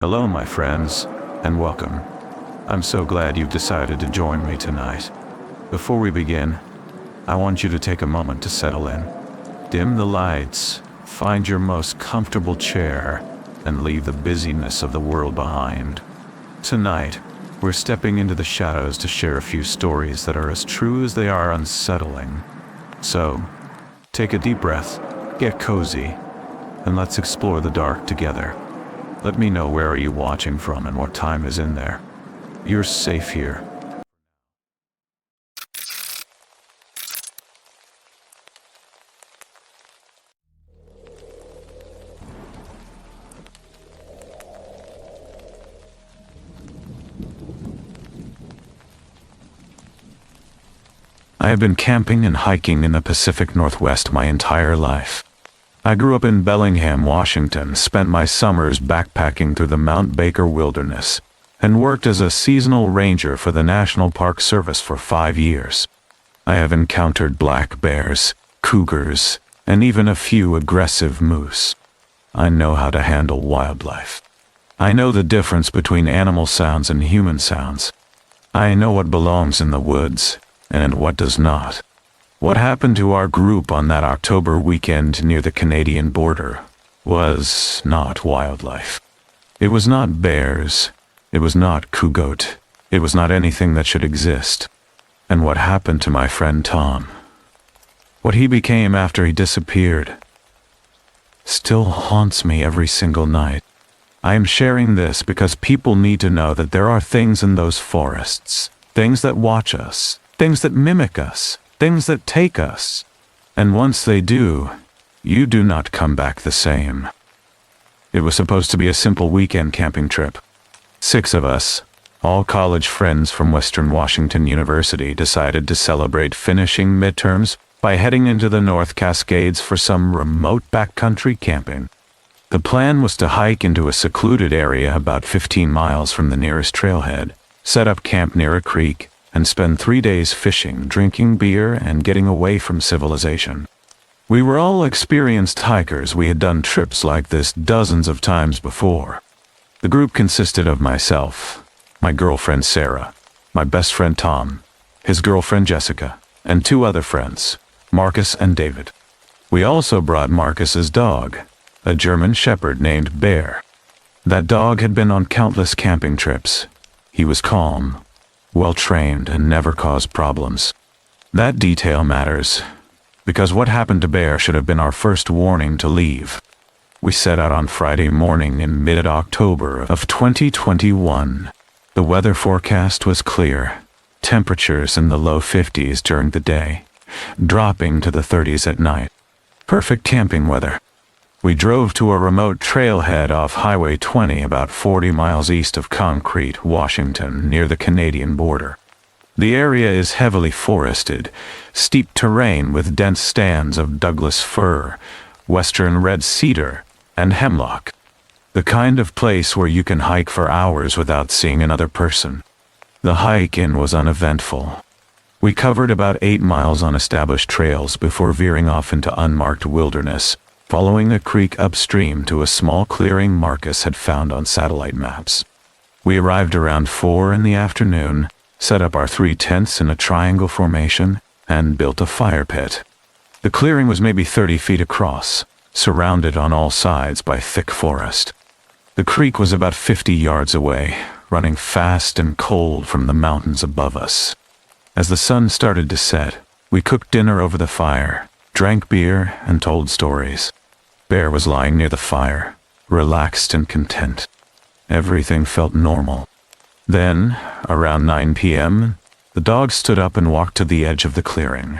Hello, my friends, and welcome. I'm so glad you've decided to join me tonight. Before we begin, I want you to take a moment to settle in. Dim the lights, find your most comfortable chair, and leave the busyness of the world behind. Tonight, we're stepping into the shadows to share a few stories that are as true as they are unsettling. So, take a deep breath, get cozy, and let's explore the dark together. Let me know where are you watching from and what time is in there. You're safe here. I have been camping and hiking in the Pacific Northwest my entire life. I grew up in Bellingham, Washington, spent my summers backpacking through the Mount Baker wilderness, and worked as a seasonal ranger for the National Park Service for 5 years. I have encountered black bears, cougars, and even a few aggressive moose. I know how to handle wildlife. I know the difference between animal sounds and human sounds. I know what belongs in the woods and what does not. What happened to our group on that October weekend near the Canadian border was not wildlife. It was not bears. It was not cougout. It was not anything that should exist. And what happened to my friend Tom, what he became after he disappeared, still haunts me every single night. I am sharing this because people need to know that there are things in those forests, things that watch us, things that mimic us, things that take us, and once they do, you do not come back the same. It was supposed to be a simple weekend camping trip. 6 of us, all college friends from Western Washington University, decided to celebrate finishing midterms by heading into the North Cascades for some remote backcountry camping. The plan was to hike into a secluded area about 15 miles from the nearest trailhead, set up camp near a creek, and spend 3 days fishing, drinking beer, and getting away from civilization. We were all experienced hikers. We had done trips like this dozens of times before. The group consisted of myself, my girlfriend Sarah, my best friend Tom, his girlfriend Jessica, and 2 other friends, Marcus and David. We also brought Marcus's dog, a German shepherd named Bear. That dog had been on countless camping trips. He was calm, well-trained, and never caused problems. That detail matters, because what happened to Bear should have been our first warning to leave. We set out on Friday morning in mid-October of 2021. The weather forecast was clear, temperatures in the low 50s during the day, dropping to the 30s at night. Perfect camping weather. We drove to a remote trailhead off Highway 20 about 40 miles east of Concrete, Washington, near the Canadian border. The area is heavily forested, steep terrain with dense stands of Douglas fir, western red cedar, and hemlock. The kind of place where you can hike for hours without seeing another person. The hike-in was uneventful. We covered about 8 miles on established trails before veering off into unmarked wilderness, following a creek upstream to a small clearing Marcus had found on satellite maps. We arrived around 4 in the afternoon, set up our 3 tents in a triangle formation, and built a fire pit. The clearing was maybe 30 feet across, surrounded on all sides by thick forest. The creek was about 50 yards away, running fast and cold from the mountains above us. As the sun started to set, we cooked dinner over the fire, drank beer, and told stories. Bear was lying near the fire, relaxed and content. Everything felt normal. Then, around 9 p.m., the dog stood up and walked to the edge of the clearing.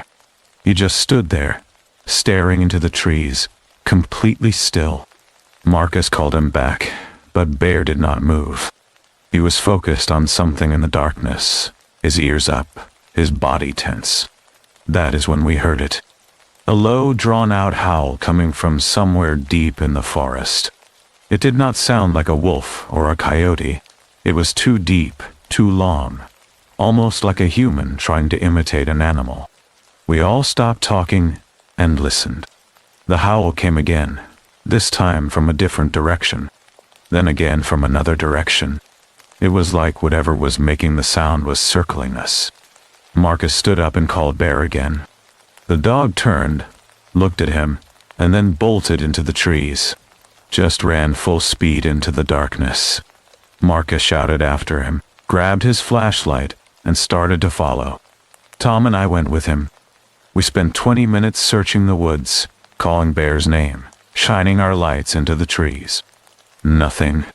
He just stood there, staring into the trees, completely still. Marcus called him back, but Bear did not move. He was focused on something in the darkness, his ears up, his body tense. That is when we heard it. A low, drawn-out howl coming from somewhere deep in the forest. It did not sound like a wolf or a coyote. It was too deep, too long, almost like a human trying to imitate an animal. We all stopped talking and listened. The howl came again, this time from a different direction. then again from another direction. It was like whatever was making the sound was circling us. Marcus stood up and called Bear again. The dog turned, looked at him, and then bolted into the trees. Just ran full speed into the darkness. Marcus shouted after him, grabbed his flashlight, and started to follow. Tom and I went with him. We spent 20 minutes searching the woods, calling Bear's name, shining our lights into the trees. Nothing.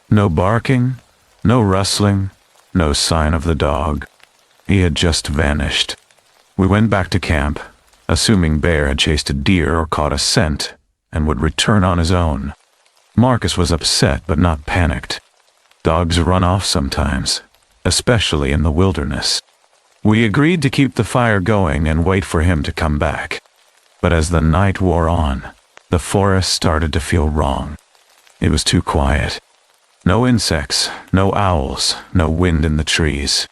No barking, no rustling, no sign of the dog. He had just vanished. We went back to camp, assuming Bear had chased a deer or caught a scent, and would return on his own. Marcus was upset but not panicked. Dogs run off sometimes, especially in the wilderness. We agreed to keep the fire going and wait for him to come back. But as the night wore on, the forest started to feel wrong. It was too quiet. No insects, no owls, no wind in the trees.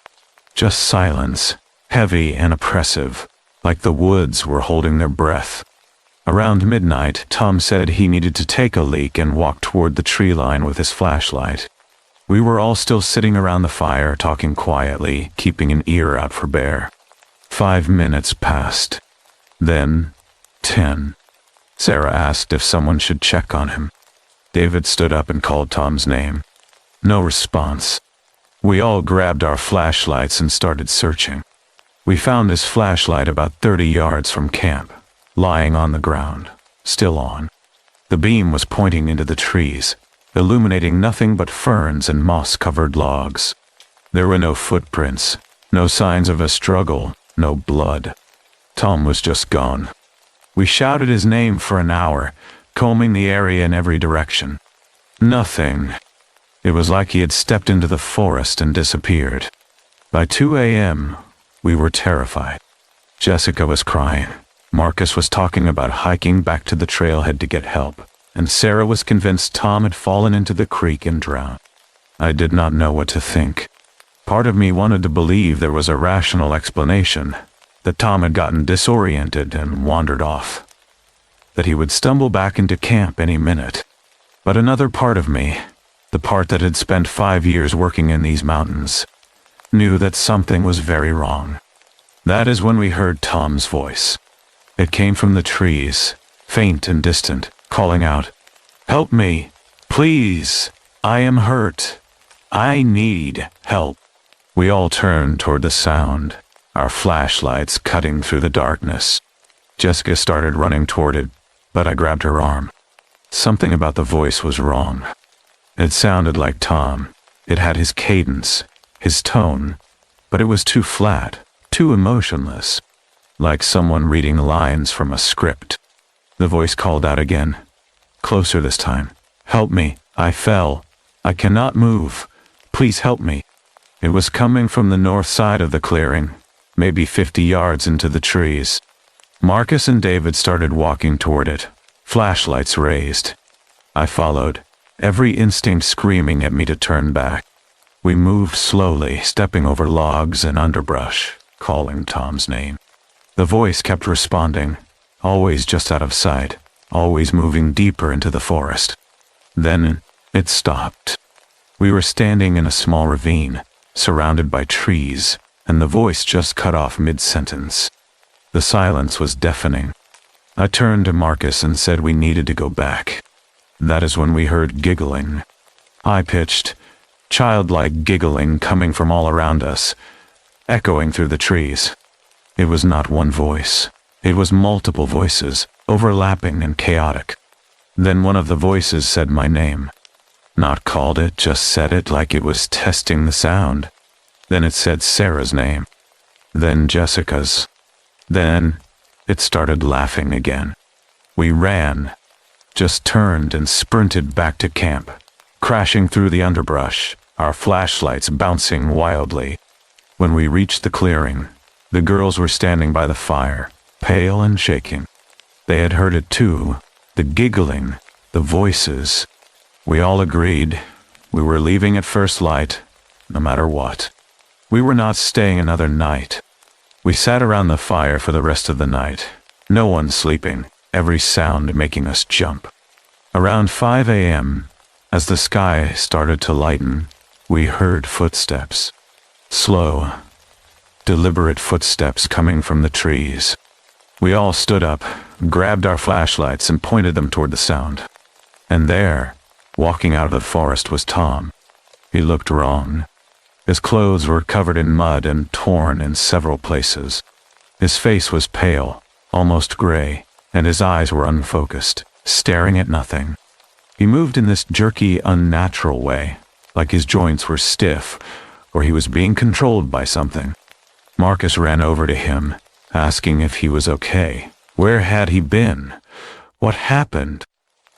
Just silence, heavy and oppressive, like the woods were holding their breath. Around midnight, Tom said he needed to take a leak and walk toward the tree line with his flashlight. We were all still sitting around the fire, talking quietly, keeping an ear out for Bear. 5 minutes passed. Then, 10. Sarah asked if someone should check on him. David stood up and called Tom's name. No response. We all grabbed our flashlights and started searching. We found his flashlight about 30 yards from camp, lying on the ground, still on. The beam was pointing into the trees, illuminating nothing but ferns and moss-covered logs. There were no footprints, no signs of a struggle, no blood. Tom was just gone. We shouted his name for an hour, combing the area in every direction. Nothing. It was like he had stepped into the forest and disappeared. By 2 a.m., we were terrified. Jessica was crying. Marcus was talking about hiking back to the trailhead to get help, and Sarah was convinced Tom had fallen into the creek and drowned. I did not know what to think. Part of me wanted to believe there was a rational explanation, that Tom had gotten disoriented and wandered off, that he would stumble back into camp any minute. But another part of me, the part that had spent 5 years working in these mountains, knew that something was very wrong. That is when we heard Tom's voice. It came from the trees, faint and distant, calling out, "Help me, please, I am hurt. I need help." We all turned toward the sound, our flashlights cutting through the darkness. Jessica started running toward it, but I grabbed her arm. Something about the voice was wrong. It sounded like Tom. It had his cadence, his tone, but it was too flat, too emotionless, like someone reading lines from a script. The voice called out again, closer this time. "Help me, I fell. I cannot move. Please help me." It was coming from the north side of the clearing, maybe 50 yards into the trees. Marcus and David started walking toward it, flashlights raised. I followed, every instinct screaming at me to turn back. We moved slowly, stepping over logs and underbrush, calling Tom's name. The voice kept responding, always just out of sight, always moving deeper into the forest. Then it stopped. We were standing in a small ravine, surrounded by trees, and the voice just cut off mid-sentence. The silence was deafening. I turned to Marcus and said we needed to go back. That is when we heard giggling. High-pitched, childlike giggling coming from all around us, echoing through the trees. It was not one voice. It was multiple voices, overlapping and chaotic. Then one of the voices said my name. Not called it, just said it like it was testing the sound. Then it said Sarah's name. Then Jessica's. Then it started laughing again. We ran, just turned and sprinted back to camp, crashing through the underbrush, our flashlights bouncing wildly. When we reached the clearing, the girls were standing by the fire, pale and shaking. They had heard it too, the giggling, the voices. We all agreed we were leaving at first light, no matter what. We were not staying another night. We sat around the fire for the rest of the night, no one sleeping, every sound making us jump. Around 5 a.m., As the sky started to lighten, we heard footsteps. Slow, deliberate footsteps coming from the trees. We all stood up, grabbed our flashlights, and pointed them toward the sound. And there, walking out of the forest, was Tom. He looked wrong. His clothes were covered in mud and torn in several places. His face was pale, almost gray, and his eyes were unfocused, staring at nothing. He moved in this jerky, unnatural way, like his joints were stiff, or he was being controlled by something. Marcus ran over to him, asking if he was okay. Where had he been? What happened?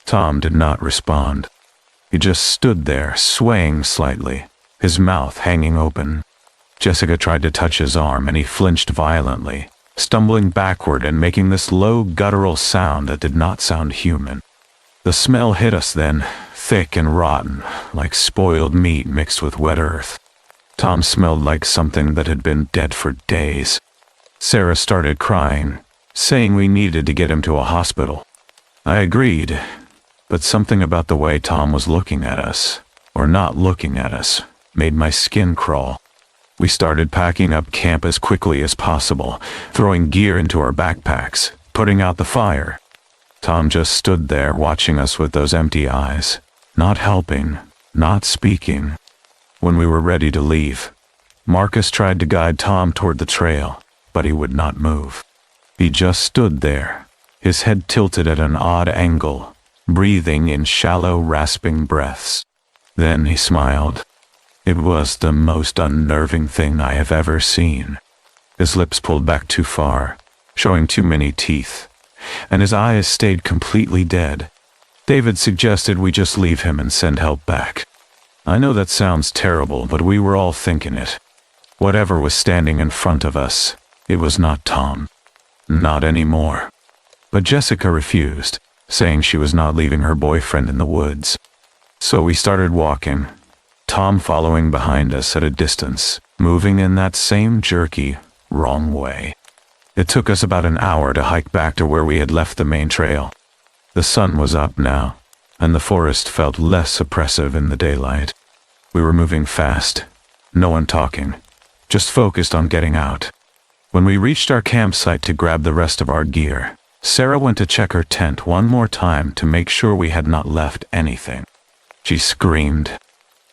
Tom did not respond. He just stood there, swaying slightly, his mouth hanging open. Jessica tried to touch his arm, and he flinched violently, stumbling backward and making this low, guttural sound that did not sound human. The smell hit us then, thick and rotten, like spoiled meat mixed with wet earth. Tom smelled like something that had been dead for days. Sarah started crying, saying we needed to get him to a hospital. I agreed, but something about the way Tom was looking at us, or not looking at us, made my skin crawl. We started packing up camp as quickly as possible, throwing gear into our backpacks, putting out the fire. Tom just stood there watching us with those empty eyes, not helping, not speaking. When we were ready to leave, Marcus tried to guide Tom toward the trail, but he would not move. He just stood there, his head tilted at an odd angle, breathing in shallow, rasping breaths. Then he smiled. It was the most unnerving thing I have ever seen. His lips pulled back too far, showing too many teeth, and his eyes stayed completely dead. David suggested we just leave him and send help back. I know that sounds terrible, but we were all thinking it. Whatever was standing in front of us, it was not Tom. Not anymore. But Jessica refused, saying she was not leaving her boyfriend in the woods. So we started walking, Tom following behind us at a distance, moving in that same jerky, wrong way. It took us about an hour to hike back to where we had left the main trail. The sun was up now, and the forest felt less oppressive in the daylight. We were moving fast, no one talking, just focused on getting out. When we reached our campsite to grab the rest of our gear, Sarah went to check her tent one more time to make sure we had not left anything. She screamed.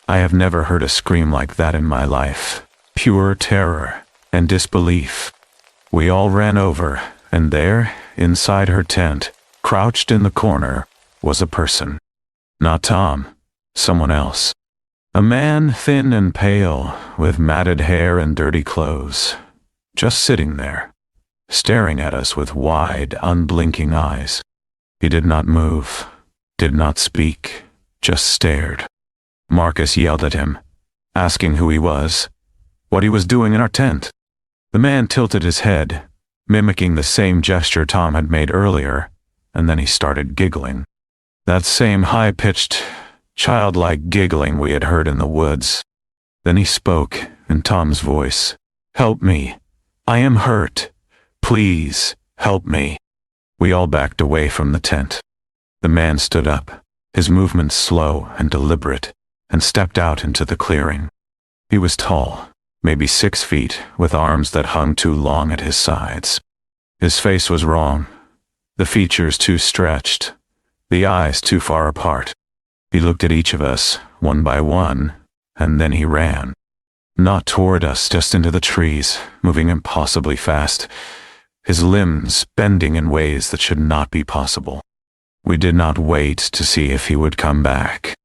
I have never heard a scream like that in my life. Pure terror and disbelief. We all ran over, and there, inside her tent, crouched in the corner, was a person. Not Tom, someone else. A man thin and pale, with matted hair and dirty clothes, just sitting there, staring at us with wide, unblinking eyes. He did not move, did not speak, just stared. Marcus yelled at him, asking who he was, what he was doing in our tent. The man tilted his head, mimicking the same gesture Tom had made earlier, and then he started giggling. That same high-pitched, childlike giggling we had heard in the woods. Then he spoke, in Tom's voice. "Help me. I am hurt. Please, help me." We all backed away from the tent. The man stood up, his movements slow and deliberate, and stepped out into the clearing. He was tall, maybe 6 feet, with arms that hung too long at his sides. His face was wrong, the features too stretched, the eyes too far apart. He looked at each of us, one by one, and then he ran. Not toward us, just into the trees, moving impossibly fast, his limbs bending in ways that should not be possible. We did not wait to see if he would come back.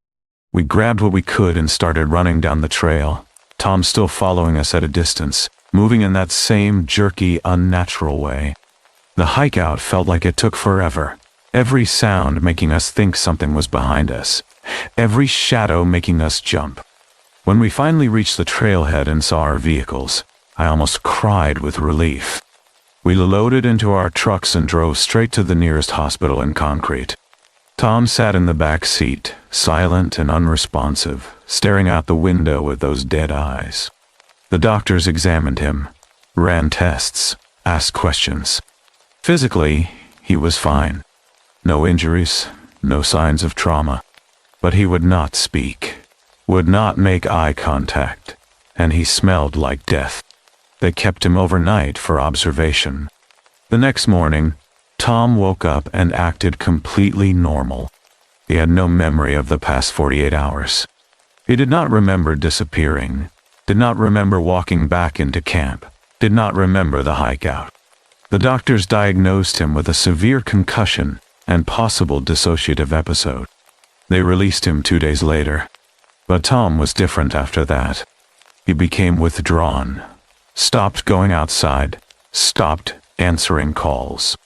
We grabbed what we could and started running down the trail, Tom still following us at a distance, moving in that same jerky, unnatural way. The hike out felt like it took forever, every sound making us think something was behind us, every shadow making us jump. When we finally reached the trailhead and saw our vehicles, I almost cried with relief. We loaded into our trucks and drove straight to the nearest hospital in Concrete. Tom sat in the back seat, silent and unresponsive, staring out the window with those dead eyes. The doctors examined him, ran tests, asked questions. Physically, he was fine. No injuries, no signs of trauma. But he would not speak, would not make eye contact, and he smelled like death. They kept him overnight for observation. The next morning, Tom woke up and acted completely normal. He had no memory of the past 48 hours. He did not remember disappearing, did not remember walking back into camp, did not remember the hike out. The doctors diagnosed him with a severe concussion and possible dissociative episode. They released him 2 days later. But Tom was different after that. He became withdrawn, stopped going outside, stopped answering calls.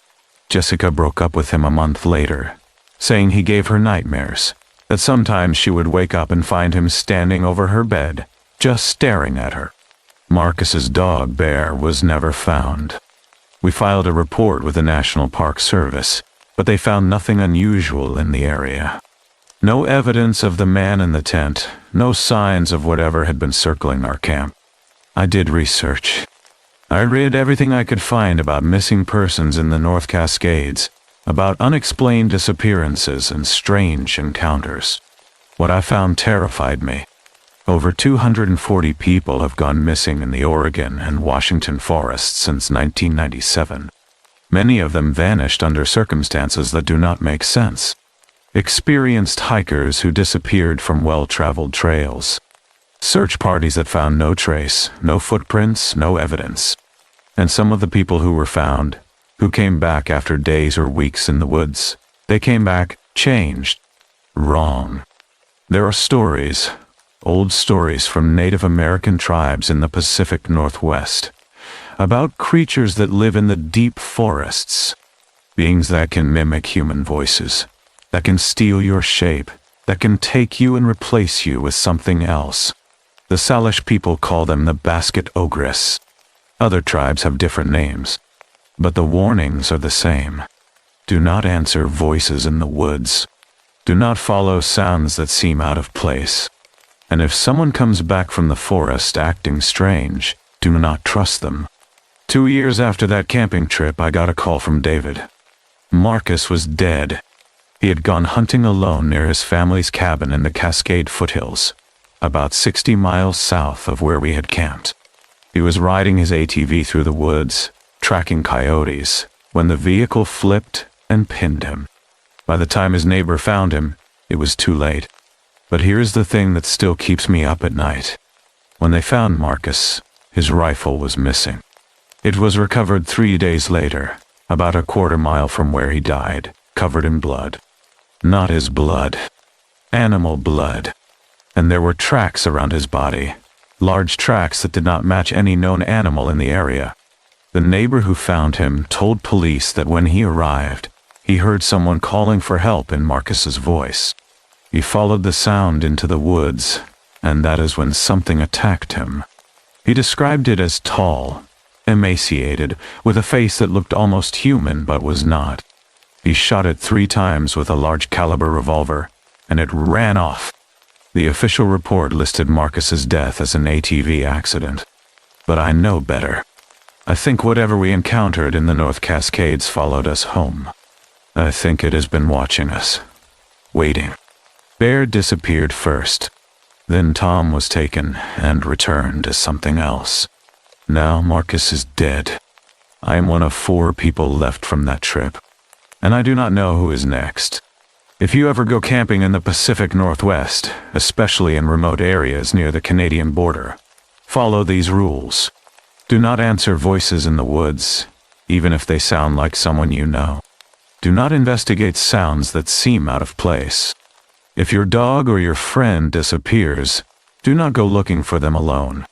Jessica broke up with him a month later, saying he gave her nightmares, that sometimes she would wake up and find him standing over her bed, just staring at her. Marcus's dog, Bear, was never found. We filed a report with the National Park Service, but they found nothing unusual in the area. No evidence of the man in the tent, no signs of whatever had been circling our camp. I did research. I read everything I could find about missing persons in the North Cascades, about unexplained disappearances and strange encounters. What I found terrified me. Over 240 people have gone missing in the Oregon and Washington forests since 1997. Many of them vanished under circumstances that do not make sense. Experienced hikers who disappeared from well-traveled trails. Search parties that found no trace, no footprints, no evidence. And some of the people who were found, who came back after days or weeks in the woods, they came back changed. Wrong. There are stories, old stories from Native American tribes in the Pacific Northwest, about creatures that live in the deep forests, beings that can mimic human voices, that can steal your shape, that can take you and replace you with something else. The Salish people call them the basket ogress. Other tribes have different names, but the warnings are the same. Do not answer voices in the woods. Do not follow sounds that seem out of place. And if someone comes back from the forest acting strange, do not trust them. 2 years after that camping trip, I got a call from David. Marcus was dead. He had gone hunting alone near his family's cabin in the Cascade foothills, about 60 miles south of where we had camped. He was riding his ATV through the woods, tracking coyotes, when the vehicle flipped and pinned him. By the time his neighbor found him, it was too late. But here's the thing that still keeps me up at night. When they found Marcus, his rifle was missing. It was recovered 3 days later, about a quarter mile from where he died, covered in blood. Not his blood. Animal blood. And there were tracks around his body, large tracks that did not match any known animal in the area. The neighbor who found him told police that when he arrived, he heard someone calling for help in Marcus's voice. He followed the sound into the woods, and that is when something attacked him. He described it as tall, emaciated, with a face that looked almost human but was not. He shot it 3 times with a large caliber revolver, and it ran off. The official report listed Marcus's death as an ATV accident. But I know better. I think whatever we encountered in the North Cascades followed us home. I think it has been watching us, waiting. Bear disappeared first. Then Tom was taken and returned as something else. Now Marcus is dead. I am one of 4 people left from that trip, and I do not know who is next. If you ever go camping in the Pacific Northwest, especially in remote areas near the Canadian border, follow these rules. Do not answer voices in the woods, even if they sound like someone you know. Do not investigate sounds that seem out of place. If your dog or your friend disappears, do not go looking for them alone.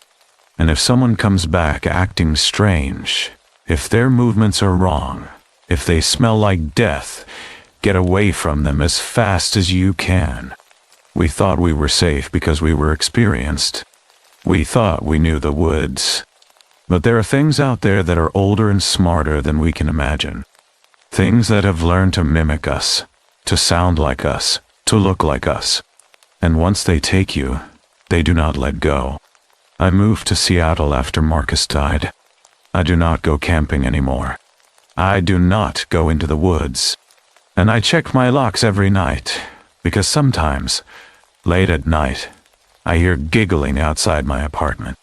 And if someone comes back acting strange, if their movements are wrong, if they smell like death, get away from them as fast as you can. We thought we were safe because we were experienced. We thought we knew the woods. But there are things out there that are older and smarter than we can imagine. Things that have learned to mimic us, to sound like us, to look like us. And once they take you, they do not let go. I moved to Seattle after Marcus died. I do not go camping anymore. I do not go into the woods. And I check my locks every night, because sometimes Late at night, I hear giggling outside my apartment,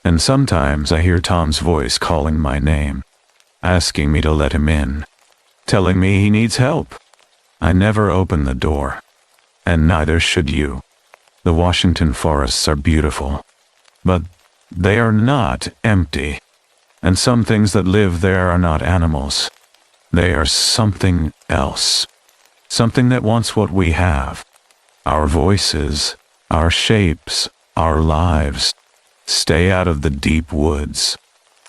and sometimes I hear Tom's voice calling my name, asking me to let him in, telling me he needs help. I never open the door, and neither should you. The Washington forests are beautiful, but they are not empty, and some things that live there are not animals. They are something else, something that wants what we have, our voices, our shapes, our lives. Stay out of the deep woods,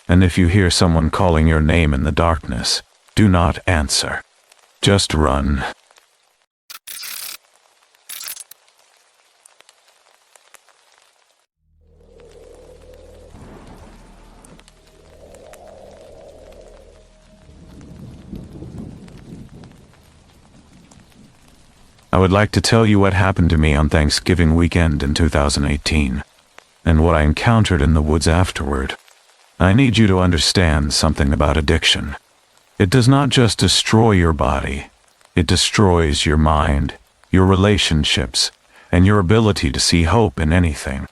and if you hear someone calling your name in the darkness, do not answer. Just run. I would like to tell you what happened to me on Thanksgiving weekend in 2018, and what I encountered in the woods afterward. I need you to understand something about addiction. It does not just destroy your body, it destroys your mind, your relationships, and your ability to see hope in anything.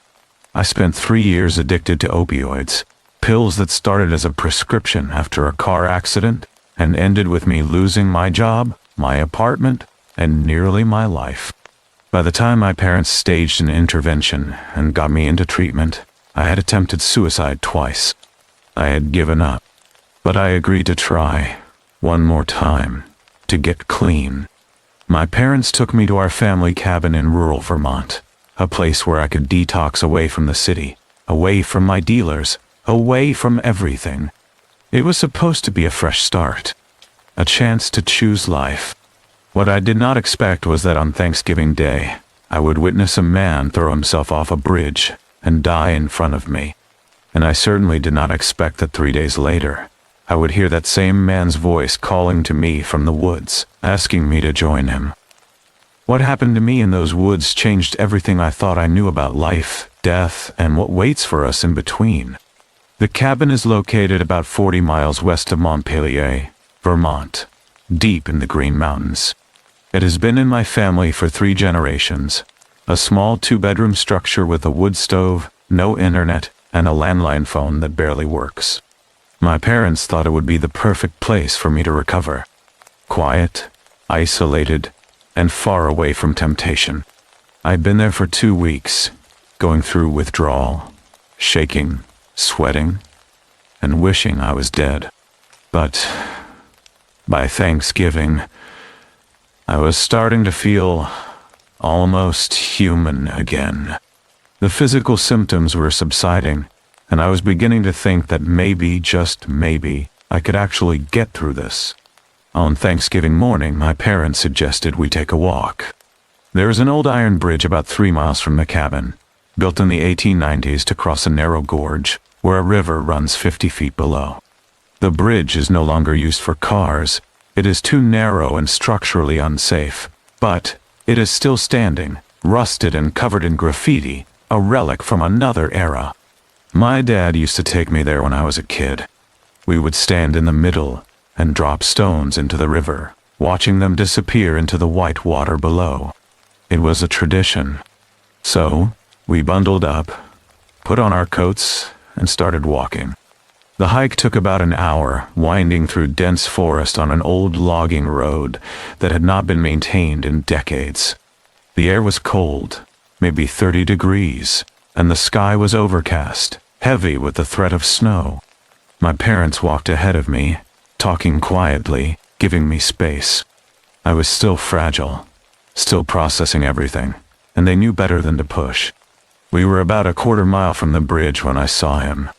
I spent 3 years addicted to opioids, pills that started as a prescription after a car accident and ended with me losing my job, my apartment, and nearly my life. By the time my parents staged an intervention and got me into treatment, I had attempted suicide twice. I had given up, but I agreed to try, one more time, to get clean. My parents took me to our family cabin in rural Vermont, a place where I could detox away from the city, away from my dealers, away from everything. It was supposed to be a fresh start, a chance to choose life. What I did not expect was that on Thanksgiving Day, I would witness a man throw himself off a bridge and die in front of me. And I certainly did not expect that 3 days later, I would hear that same man's voice calling to me from the woods, asking me to join him. What happened to me in those woods changed everything I thought I knew about life, death, and what waits for us in between. The cabin is located about 40 miles west of Montpelier, Vermont, deep in the Green Mountains. It has been in my family for 3 generations, a small 2-bedroom structure with a wood stove, no internet, and a landline phone that barely works. My parents thought it would be the perfect place for me to recover. Quiet, isolated, and far away from temptation. I'd been there for 2 weeks, going through withdrawal, shaking, sweating, and wishing I was dead. But by Thanksgiving, I was starting to feel almost human again. The physical symptoms were subsiding, and I was beginning to think that maybe, just maybe, I could actually get through this. On Thanksgiving morning, my parents suggested we take a walk. There is an old iron bridge about 3 miles from the cabin, built in the 1890s to cross a narrow gorge where a river runs 50 feet below. The bridge is no longer used for cars. It is too narrow and structurally unsafe, but it is still standing, rusted and covered in graffiti, a relic from another era. My dad used to take me there when I was a kid. We would stand in the middle and drop stones into the river, watching them disappear into the white water below. It was a tradition. So, we bundled up, put on our coats, and started walking. The hike took about an hour, winding through dense forest on an old logging road that had not been maintained in decades. The air was cold, maybe 30 degrees, and the sky was overcast, heavy with the threat of snow. My parents walked ahead of me, talking quietly, giving me space. I was still fragile, still processing everything, and they knew better than to push. We were about a quarter mile from the bridge when I saw him.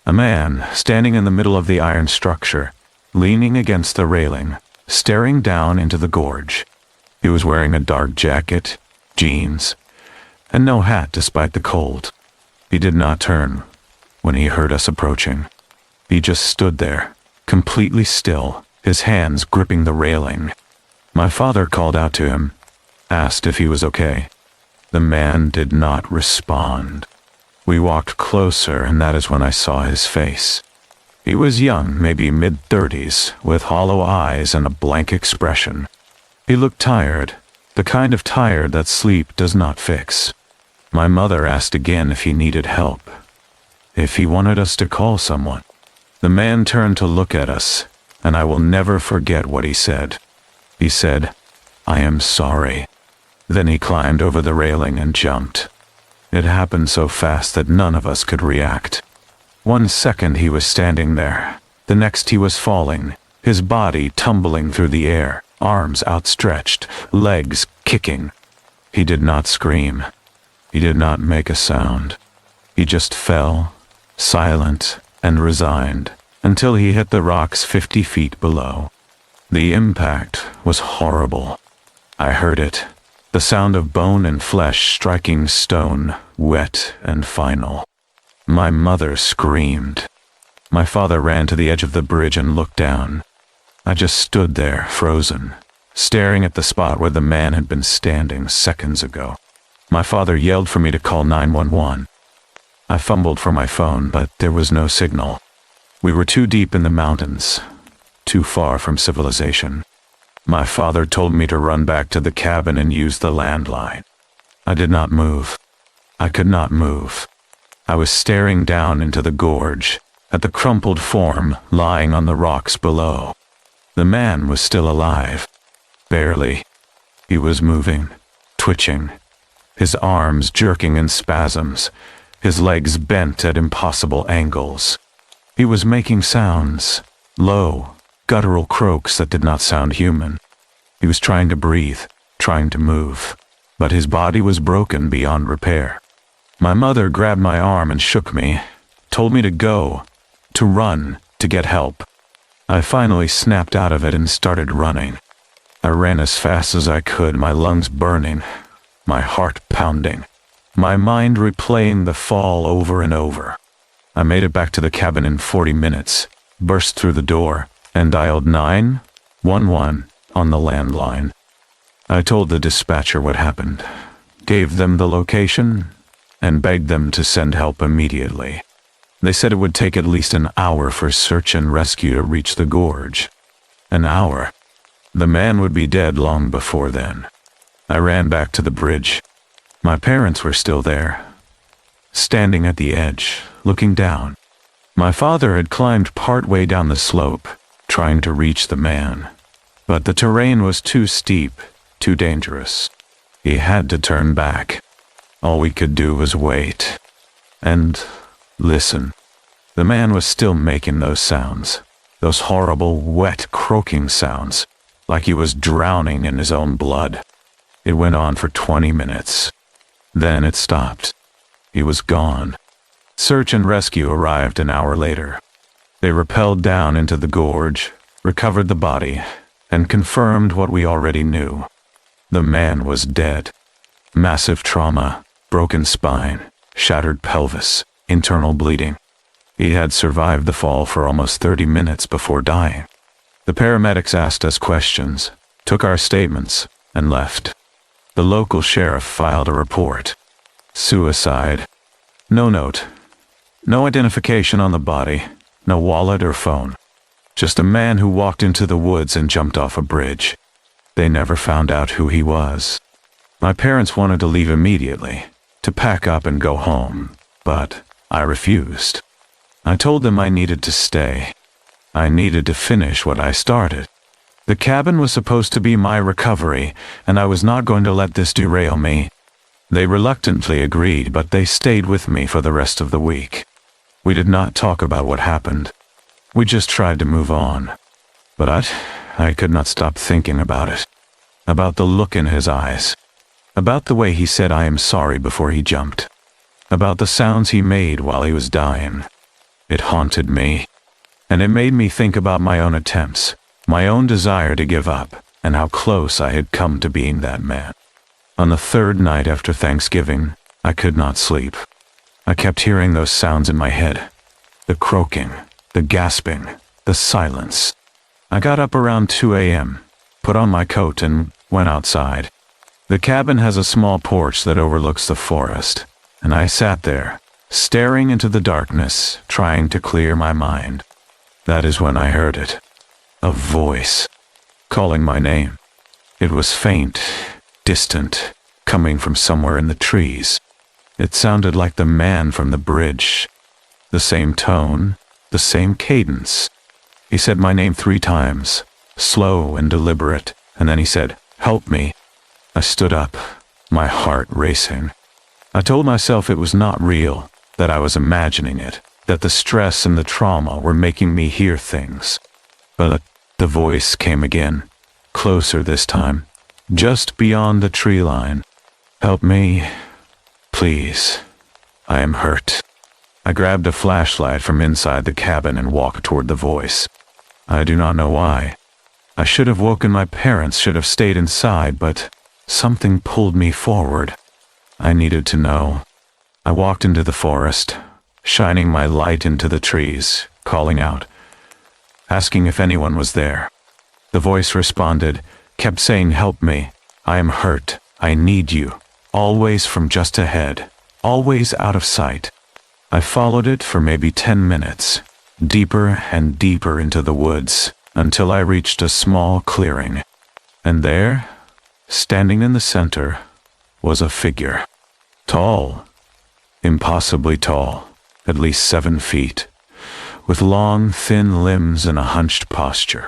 A man standing in the middle of the iron structure, leaning against the railing, staring down into the gorge. He was wearing a dark jacket, jeans, and no hat despite the cold. He did not turn when he heard us approaching. He just stood there, completely still, his hands gripping the railing. My father called out to him, asked if he was okay. The man did not respond. We walked closer, and that is when I saw his face. He was young, maybe mid-30s, with hollow eyes and a blank expression. He looked tired, the kind of tired that sleep does not fix. My mother asked again if he needed help, if he wanted us to call someone. The man turned to look at us, and I will never forget what he said. He said, "I am sorry." Then he climbed over the railing and jumped. It happened so fast that none of us could react. 1 second he was standing there, the next he was falling, his body tumbling through the air, arms outstretched, legs kicking. He did not scream. He did not make a sound. He just fell, silent and resigned, until he hit the rocks 50 feet below. The impact was horrible. I heard it, the sound of bone and flesh striking stone, wet and final. My mother screamed. My father ran to the edge of the bridge and looked down. I just stood there, frozen, staring at the spot where the man had been standing seconds ago. My father yelled for me to call 911. I fumbled for my phone, but there was no signal. We were too deep in the mountains, too far from civilization. My father told me to run back to the cabin and use the landline. I did not move. I could not move. I was staring down into the gorge, at the crumpled form lying on the rocks below. The man was still alive. Barely. He was moving, twitching, his arms jerking in spasms, his legs bent at impossible angles. He was making sounds, low, guttural croaks that did not sound human. He was trying to breathe, trying to move, but his body was broken beyond repair. My mother grabbed my arm and shook me, told me to go, to run, to get help. I finally snapped out of it and started running. I ran as fast as I could, my lungs burning, my heart pounding, my mind replaying the fall over and over. I made it back to the cabin in 40 minutes, burst through the door, and dialed 911 on the landline. I told the dispatcher what happened, gave them the location, and begged them to send help immediately. They said it would take at least an hour for search and rescue to reach the gorge. An hour. The man would be dead long before then. I ran back to the bridge. My parents were still there, standing at the edge, looking down. My father had climbed partway down the slope, trying to reach the man. But the terrain was too steep, too dangerous. He had to turn back. All we could do was wait. And listen. The man was still making those sounds. Those horrible, wet, croaking sounds. Like he was drowning in his own blood. It went on for 20 minutes. Then it stopped. He was gone. Search and rescue arrived an hour later. They rappelled down into the gorge, recovered the body, and confirmed what we already knew. The man was dead. Massive trauma, broken spine, shattered pelvis, internal bleeding. He had survived the fall for almost 30 minutes before dying. The paramedics asked us questions, took our statements, and left. The local sheriff filed a report. Suicide. No note. No identification on the body. No wallet or phone. Just a man who walked into the woods and jumped off a bridge. They never found out who he was. My parents wanted to leave immediately, to pack up and go home, but I refused. I told them I needed to stay. I needed to finish what I started. The cabin was supposed to be my recovery, and I was not going to let this derail me. They reluctantly agreed, but they stayed with me for the rest of the week. We did not talk about what happened. We just tried to move on. But I could not stop thinking about it. About the look in his eyes. About the way he said "I am sorry" before he jumped. About the sounds he made while he was dying. It haunted me. And it made me think about my own attempts, my own desire to give up, and how close I had come to being that man. On the third night after Thanksgiving, I could not sleep. I kept hearing those sounds in my head. The croaking, the gasping, the silence. I got up around 2 a.m., put on my coat, and went outside. The cabin has a small porch that overlooks the forest, and I sat there, staring into the darkness, trying to clear my mind. That is when I heard it. A voice, calling my name. It was faint, distant, coming from somewhere in the trees. It sounded like the man from the bridge. The same tone, the same cadence. He said my name 3 times, slow and deliberate, and then he said, "Help me." I stood up, my heart racing. I told myself it was not real, that I was imagining it, that the stress and the trauma were making me hear things. But the voice came again, closer this time, just beyond the tree line. "Help me, please. I am hurt." I grabbed a flashlight from inside the cabin and walked toward the voice. I do not know why. I should have woken my parents, should have stayed inside, but something pulled me forward. I needed to know. I walked into the forest, shining my light into the trees, calling out, asking if anyone was there. The voice responded, kept saying, "Help me. I am hurt. I need you. Always from just ahead. Always out of sight." I followed it for maybe 10 minutes, deeper and deeper into the woods, until I reached a small clearing. And there, standing in the center, was a figure. Tall, impossibly tall, at least 7 feet, with long, thin limbs and a hunched posture.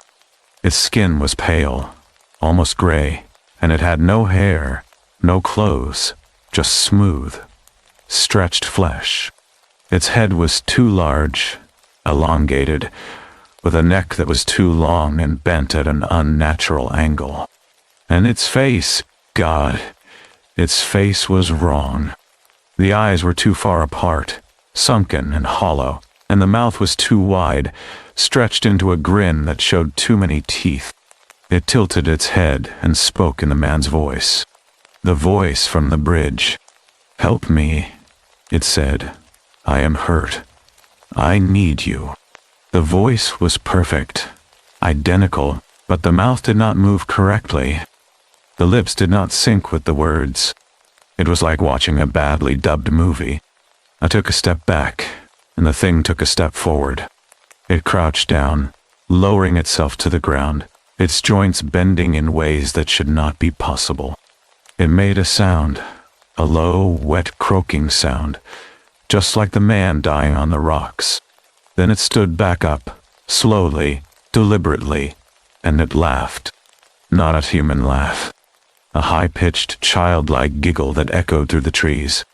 Its skin was pale, almost gray, and it had no hair, no clothes, just smooth, stretched flesh. Its head was too large, elongated, with a neck that was too long and bent at an unnatural angle. And its face, God, its face was wrong. The eyes were too far apart, sunken and hollow, and the mouth was too wide, stretched into a grin that showed too many teeth. It tilted its head and spoke in the man's voice. The voice from the bridge. "Help me," it said. "I am hurt. I need you." The voice was perfect, identical, but the mouth did not move correctly. The lips did not sync with the words. It was like watching a badly dubbed movie. I took a step back, and the thing took a step forward. It crouched down, lowering itself to the ground, its joints bending in ways that should not be possible. It made a sound, a low, wet croaking sound, just like the man dying on the rocks. Then it stood back up, slowly, deliberately, and it laughed. Not a human laugh. A high-pitched, childlike giggle that echoed through the trees.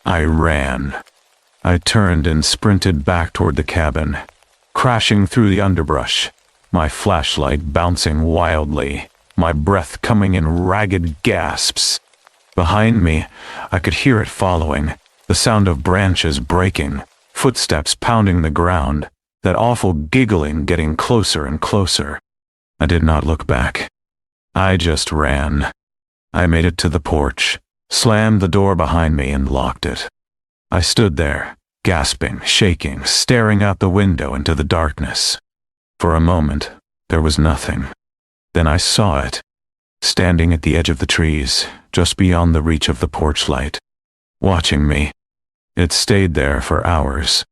I ran. I turned and sprinted back toward the cabin, crashing through the underbrush, my flashlight bouncing wildly, my breath coming in ragged gasps. Behind me, I could hear it following, the sound of branches breaking, footsteps pounding the ground, that awful giggling getting closer and closer. I did not look back. I just ran. I made it to the porch, slammed the door behind me and locked it. I stood there, gasping, shaking, staring out the window into the darkness. For a moment, there was nothing. Then I saw it, standing at the edge of the trees, just beyond the reach of the porch light, watching me. It stayed there for hours.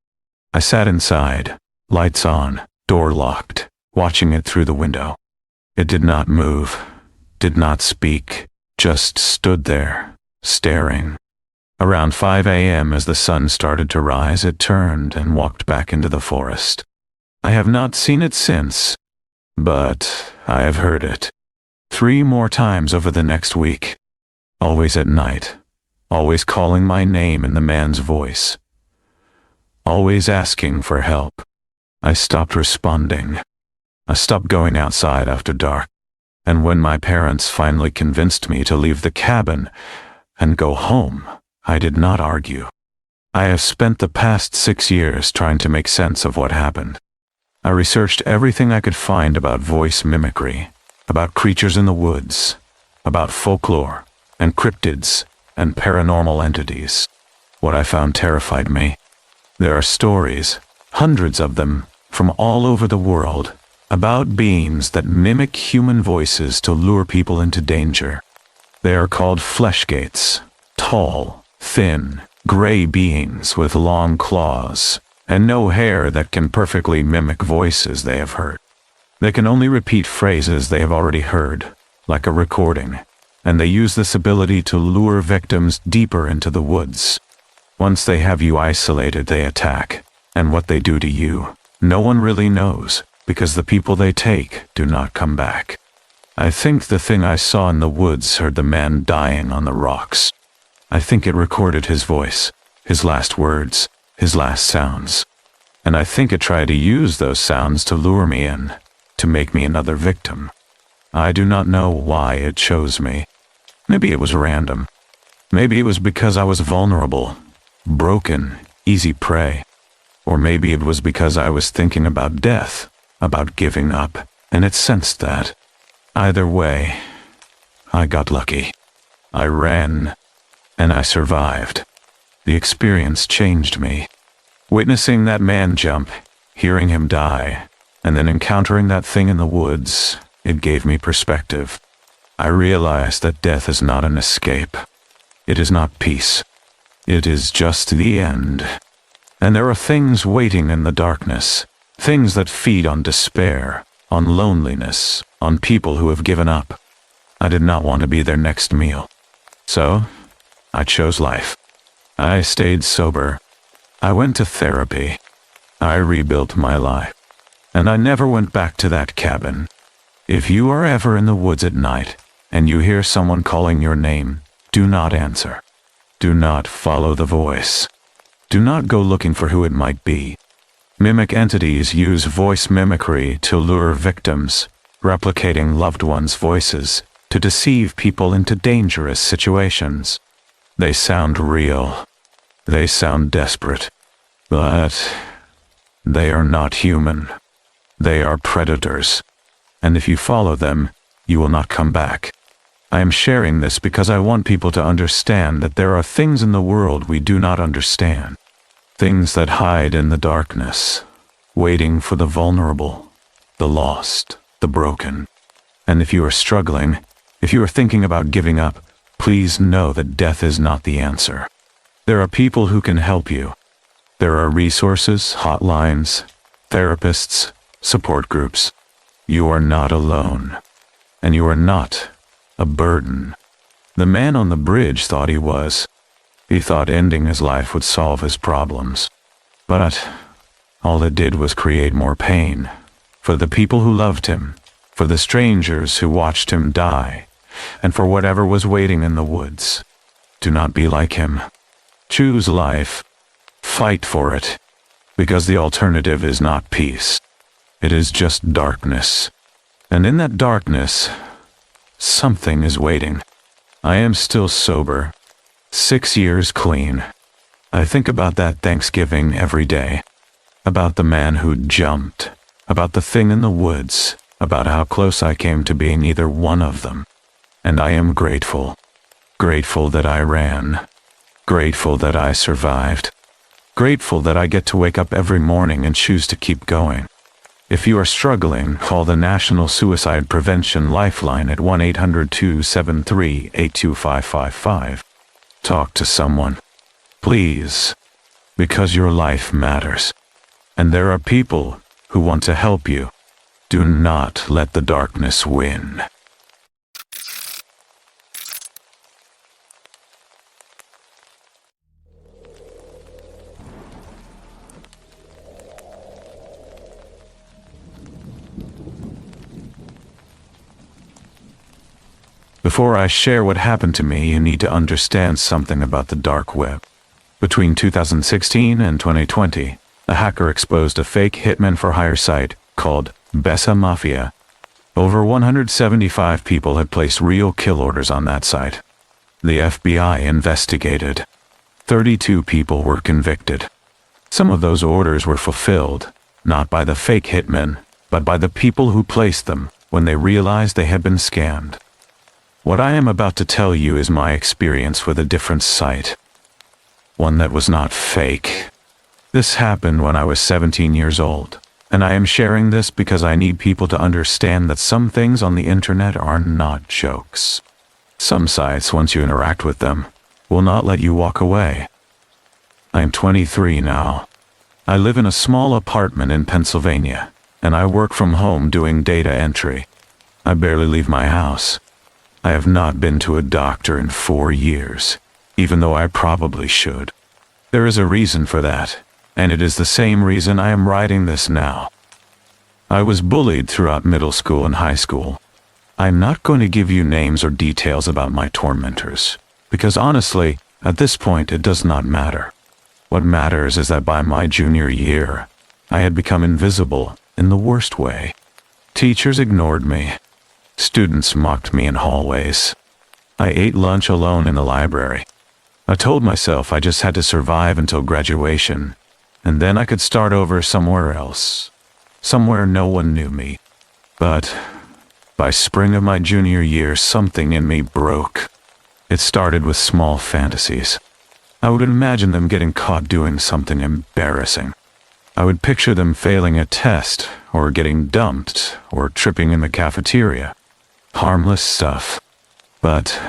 I sat inside, lights on, door locked, watching it through the window. It did not move, did not speak, just stood there, staring. Around 5 a.m., as the sun started to rise, it turned and walked back into the forest. I have not seen it since, but I have heard it. 3 more times over the next week. Always at night. Always calling my name in the man's voice. Always asking for help. I stopped responding. I stopped going outside after dark. And when my parents finally convinced me to leave the cabin and go home, I did not argue. I have spent the past 6 years trying to make sense of what happened. I researched everything I could find about voice mimicry, about creatures in the woods, about folklore and cryptids and paranormal entities. What I found terrified me. There are stories, hundreds of them, from all over the world, about beings that mimic human voices to lure people into danger. They are called fleshgates, tall, thin, gray beings with long claws, and no hair that can perfectly mimic voices they have heard. They can only repeat phrases they have already heard, like a recording, and they use this ability to lure victims deeper into the woods. Once they have you isolated, they attack, and what they do to you, no one really knows, because the people they take do not come back. I think the thing I saw in the woods heard the man dying on the rocks. I think it recorded his voice, his last words, his last sounds. And I think it tried to use those sounds to lure me in, to make me another victim. I do not know why it chose me. Maybe it was random. Maybe it was because I was vulnerable, broken, easy prey. Or maybe it was because I was thinking about death, about giving up, and it sensed that. Either way, I got lucky. I ran, and I survived. The experience changed me. Witnessing that man jump, hearing him die, and then encountering that thing in the woods, it gave me perspective. I realized that death is not an escape. It is not peace. It is just the end. And there are things waiting in the darkness, things that feed on despair, on loneliness, on people who have given up. I did not want to be their next meal. So, I chose life. I stayed sober. I went to therapy. I rebuilt my life. And I never went back to that cabin. If you are ever in the woods at night, and you hear someone calling your name, do not answer. Do not follow the voice. Do not go looking for who it might be. Mimic entities use voice mimicry to lure victims, replicating loved ones' voices, to deceive people into dangerous situations. They sound real. They sound desperate. But they are not human. They are predators. And if you follow them, you will not come back. I am sharing this because I want people to understand that there are things in the world we do not understand. Things that hide in the darkness, waiting for the vulnerable, the lost, the broken. And if you are struggling, if you are thinking about giving up, please know that death is not the answer. There are people who can help you. There are resources, hotlines, therapists, support groups. You are not alone. And you are not a burden. The man on the bridge thought he was. He thought ending his life would solve his problems. But all it did was create more pain. For the people who loved him, for the strangers who watched him die, and for whatever was waiting in the woods. Do not be like him. Choose life. Fight for it. Because the alternative is not peace. It is just darkness. And in that darkness, something is waiting. I am still sober. 6 years clean. I think about that Thanksgiving every day. About the man who jumped. About the thing in the woods. About how close I came to being either one of them. And I am grateful. Grateful that I ran. Grateful that I survived. Grateful that I get to wake up every morning and choose to keep going. If you are struggling, call the National Suicide Prevention Lifeline at 1-800-273-82555. Talk to someone. Please. Because your life matters. And there are people who want to help you. Do not let the darkness win. Before I share what happened to me, you need to understand something about the dark web. Between 2016 and 2020, a hacker exposed a fake hitman for hire site called Bessa Mafia. Over 175 people had placed real kill orders on that site. The FBI investigated. 32 people were convicted. Some of those orders were fulfilled, not by the fake hitmen, but by the people who placed them when they realized they had been scammed. What I am about to tell you is my experience with a different site. One that was not fake. This happened when I was 17 years old, and I am sharing this because I need people to understand that some things on the internet are not jokes. Some sites, once you interact with them, will not let you walk away. I am 23 now. I live in a small apartment in Pennsylvania, and I work from home doing data entry. I barely leave my house. I have not been to a doctor in 4 years, even though I probably should. There is a reason for that, and it is the same reason I am writing this now. I was bullied throughout middle school and high school. I'm not going to give you names or details about my tormentors, because honestly, at this point it does not matter. What matters is that by my junior year, I had become invisible in the worst way. Teachers ignored me. Students mocked me in hallways. I ate lunch alone in the library. I told myself I just had to survive until graduation, and then I could start over somewhere else. Somewhere no one knew me. But by spring of my junior year, something in me broke. It started with small fantasies. I would imagine them getting caught doing something embarrassing. I would picture them failing a test, or getting dumped, or tripping in the cafeteria. Harmless stuff. But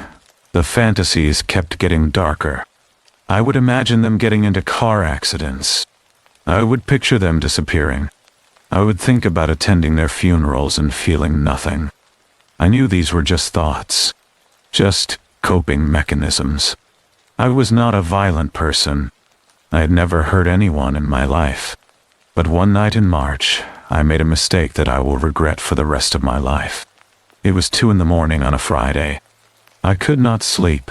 the fantasies kept getting darker. I would imagine them getting into car accidents. I would picture them disappearing. I would think about attending their funerals and feeling nothing. I knew these were just thoughts. Just coping mechanisms. I was not a violent person. I had never hurt anyone in my life. But one night in March, I made a mistake that I will regret for the rest of my life. It was 2 in the morning on a Friday. I could not sleep.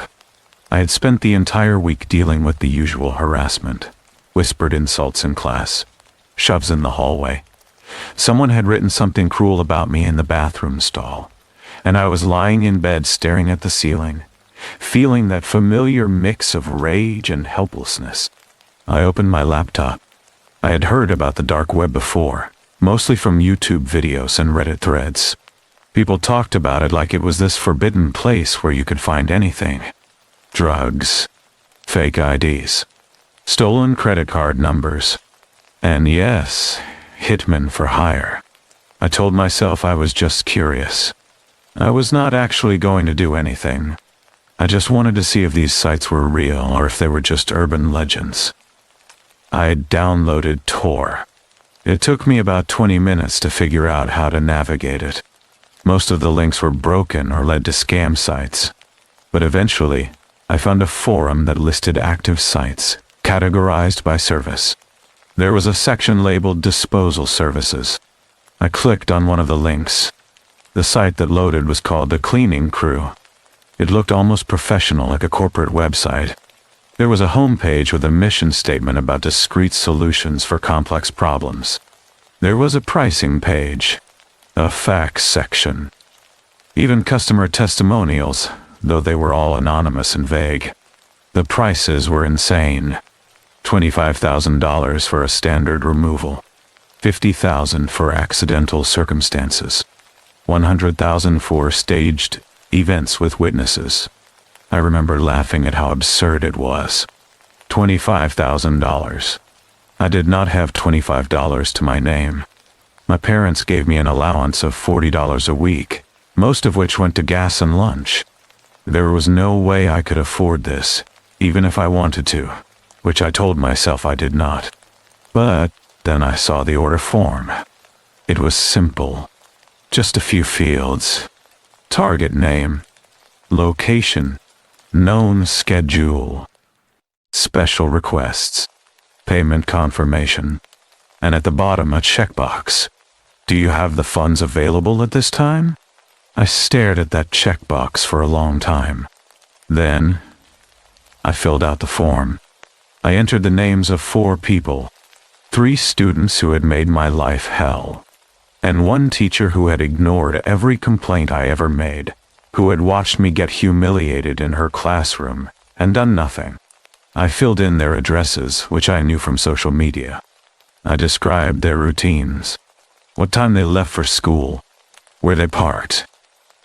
I had spent the entire week dealing with the usual harassment. Whispered insults in class. Shoves in the hallway. Someone had written something cruel about me in the bathroom stall. And I was lying in bed staring at the ceiling, feeling that familiar mix of rage and helplessness. I opened my laptop. I had heard about the dark web before, mostly from YouTube videos and Reddit threads. People talked about it like it was this forbidden place where you could find anything. Drugs, fake IDs, stolen credit card numbers, and yes, hitmen for hire. I told myself I was just curious. I was not actually going to do anything. I just wanted to see if these sites were real or if they were just urban legends. I had downloaded Tor. It took me about 20 minutes to figure out how to navigate it. Most of the links were broken or led to scam sites. But eventually, I found a forum that listed active sites, categorized by service. There was a section labeled Disposal Services. I clicked on one of the links. The site that loaded was called The Cleaning Crew. It looked almost professional, like a corporate website. There was a homepage with a mission statement about discrete solutions for complex problems. There was a pricing page, a facts section, even customer testimonials, though they were all anonymous and vague. The prices were insane. $25,000 for a standard removal, $50,000 for accidental circumstances, $100,000 for staged events with witnesses. I remember laughing at how absurd it was. $25,000. I did not have $25 to my name. My parents gave me an allowance of $40 a week, most of which went to gas and lunch. There was no way I could afford this, even if I wanted to, which I told myself I did not. But then I saw the order form. It was simple. Just a few fields. Target name, location, known schedule, special requests, payment confirmation, and at the bottom a checkbox. Do you have the funds available at this time? I stared at that checkbox for a long time. Then, I filled out the form. I entered the names of 4 people, 3 students who had made my life hell, and 1 teacher who had ignored every complaint I ever made, who had watched me get humiliated in her classroom and done nothing. I filled in their addresses, which I knew from social media. I described their routines, what time they left for school, where they parked,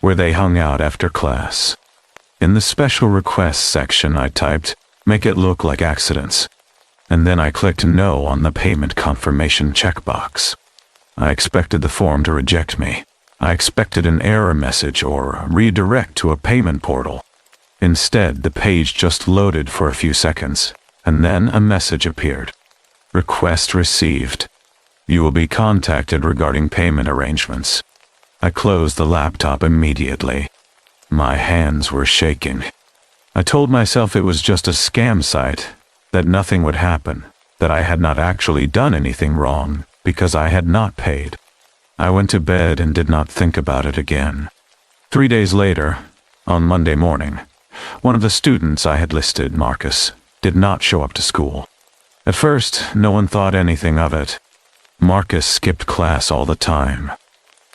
where they hung out after class. In the special requests section I typed, "Make it look like accidents," and then I clicked no on the payment confirmation checkbox. I expected the form to reject me. I expected an error message or redirect to a payment portal. Instead, the page just loaded for a few seconds, and then a message appeared. Request received. You will be contacted regarding payment arrangements. I closed the laptop immediately. My hands were shaking. I told myself it was just a scam site, that nothing would happen, that I had not actually done anything wrong because I had not paid. I went to bed and did not think about it again. 3 days later, on Monday morning, one of the students I had listed, Marcus, did not show up to school. At first, no one thought anything of it. Marcus skipped class all the time.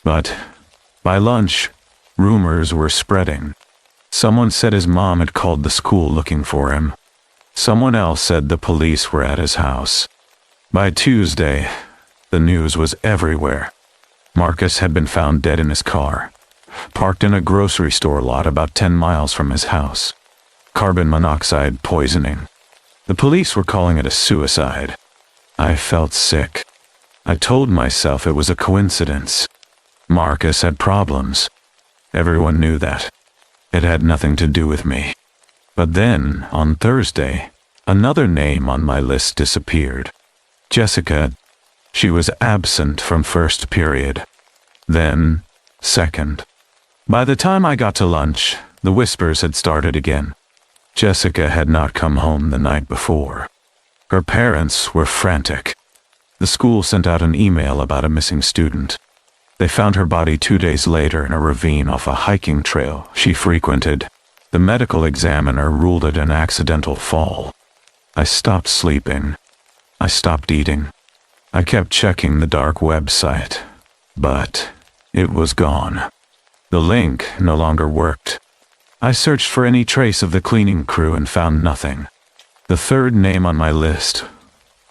But by lunch, rumors were spreading. Someone said his mom had called the school looking for him. Someone else said the police were at his house. By Tuesday, the news was everywhere. Marcus had been found dead in his car, parked in a grocery store lot about 10 miles from his house. Carbon monoxide poisoning. The police were calling it a suicide. I felt sick. I told myself it was a coincidence. Marcus had problems. Everyone knew that. It had nothing to do with me. But then, on Thursday, another name on my list disappeared. Jessica. She was absent from first period. Then, second. By the time I got to lunch, the whispers had started again. Jessica had not come home the night before. Her parents were frantic. The school sent out an email about a missing student. They found her body 2 days later in a ravine off a hiking trail she frequented. The medical examiner ruled it an accidental fall. I stopped sleeping. I stopped eating. I kept checking the dark website, but it was gone. The link no longer worked. I searched for any trace of the cleaning crew and found nothing. The third name on my list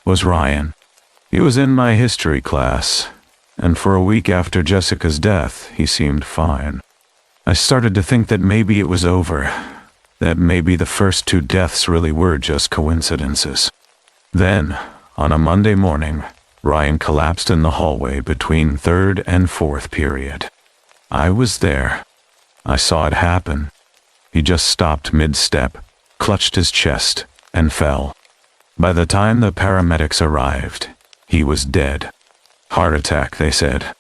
was Ryan. He was in my history class, and for a week after Jessica's death, he seemed fine. I started to think that maybe it was over, that maybe the first 2 deaths really were just coincidences. Then, on a Monday morning, Ryan collapsed in the hallway between 3rd and 4th period. I was there. I saw it happen. He just stopped mid-step, clutched his chest, and fell. By the time the paramedics arrived, he was dead. Heart attack, they said.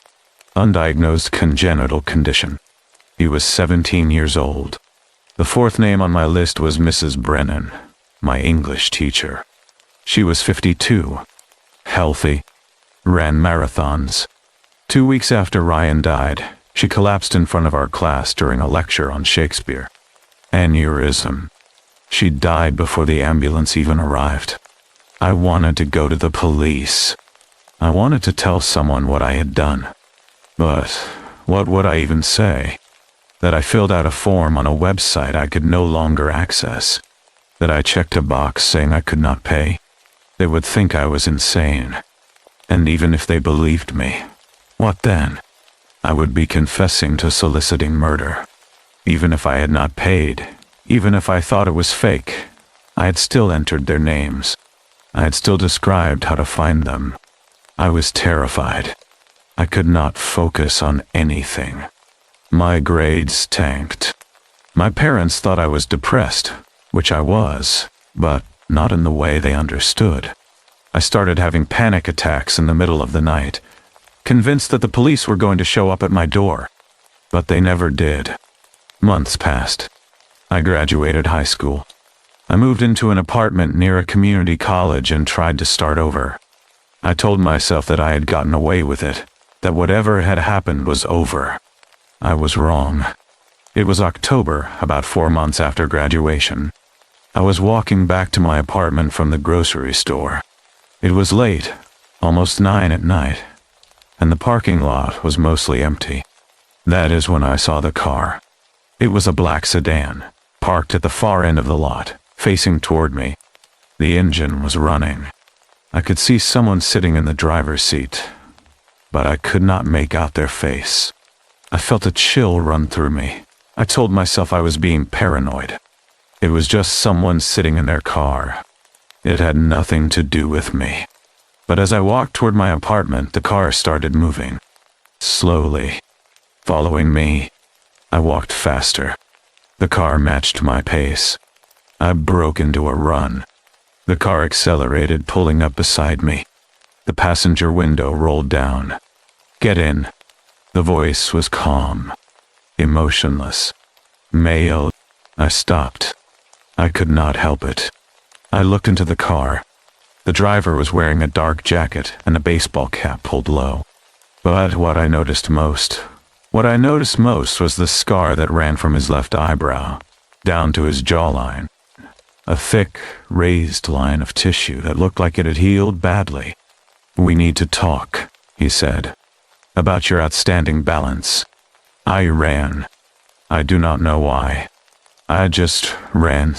Undiagnosed congenital condition. He was 17 years old. The 4th name on my list was Mrs. Brennan, my English teacher. She was 52, healthy, ran marathons. 2 weeks after Ryan died, she collapsed in front of our class during a lecture on Shakespeare. Aneurysm. She died before the ambulance even arrived. I wanted to go to the police. I wanted to tell someone what I had done. But what would I even say? That I filled out a form on a website I could no longer access. That I checked a box saying I could not pay. They would think I was insane. And even if they believed me, what then? I would be confessing to soliciting murder. Even if I had not paid, even if I thought it was fake, I had still entered their names. I had still described how to find them. I was terrified. I could not focus on anything. My grades tanked. My parents thought I was depressed, which I was, but not in the way they understood. I started having panic attacks in the middle of the night, convinced that the police were going to show up at my door. But they never did. Months passed. I graduated high school. I moved into an apartment near a community college and tried to start over. I told myself that I had gotten away with it, that whatever had happened was over. I was wrong. It was October, about 4 months after graduation. I was walking back to my apartment from the grocery store. It was late, almost 9 at night, and the parking lot was mostly empty. That is when I saw the car. It was a black sedan, parked at the far end of the lot, facing toward me. The engine was running. I could see someone sitting in the driver's seat, but I could not make out their face. I felt a chill run through me. I told myself I was being paranoid. It was just someone sitting in their car. It had nothing to do with me. But as I walked toward my apartment, the car started moving. Slowly. Following me. I walked faster. The car matched my pace. I broke into a run. The car accelerated, pulling up beside me. The passenger window rolled down. "Get in." The voice was calm, emotionless. Mail. I stopped. I could not help it. I looked into the car. The driver was wearing a dark jacket and a baseball cap pulled low. But what I noticed most was the scar that ran from his left eyebrow down to his jawline. A thick, raised line of tissue that looked like it had healed badly. "We need to talk," he said, "about your outstanding balance." I ran. I do not know why. I just ran.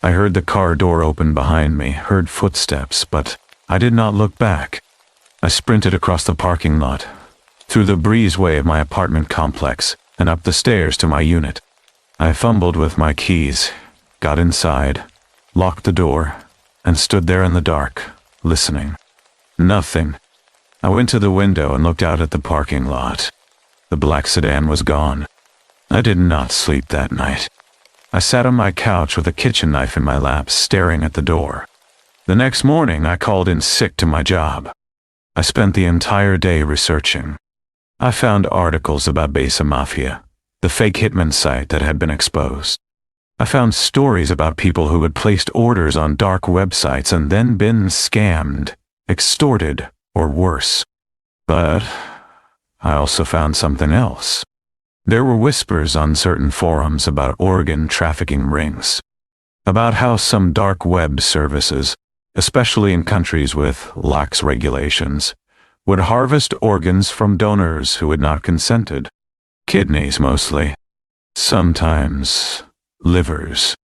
I heard the car door open behind me, heard footsteps, but I did not look back. I sprinted across the parking lot, through the breezeway of my apartment complex, and up the stairs to my unit. I fumbled with my keys, got inside, locked the door, and stood there in the dark, listening. Nothing. I went to the window and looked out at the parking lot. The black sedan was gone. I did not sleep that night. I sat on my couch with a kitchen knife in my lap, staring at the door. The next morning, I called in sick to my job. I spent the entire day researching. I found articles about Besa Mafia, the fake hitman site that had been exposed. I found stories about people who had placed orders on dark websites and then been scammed, extorted, or worse. But I also found something else. There were whispers on certain forums about organ trafficking rings, about how some dark web services, especially in countries with lax regulations, would harvest organs from donors who had not consented. Kidneys mostly. Sometimes livers.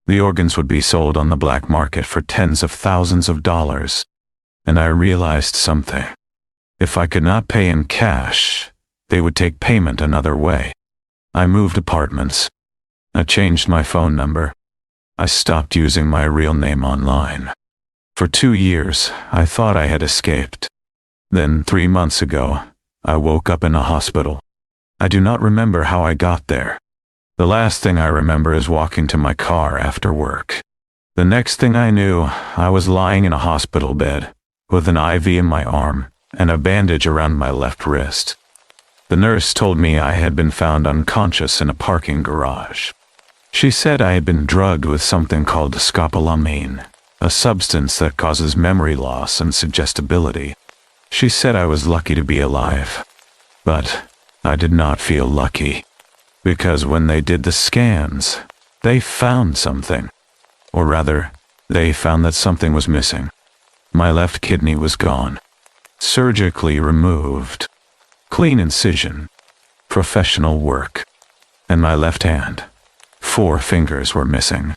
The organs would be sold on the black market for tens of thousands of dollars. And I realized something. If I could not pay in cash, they would take payment another way. I moved apartments. I changed my phone number. I stopped using my real name online. For 2 years, I thought I had escaped. Then 3 months ago, I woke up in a hospital. I do not remember how I got there. The last thing I remember is walking to my car after work. The next thing I knew, I was lying in a hospital bed, with an IV in my arm and a bandage around my left wrist. The nurse told me I had been found unconscious in a parking garage. She said I had been drugged with something called scopolamine, a substance that causes memory loss and suggestibility. She said I was lucky to be alive. But I did not feel lucky, because when they did the scans, they found something. Or rather, they found that something was missing. My left kidney was gone, surgically removed, clean incision, professional work, and my left hand. 4 fingers were missing.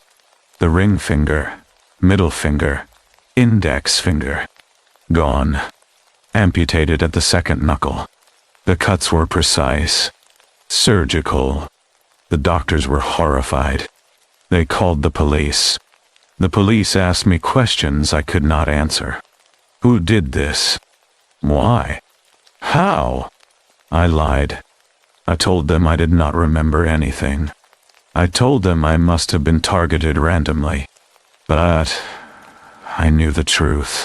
The ring finger, middle finger, index finger. Gone. Amputated at the second knuckle. The cuts were precise. Surgical. The doctors were horrified. They called the police. The police asked me questions I could not answer. Who did this? Why? How? I lied. I told them I did not remember anything. I told them I must have been targeted randomly. But I knew the truth.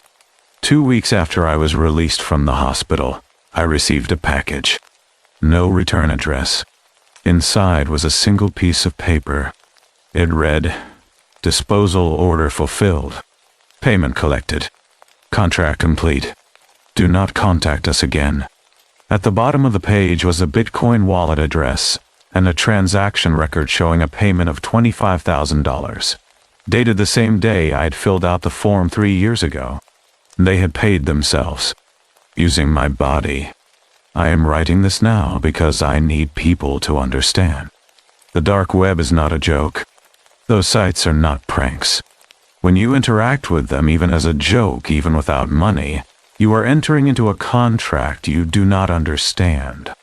2 weeks after I was released from the hospital, I received a package. No return address. Inside was a single piece of paper. It read, "Disposal order fulfilled. Payment collected. Contract complete. Do not contact us again." At the bottom of the page was a Bitcoin wallet address and a transaction record showing a payment of $25,000. Dated the same day I had filled out the form 3 years ago. They had paid themselves, using my body. I am writing this now because I need people to understand. The dark web is not a joke. Those sites are not pranks. When you interact with them, even as a joke, even without money, you are entering into a contract you do not understand.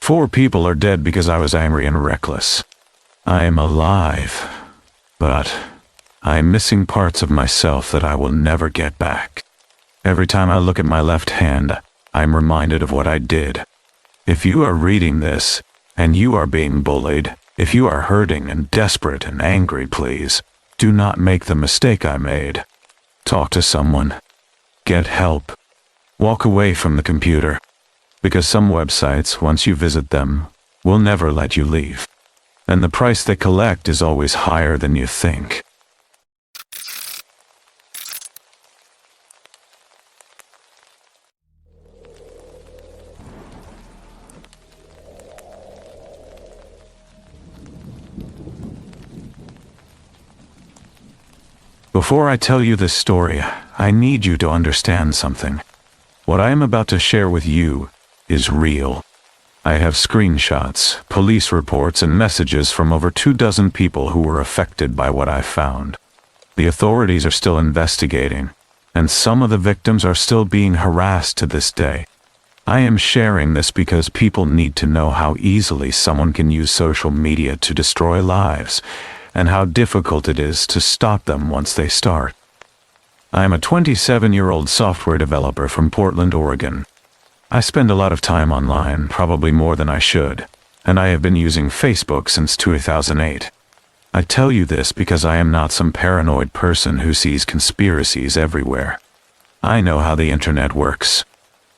4 people are dead because I was angry and reckless. I am alive, but I am missing parts of myself that I will never get back. Every time I look at my left hand, I am reminded of what I did. If you are reading this, and you are being bullied, if you are hurting and desperate and angry, please, do not make the mistake I made. Talk to someone. Get help. Walk away from the computer. Because some websites, once you visit them, will never let you leave. And the price they collect is always higher than you think. Before I tell you this story, I need you to understand something. What I am about to share with you is real. I have screenshots, police reports, and messages from over 24 people who were affected by what I found. The authorities are still investigating, and some of the victims are still being harassed to this day. I am sharing this because people need to know how easily someone can use social media to destroy lives, and how difficult it is to stop them once they start. I am a 27-year-old software developer from Portland, Oregon. I spend a lot of time online, probably more than I should, and I have been using Facebook since 2008. I tell you this because I am not some paranoid person who sees conspiracies everywhere. I know how the internet works.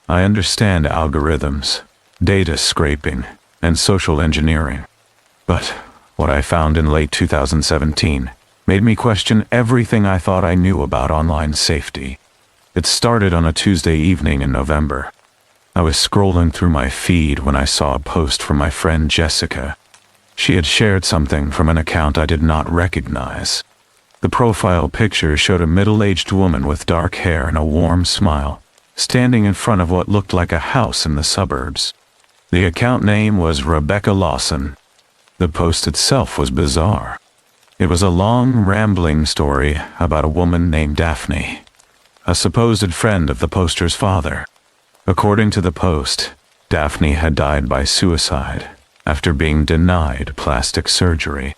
I understand algorithms, data scraping, and social engineering. But what I found in late 2017 made me question everything I thought I knew about online safety. It started on a Tuesday evening in November. I was scrolling through my feed when I saw a post from my friend Jessica. She had shared something from an account I did not recognize. The profile picture showed a middle-aged woman with dark hair and a warm smile, standing in front of what looked like a house in the suburbs. The account name was Rebecca Lawson. The post itself was bizarre. It was a long, rambling story about a woman named Daphne, a supposed friend of the poster's father. According to the post, Daphne had died by suicide after being denied plastic surgery.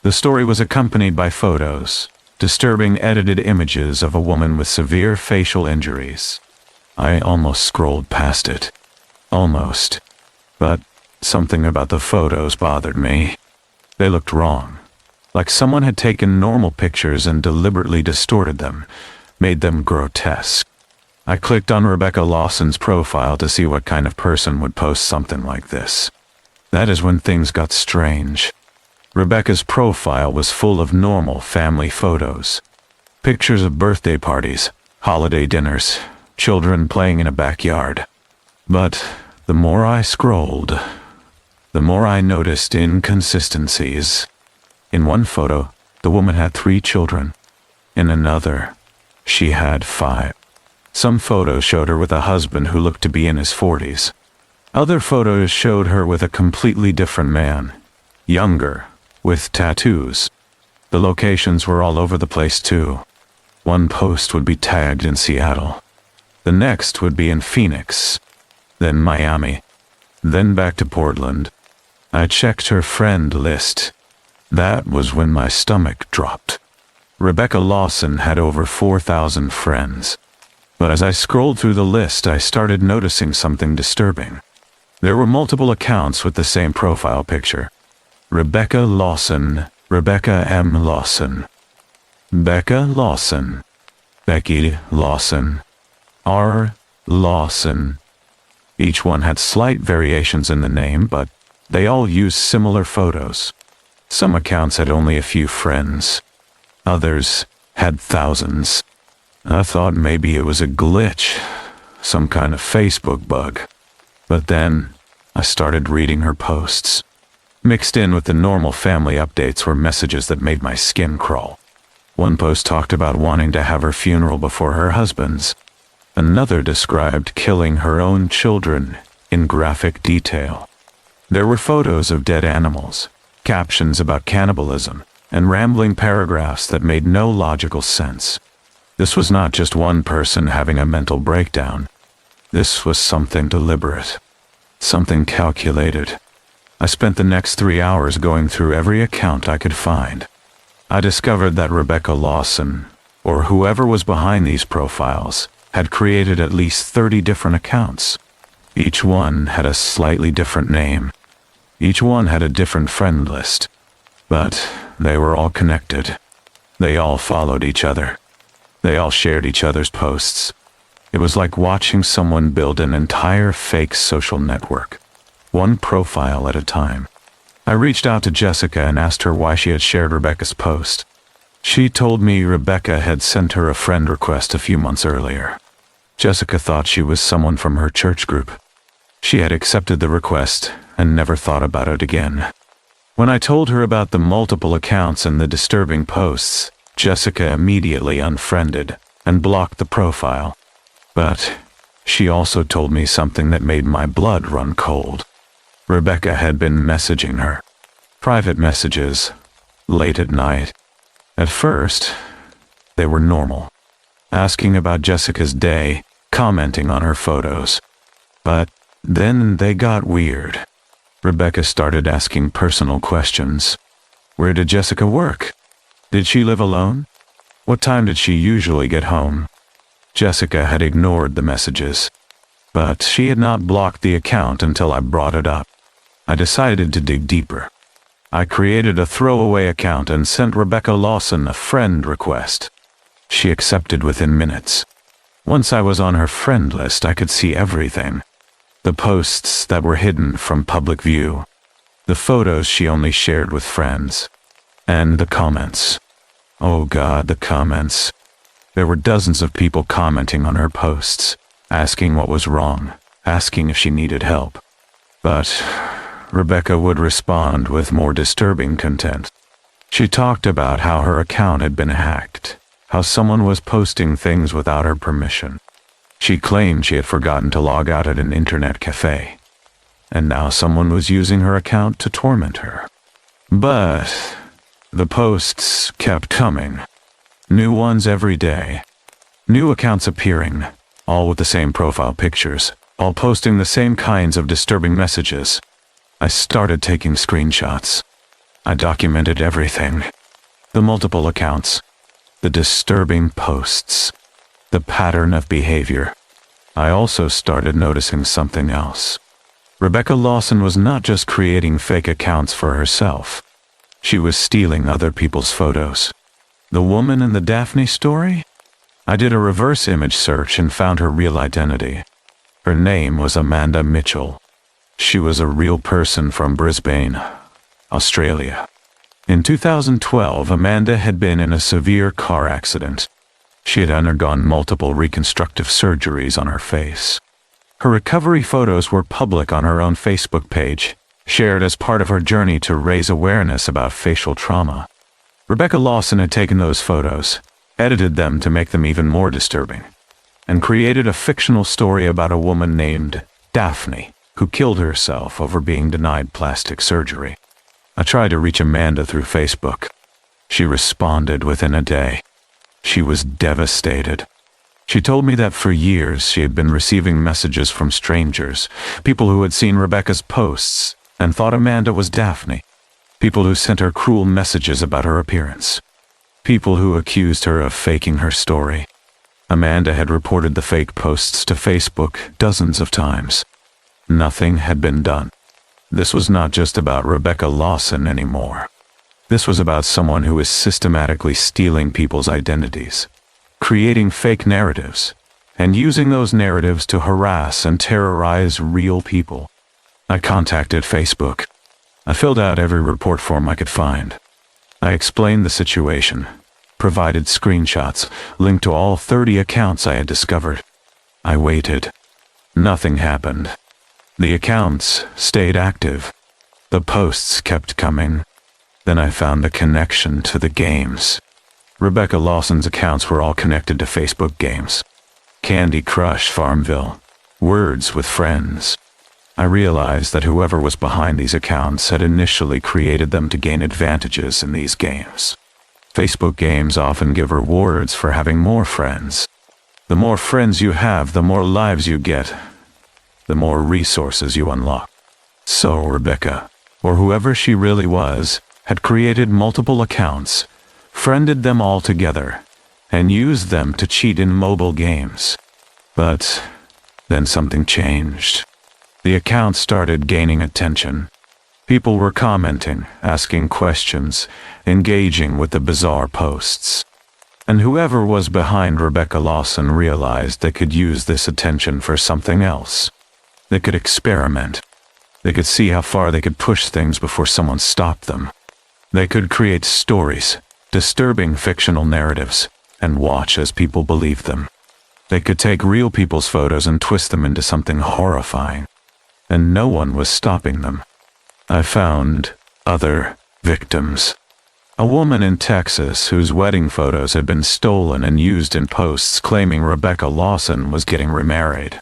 The story was accompanied by photos, disturbing edited images of a woman with severe facial injuries. I almost scrolled past it. Almost. But something about the photos bothered me. They looked wrong. Like someone had taken normal pictures and deliberately distorted them, made them grotesque. I clicked on Rebecca Lawson's profile to see what kind of person would post something like this. That is when things got strange. Rebecca's profile was full of normal family photos. Pictures of birthday parties, holiday dinners, children playing in a backyard. But the more I scrolled, the more I noticed inconsistencies. In one photo, the woman had 3 children. In another, she had 5. Some photos showed her with a husband who looked to be in his 40s. Other photos showed her with a completely different man, younger, with tattoos. The locations were all over the place too. One post would be tagged in Seattle. The next would be in Phoenix, then Miami, then back to Portland. I checked her friend list. That was when my stomach dropped. Rebecca Lawson had over 4,000 friends. But as I scrolled through the list, I started noticing something disturbing. There were multiple accounts with the same profile picture. Rebecca Lawson, Rebecca M. Lawson, Becca Lawson, Becky Lawson, R. Lawson. Each one had slight variations in the name, but they all used similar photos. Some accounts had only a few friends. Others had thousands. I thought maybe it was a glitch, some kind of Facebook bug. But then I started reading her posts. Mixed in with the normal family updates were messages that made my skin crawl. One post talked about wanting to have her funeral before her husband's. Another described killing her own children in graphic detail. There were photos of dead animals, captions about cannibalism, and rambling paragraphs that made no logical sense. This was not just one person having a mental breakdown. This was something deliberate, something calculated. I spent the next 3 hours going through every account I could find. I discovered that Rebecca Lawson, or whoever was behind these profiles, had created at least 30 different accounts. Each one had a slightly different name. Each one had a different friend list. But they were all connected. They all followed each other. They all shared each other's posts. It was like watching someone build an entire fake social network, one profile at a time. I reached out to Jessica and asked her why she had shared Rebecca's post. She told me Rebecca had sent her a friend request a few months earlier. Jessica thought she was someone from her church group. She had accepted the request and never thought about it again. When I told her about the multiple accounts and the disturbing posts, Jessica immediately unfriended and blocked the profile. But she also told me something that made my blood run cold. Rebecca had been messaging her. Private messages, late at night. At first, they were normal, asking about Jessica's day, commenting on her photos. But then they got weird. Rebecca started asking personal questions. Where did Jessica work? Did she live alone? What time did she usually get home? Jessica had ignored the messages, but she had not blocked the account until I brought it up. I decided to dig deeper. I created a throwaway account and sent Rebecca Lawson a friend request. She accepted within minutes. Once I was on her friend list, I could see everything. The posts that were hidden from public view, the photos she only shared with friends, and the comments. Oh God, the comments. There were dozens of people commenting on her posts, asking what was wrong, asking if she needed help. But Rebecca would respond with more disturbing content. She talked about how her account had been hacked, how someone was posting things without her permission. She claimed she had forgotten to log out at an internet cafe, and now someone was using her account to torment her. But the posts kept coming. New ones every day. New accounts appearing, all with the same profile pictures, all posting the same kinds of disturbing messages. I started taking screenshots. I documented everything. The multiple accounts, the disturbing posts, the pattern of behavior. I also started noticing something else. Rebecca Lawson was not just creating fake accounts for herself. She was stealing other people's photos. The woman in the Daphne story? I did a reverse image search and found her real identity. Her name was Amanda Mitchell. She was a real person from Brisbane, Australia. In 2012, Amanda had been in a severe car accident. She had undergone multiple reconstructive surgeries on her face. Her recovery photos were public on her own Facebook page, shared as part of her journey to raise awareness about facial trauma. Rebecca Lawson had taken those photos, edited them to make them even more disturbing, and created a fictional story about a woman named Daphne, who killed herself over being denied plastic surgery. I tried to reach Amanda through Facebook. She responded within a day. She was devastated. She told me that for years she had been receiving messages from strangers, people who had seen Rebecca's posts and thought Amanda was Daphne, people who sent her cruel messages about her appearance, people who accused her of faking her story. Amanda had reported the fake posts to Facebook dozens of times. Nothing had been done. This was not just about Rebecca Lawson anymore. This was about someone who was systematically stealing people's identities, creating fake narratives, and using those narratives to harass and terrorize real people. I contacted Facebook. I filled out every report form I could find. I explained the situation, provided screenshots, linked to all 30 accounts I had discovered. I waited. Nothing happened. The accounts stayed active. The posts kept coming. Then I found a connection to the games. Rebecca Lawson's accounts were all connected to Facebook games. Candy Crush Farmville. Words with Friends. I realized that whoever was behind these accounts had initially created them to gain advantages in these games. Facebook games often give rewards for having more friends. The more friends you have, the more lives you get, the more resources you unlock. So Rebecca, or whoever she really was, had created multiple accounts, friended them all together, and used them to cheat in mobile games. But then something changed. The accounts started gaining attention. People were commenting, asking questions, engaging with the bizarre posts. And whoever was behind Rebecca Lawson realized they could use this attention for something else. They could experiment. They could see how far they could push things before someone stopped them. They could create stories, disturbing fictional narratives, and watch as people believed them. They could take real people's photos and twist them into something horrifying. And no one was stopping them. I found other victims. A woman in Texas whose wedding photos had been stolen and used in posts claiming Rebecca Lawson was getting remarried.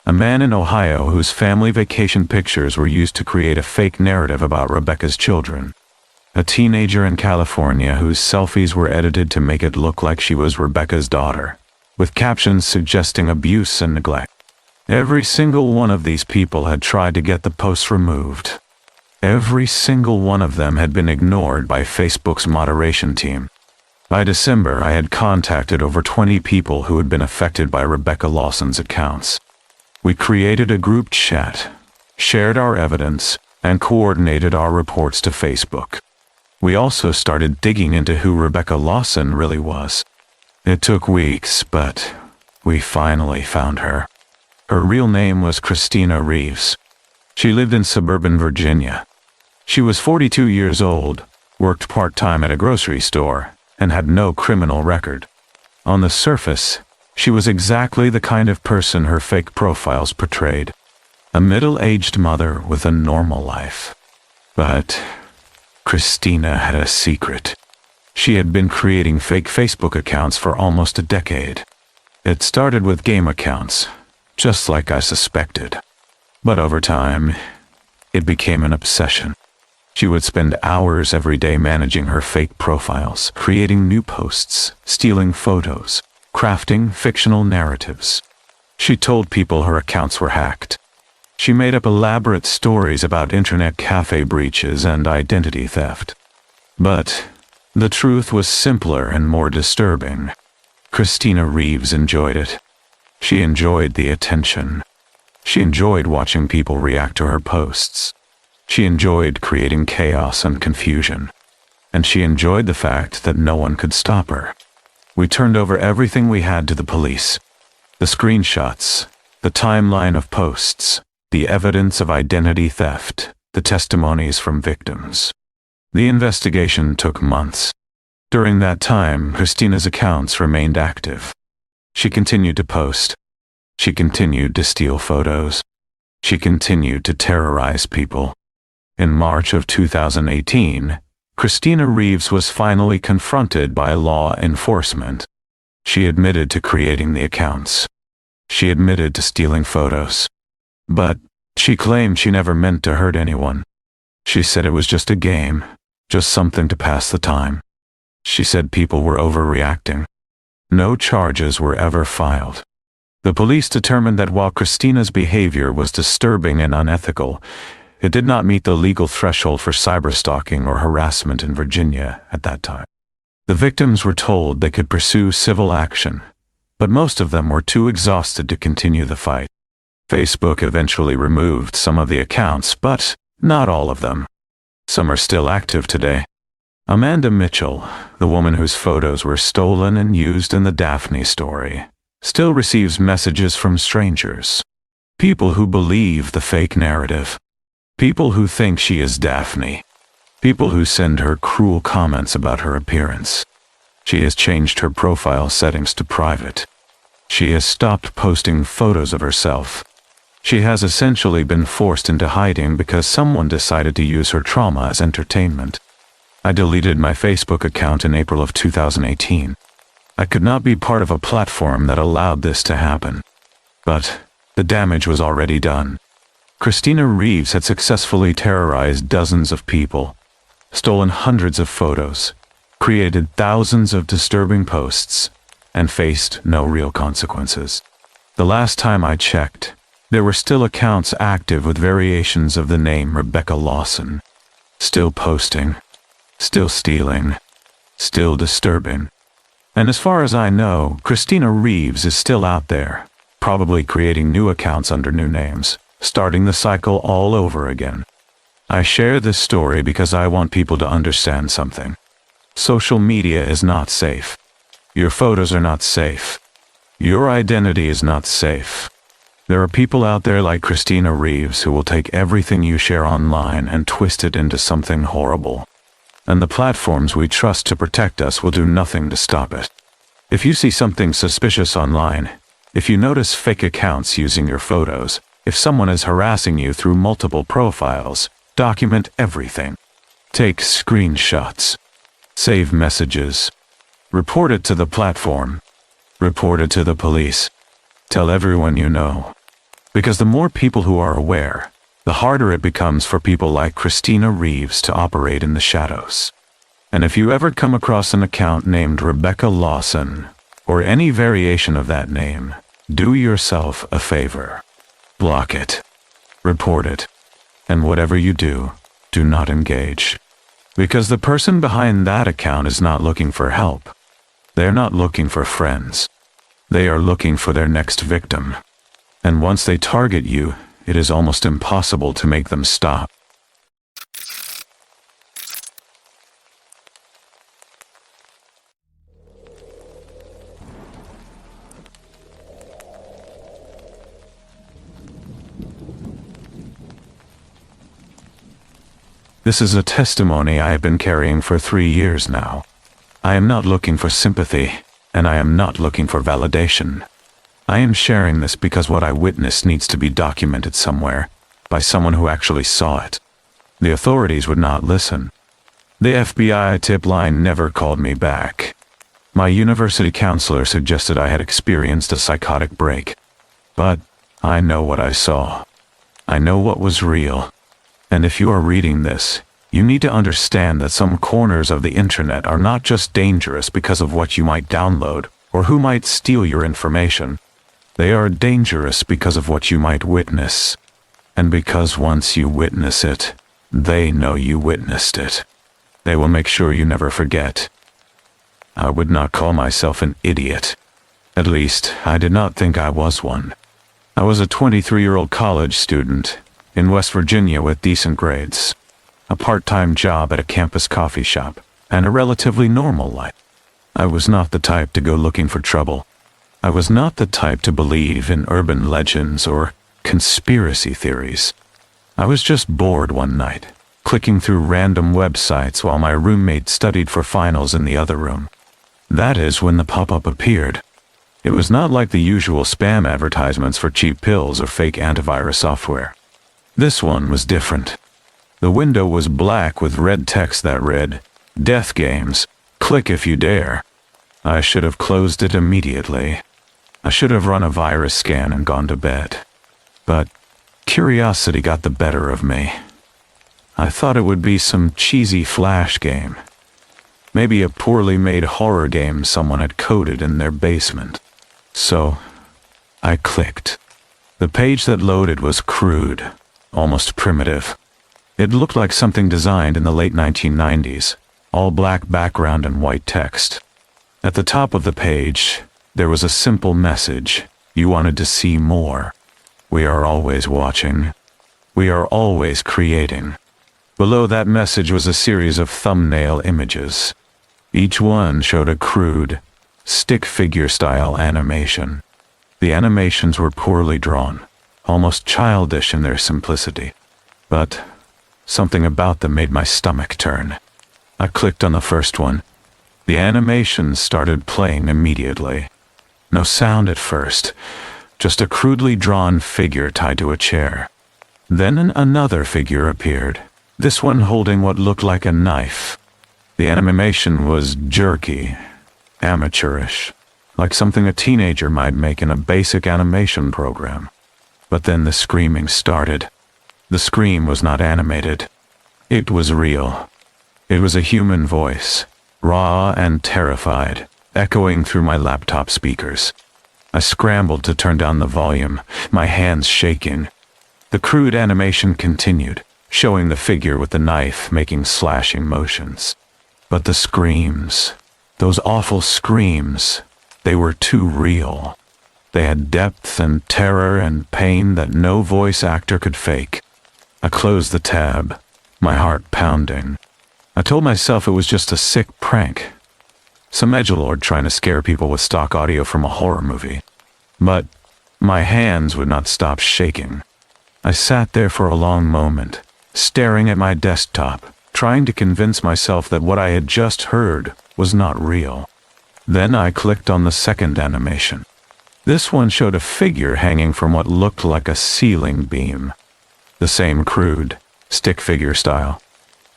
A man in Ohio whose family vacation pictures were used to create a fake narrative about Rebecca's children. A teenager in California whose selfies were edited to make it look like she was Rebecca's daughter, with captions suggesting abuse and neglect. Every single one of these people had tried to get the posts removed. Every single one of them had been ignored by Facebook's moderation team. By December, I had contacted over 20 people who had been affected by Rebecca Lawson's accounts. We created a group chat, shared our evidence, and coordinated our reports to Facebook. We also started digging into who Rebecca Lawson really was. It took weeks, but we finally found her. Her real name was Christina Reeves. She lived in suburban Virginia. She was 42 years old, worked part-time at a grocery store, and had no criminal record. On the surface, she was exactly the kind of person her fake profiles portrayed. A middle-aged mother with a normal life. But Christina had a secret. She had been creating fake Facebook accounts for almost a decade. It started with game accounts, just like I suspected. But over time, it became an obsession. She would spend hours every day managing her fake profiles, creating new posts, stealing photos, crafting fictional narratives. She told people her accounts were hacked. She made up elaborate stories about internet cafe breaches and identity theft. But the truth was simpler and more disturbing. Christina Reeves enjoyed it. She enjoyed the attention. She enjoyed watching people react to her posts. She enjoyed creating chaos and confusion. And she enjoyed the fact that no one could stop her. We turned over everything we had to the police. The screenshots, the timeline of posts, the evidence of identity theft, the testimonies from victims. The investigation took months. During that time, Christina's accounts remained active. She continued to post. She continued to steal photos. She continued to terrorize people. In March of 2018, Christina Reeves was finally confronted by law enforcement. She admitted to creating the accounts. She admitted to stealing photos. But she claimed she never meant to hurt anyone. She said it was just a game, just something to pass the time. She said people were overreacting. No charges were ever filed. The police determined that while Christina's behavior was disturbing and unethical, it did not meet the legal threshold for cyberstalking or harassment in Virginia at that time. The victims were told they could pursue civil action, but most of them were too exhausted to continue the fight. Facebook eventually removed some of the accounts, but not all of them. Some are still active today. Amanda Mitchell, the woman whose photos were stolen and used in the Daphne story, still receives messages from strangers. People who believe the fake narrative. People who think she is Daphne. People who send her cruel comments about her appearance. She has changed her profile settings to private. She has stopped posting photos of herself. She has essentially been forced into hiding because someone decided to use her trauma as entertainment. I deleted my Facebook account in April of 2018. I could not be part of a platform that allowed this to happen. But the damage was already done. Christina Reeves had successfully terrorized dozens of people, stolen hundreds of photos, created thousands of disturbing posts, and faced no real consequences. The last time I checked, there were still accounts active with variations of the name Rebecca Lawson. Still posting, still stealing, still disturbing. And as far as I know, Christina Reeves is still out there, probably creating new accounts under new names, starting the cycle all over again. I share this story because I want people to understand something. Social media is not safe. Your photos are not safe. Your identity is not safe. There are people out there like Christina Reeves who will take everything you share online and twist it into something horrible. And the platforms we trust to protect us will do nothing to stop it. If you see something suspicious online, if you notice fake accounts using your photos, if someone is harassing you through multiple profiles, document everything. Take screenshots. Save messages. Report it to the platform. Report it to the police. Tell everyone you know. Because the more people who are aware, the harder it becomes for people like Christina Reeves to operate in the shadows. And if you ever come across an account named Rebecca Lawson, or any variation of that name, do yourself a favor. Block it. Report it. And whatever you do, do not engage. Because the person behind that account is not looking for help. They're not looking for friends. They are looking for their next victim. And once they target you, it is almost impossible to make them stop. This is a testimony I have been carrying for 3 years now. I am not looking for sympathy, and I am not looking for validation. I am sharing this because what I witnessed needs to be documented somewhere, by someone who actually saw it. The authorities would not listen. The FBI tip line never called me back. My university counselor suggested I had experienced a psychotic break. But I know what I saw. I know what was real. And if you are reading this, you need to understand that some corners of the internet are not just dangerous because of what you might download or who might steal your information. They are dangerous because of what you might witness. And because once you witness it, they know you witnessed it. They will make sure you never forget. I would not call myself an idiot. At least, I did not think I was one. I was a 23-year-old college student in West Virginia with decent grades, a part-time job at a campus coffee shop, and a relatively normal life. I was not the type to go looking for trouble. I was not the type to believe in urban legends or conspiracy theories. I was just bored one night, clicking through random websites while my roommate studied for finals in the other room. That is when the pop-up appeared. It was not like the usual spam advertisements for cheap pills or fake antivirus software. This one was different. The window was black with red text that read, "Death games. Click if you dare." I should have closed it immediately. I should have run a virus scan and gone to bed. But curiosity got the better of me. I thought it would be some cheesy flash game. Maybe a poorly made horror game someone had coded in their basement. So, I clicked. The page that loaded was crude, almost primitive. It looked like something designed in the late 1990s, all black background and white text. At the top of the page, there was a simple message. You wanted to see more. We are always watching. We are always creating. Below that message was a series of thumbnail images. Each one showed a crude, stick figure style animation. The animations were poorly drawn, almost childish in their simplicity. But something about them made my stomach turn. I clicked on the first one. The animation started playing immediately. No sound at first, just a crudely drawn figure tied to a chair. Then another figure appeared, this one holding what looked like a knife. The animation was jerky, amateurish, like something a teenager might make in a basic animation program. But then the screaming started. The scream was not animated. It was real. It was a human voice, raw and terrified, echoing through my laptop speakers. I scrambled to turn down the volume, my hands shaking. The crude animation continued, showing the figure with the knife making slashing motions. But the screams, those awful screams, they were too real. They had depth and terror and pain that no voice actor could fake. I closed the tab, my heart pounding. I told myself it was just a sick prank. Some edgelord trying to scare people with stock audio from a horror movie. But My hands would not stop shaking. I sat there for a long moment, staring at my desktop, trying to convince myself that what I had just heard was not real. Then I clicked on the second animation. This one showed a figure hanging from what looked like a ceiling beam. The same crude, stick figure style.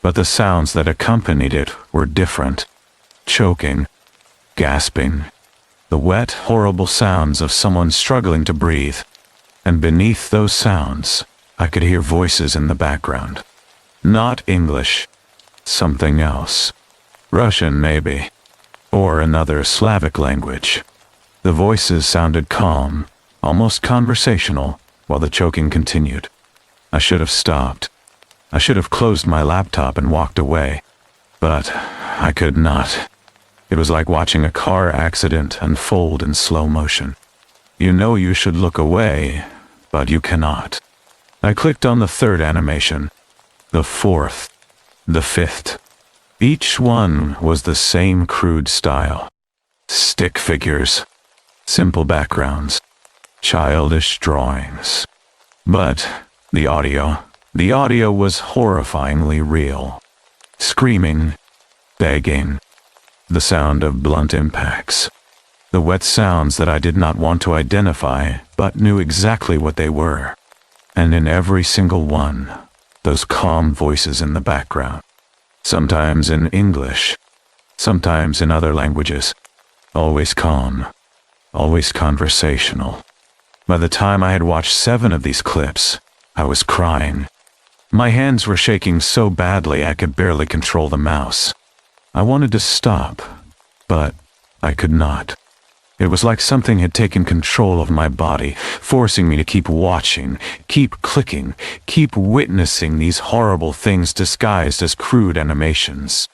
But the sounds that accompanied it were different. Choking, gasping, the wet, horrible sounds of someone struggling to breathe. And beneath those sounds, I could hear voices in the background. Not English. Something else. Russian, maybe. Or another Slavic language. The voices sounded calm, almost conversational, while the choking continued. I should have stopped. I should have closed my laptop and walked away. But I could not. It was like watching a car accident unfold in slow motion. You know you should look away, but you cannot. I clicked on the third animation, the fourth, the fifth. Each one was the same crude style. Stick figures, simple backgrounds, childish drawings. But the audio was horrifyingly real. Screaming, begging, the sound of blunt impacts. The wet sounds that I did not want to identify, but knew exactly what they were. And in every single one, those calm voices in the background. Sometimes in English, sometimes in other languages. Always calm, always conversational. By the time I had watched 7 of these clips, I was crying. My hands were shaking so badly I could barely control the mouse. I wanted to stop, but I could not. It was like something had taken control of my body, forcing me to keep watching, keep clicking, keep witnessing these horrible things disguised as crude animations.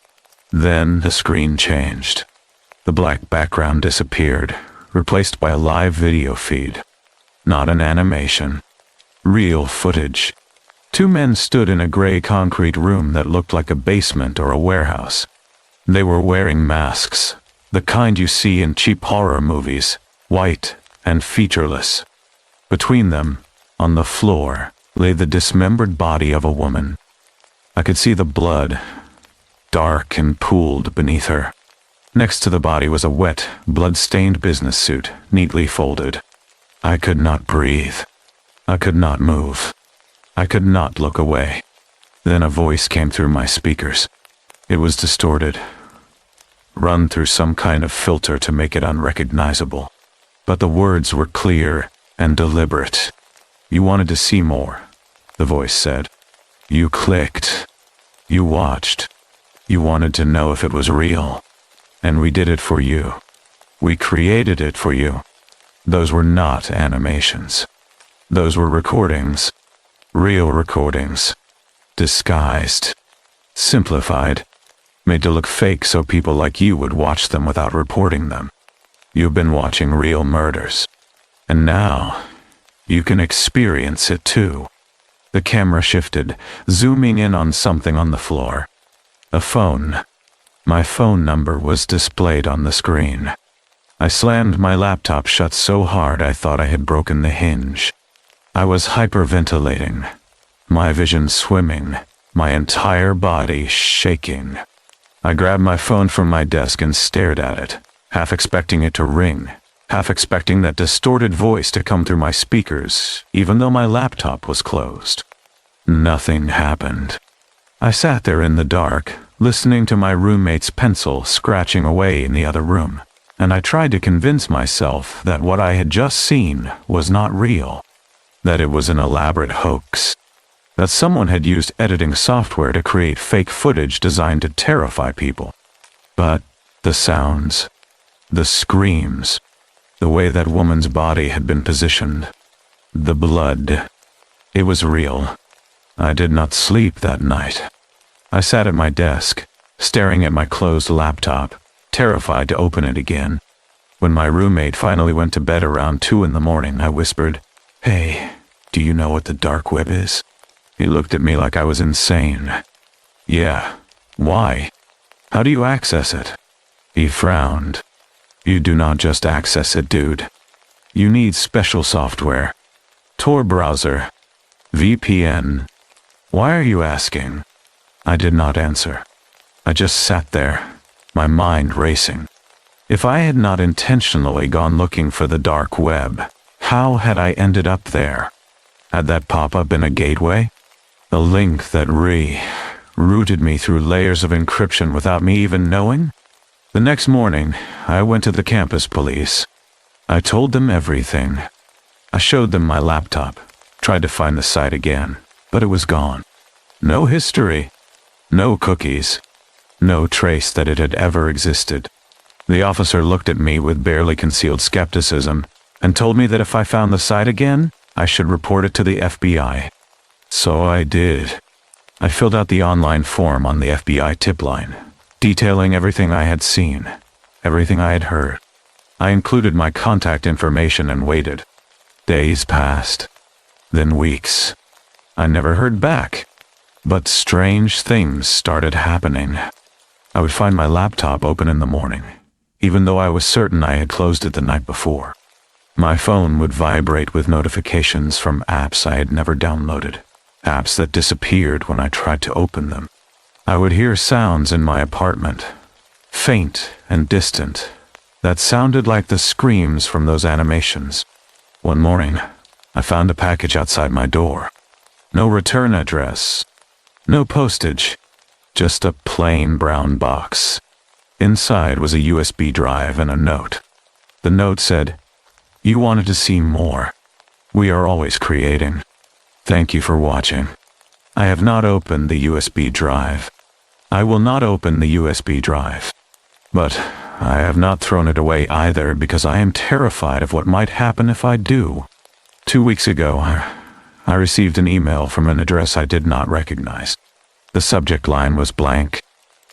Then the screen changed. The black background disappeared, replaced by a live video feed. Not an animation. Real footage. 2 men stood in a gray concrete room that looked like a basement or a warehouse. They were wearing masks. The kind you see in cheap horror movies, white and featureless. Between them, on the floor, lay the dismembered body of a woman. I could see the blood, dark and pooled beneath her. Next to the body was a wet, blood-stained business suit, neatly folded. I could not breathe. I could not move. I could not look away. Then a voice came through my speakers. It was distorted, run through some kind of filter to make it unrecognizable. But the words were clear and deliberate. You wanted to see more, the voice said. You clicked. You watched. You wanted to know if it was real. And we did it for you. We created it for you. Those were not animations. Those were recordings. Real recordings. Disguised. Simplified. Made to look fake so people like you would watch them without reporting them. You've been watching real murders. And now, you can experience it too. The camera shifted, zooming in on something on the floor. A phone. My phone number was displayed on the screen. I slammed my laptop shut so hard I thought I had broken the hinge. I was hyperventilating, my vision swimming, my entire body shaking. I grabbed my phone from my desk and stared at it, half expecting it to ring, half expecting that distorted voice to come through my speakers, even though my laptop was closed. Nothing happened. I sat there in the dark, listening to my roommate's pencil scratching away in the other room, and I tried to convince myself that what I had just seen was not real, that it was an elaborate hoax. That someone had used editing software to create fake footage designed to terrify people. But the sounds, the screams, the way that woman's body had been positioned, the blood, it was real. I did not sleep that night. I sat at my desk, staring at my closed laptop, terrified to open it again. When my roommate finally went to bed around 2 in the morning, I whispered, "Hey, do you know what the dark web is?" He looked at me like I was insane. "Yeah. Why? How do you access it?" He frowned. "You do not just access it, dude. You need special software. Tor browser. VPN. Why are you asking? I did not answer. I just sat there, my mind racing. If I had not intentionally gone looking for the dark web, how had I ended up there? Had that pop-up been a gateway? A link that routed me through layers of encryption without me even knowing? The next morning, I went to the campus police. I told them everything. I showed them my laptop, tried to find the site again, but it was gone. No history, no cookies, no trace that it had ever existed. The officer looked at me with barely concealed skepticism and told me that if I found the site again, I should report it to the FBI. So I did. I filled out the online form on the FBI tip line, detailing everything I had seen, everything I had heard. I included my contact information and waited. Days passed, then weeks. I never heard back, but strange things started happening. I would find my laptop open in the morning, even though I was certain I had closed it the night before. My phone would vibrate with notifications from apps I had never downloaded, apps that disappeared when I tried to open them. I would hear sounds in my apartment, faint and distant, that sounded like the screams from those animations. One morning, I found a package outside my door. No return address, no postage, just a plain brown box. Inside was a USB drive and a note. The note said, "You wanted to see more. We are always creating. Thank you for watching. I have not opened the USB drive. I will not open the USB drive. But I have not thrown it away either because I am terrified of what might happen if I do." 2 weeks ago, I received an email from an address I did not recognize. The subject line was blank.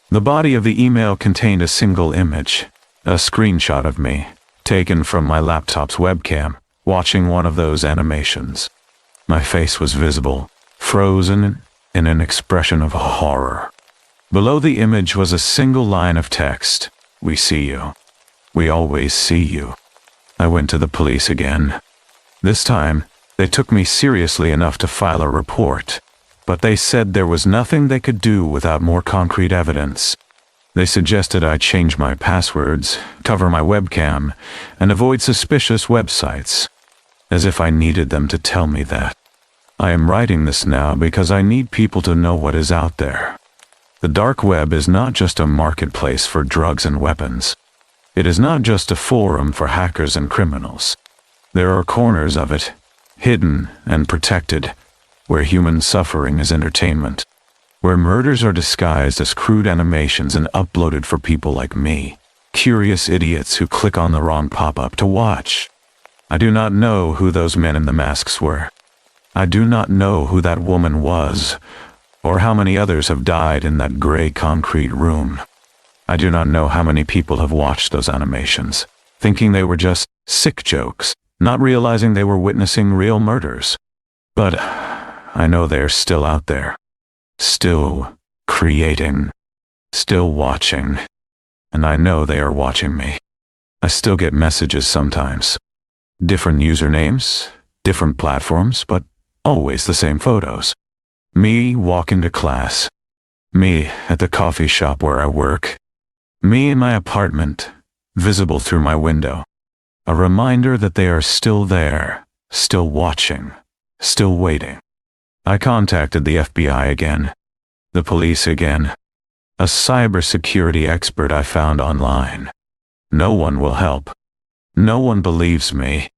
The body of the email contained a single image, a screenshot of me, taken from my laptop's webcam, watching one of those animations. My face was visible, frozen in an expression of horror. Below the image was a single line of text. "We see you. We always see you." I went to the police again. This time, they took me seriously enough to file a report, but they said there was nothing they could do without more concrete evidence. They suggested I change my passwords, cover my webcam, and avoid suspicious websites, as if I needed them to tell me that. I am writing this now because I need people to know what is out there. The dark web is not just a marketplace for drugs and weapons. It is not just a forum for hackers and criminals. There are corners of it, hidden and protected, where human suffering is entertainment, where murders are disguised as crude animations and uploaded for people like me, curious idiots who click on the wrong pop-up to watch. I do not know who those men in the masks were. I do not know who that woman was, or how many others have died in that gray concrete room. I do not know how many people have watched those animations, thinking they were just sick jokes, not realizing they were witnessing real murders. But I know they're still out there, still creating, still watching, and I know they are watching me. I still get messages sometimes. Different usernames, different platforms, but always the same photos. Me walking to class. Me at the coffee shop where I work. Me in my apartment, visible through my window. A reminder that they are still there, still watching, still waiting. I contacted the FBI again, the police again, a cybersecurity expert I found online. No one will help. No one believes me.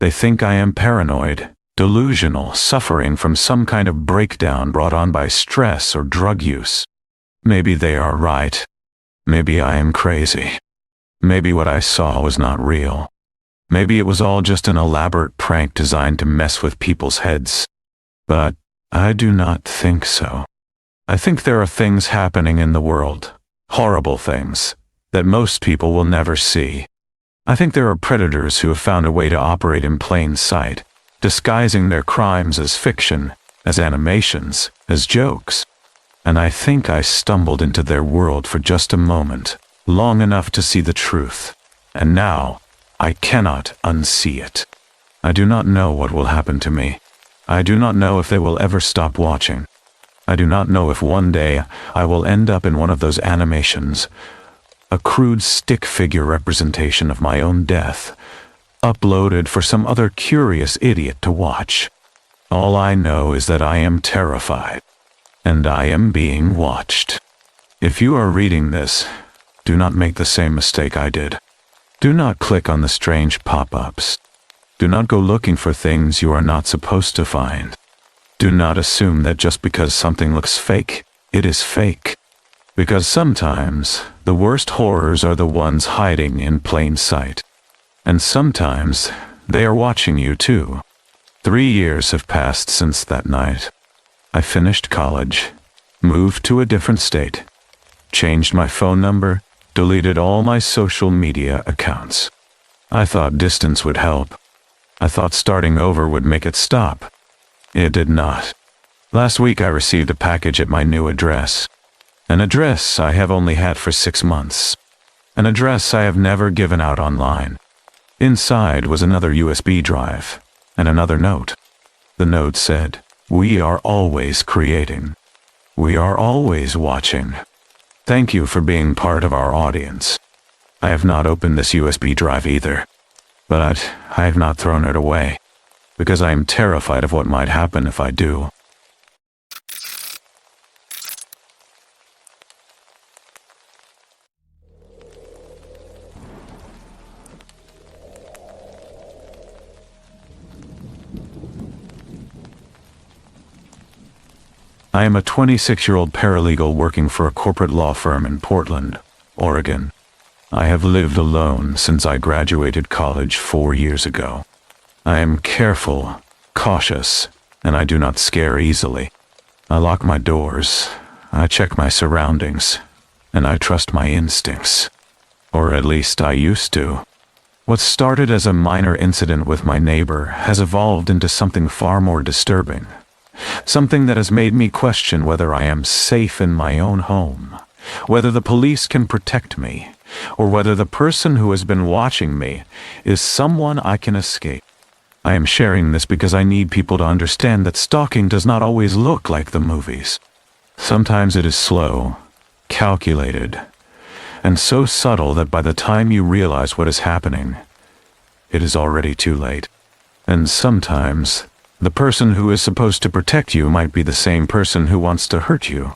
They think I am paranoid, delusional, suffering from some kind of breakdown brought on by stress or drug use. Maybe they are right. Maybe I am crazy. Maybe what I saw was not real. Maybe it was all just an elaborate prank designed to mess with people's heads. But I do not think so. I think there are things happening in the world, horrible things, that most people will never see. I think there are predators who have found a way to operate in plain sight, disguising their crimes as fiction, as animations, as jokes. And I think I stumbled into their world for just a moment, long enough to see the truth. And now, I cannot unsee it. I do not know what will happen to me. I do not know if they will ever stop watching. I do not know if one day I will end up in one of those animations, a crude stick figure representation of my own death, uploaded for some other curious idiot to watch. All I know is that I am terrified, and I am being watched. If you are reading this, do not make the same mistake I did. Do not click on the strange pop-ups. Do not go looking for things you are not supposed to find. Do not assume that just because something looks fake, it is fake. Because sometimes, the worst horrors are the ones hiding in plain sight. And sometimes, they are watching you too. 3 years have passed since that night. I finished college, moved to a different state, changed my phone number, deleted all my social media accounts. I thought distance would help. I thought starting over would make it stop. It did not. Last week I received a package at my new address. An address I have only had for 6 months. An address I have never given out online. Inside was another USB drive, and another note. The note said, "We are always creating. We are always watching. Thank you for being part of our audience." I have not opened this USB drive either, but I have not thrown it away, because I am terrified of what might happen if I do. I am a 26-year-old paralegal working for a corporate law firm in Portland, Oregon. I have lived alone since I graduated college 4 years ago. I am careful, cautious, and I do not scare easily. I lock my doors, I check my surroundings, and I trust my instincts. Or at least I used to. What started as a minor incident with my neighbor has evolved into something far more disturbing. Something that has made me question whether I am safe in my own home, whether the police can protect me, or whether the person who has been watching me is someone I can escape. I am sharing this because I need people to understand that stalking does not always look like the movies. Sometimes it is slow, calculated, and so subtle that by the time you realize what is happening, it is already too late. And sometimes the person who is supposed to protect you might be the same person who wants to hurt you.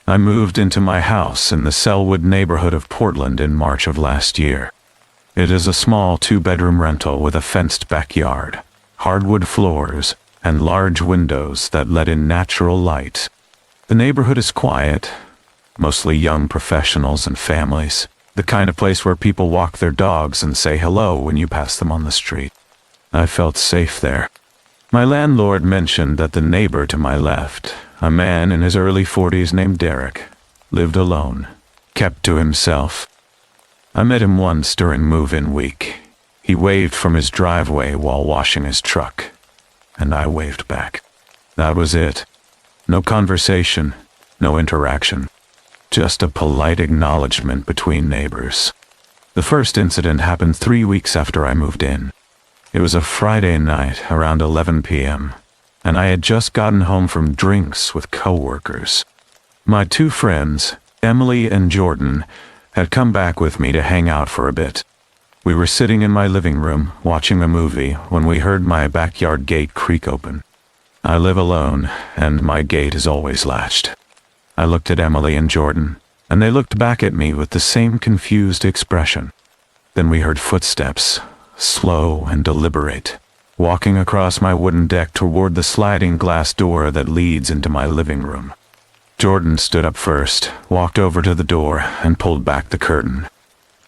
I moved into my house in the Selwood neighborhood of Portland in March of last year. It is a small 2-bedroom rental with a fenced backyard, hardwood floors, and large windows that let in natural light. The neighborhood is quiet, mostly young professionals and families, the kind of place where people walk their dogs and say hello when you pass them on the street. I felt safe there. My landlord mentioned that the neighbor to my left, a man in his early 40s named Derek, lived alone, kept to himself. I met him once during move-in week. He waved from his driveway while washing his truck, and I waved back. That was it. No conversation, no interaction. Just a polite acknowledgement between neighbors. The first incident happened 3 weeks after I moved in. It was a Friday night around 11 p.m., and I had just gotten home from drinks with coworkers. My 2 friends, Emily and Jordan, had come back with me to hang out for a bit. We were sitting in my living room watching a movie when we heard my backyard gate creak open. I live alone, and my gate is always latched. I looked at Emily and Jordan, and they looked back at me with the same confused expression. Then we heard footsteps, slow and deliberate, walking across my wooden deck toward the sliding glass door that leads into my living room. Jordan stood up first, walked over to the door, and pulled back the curtain.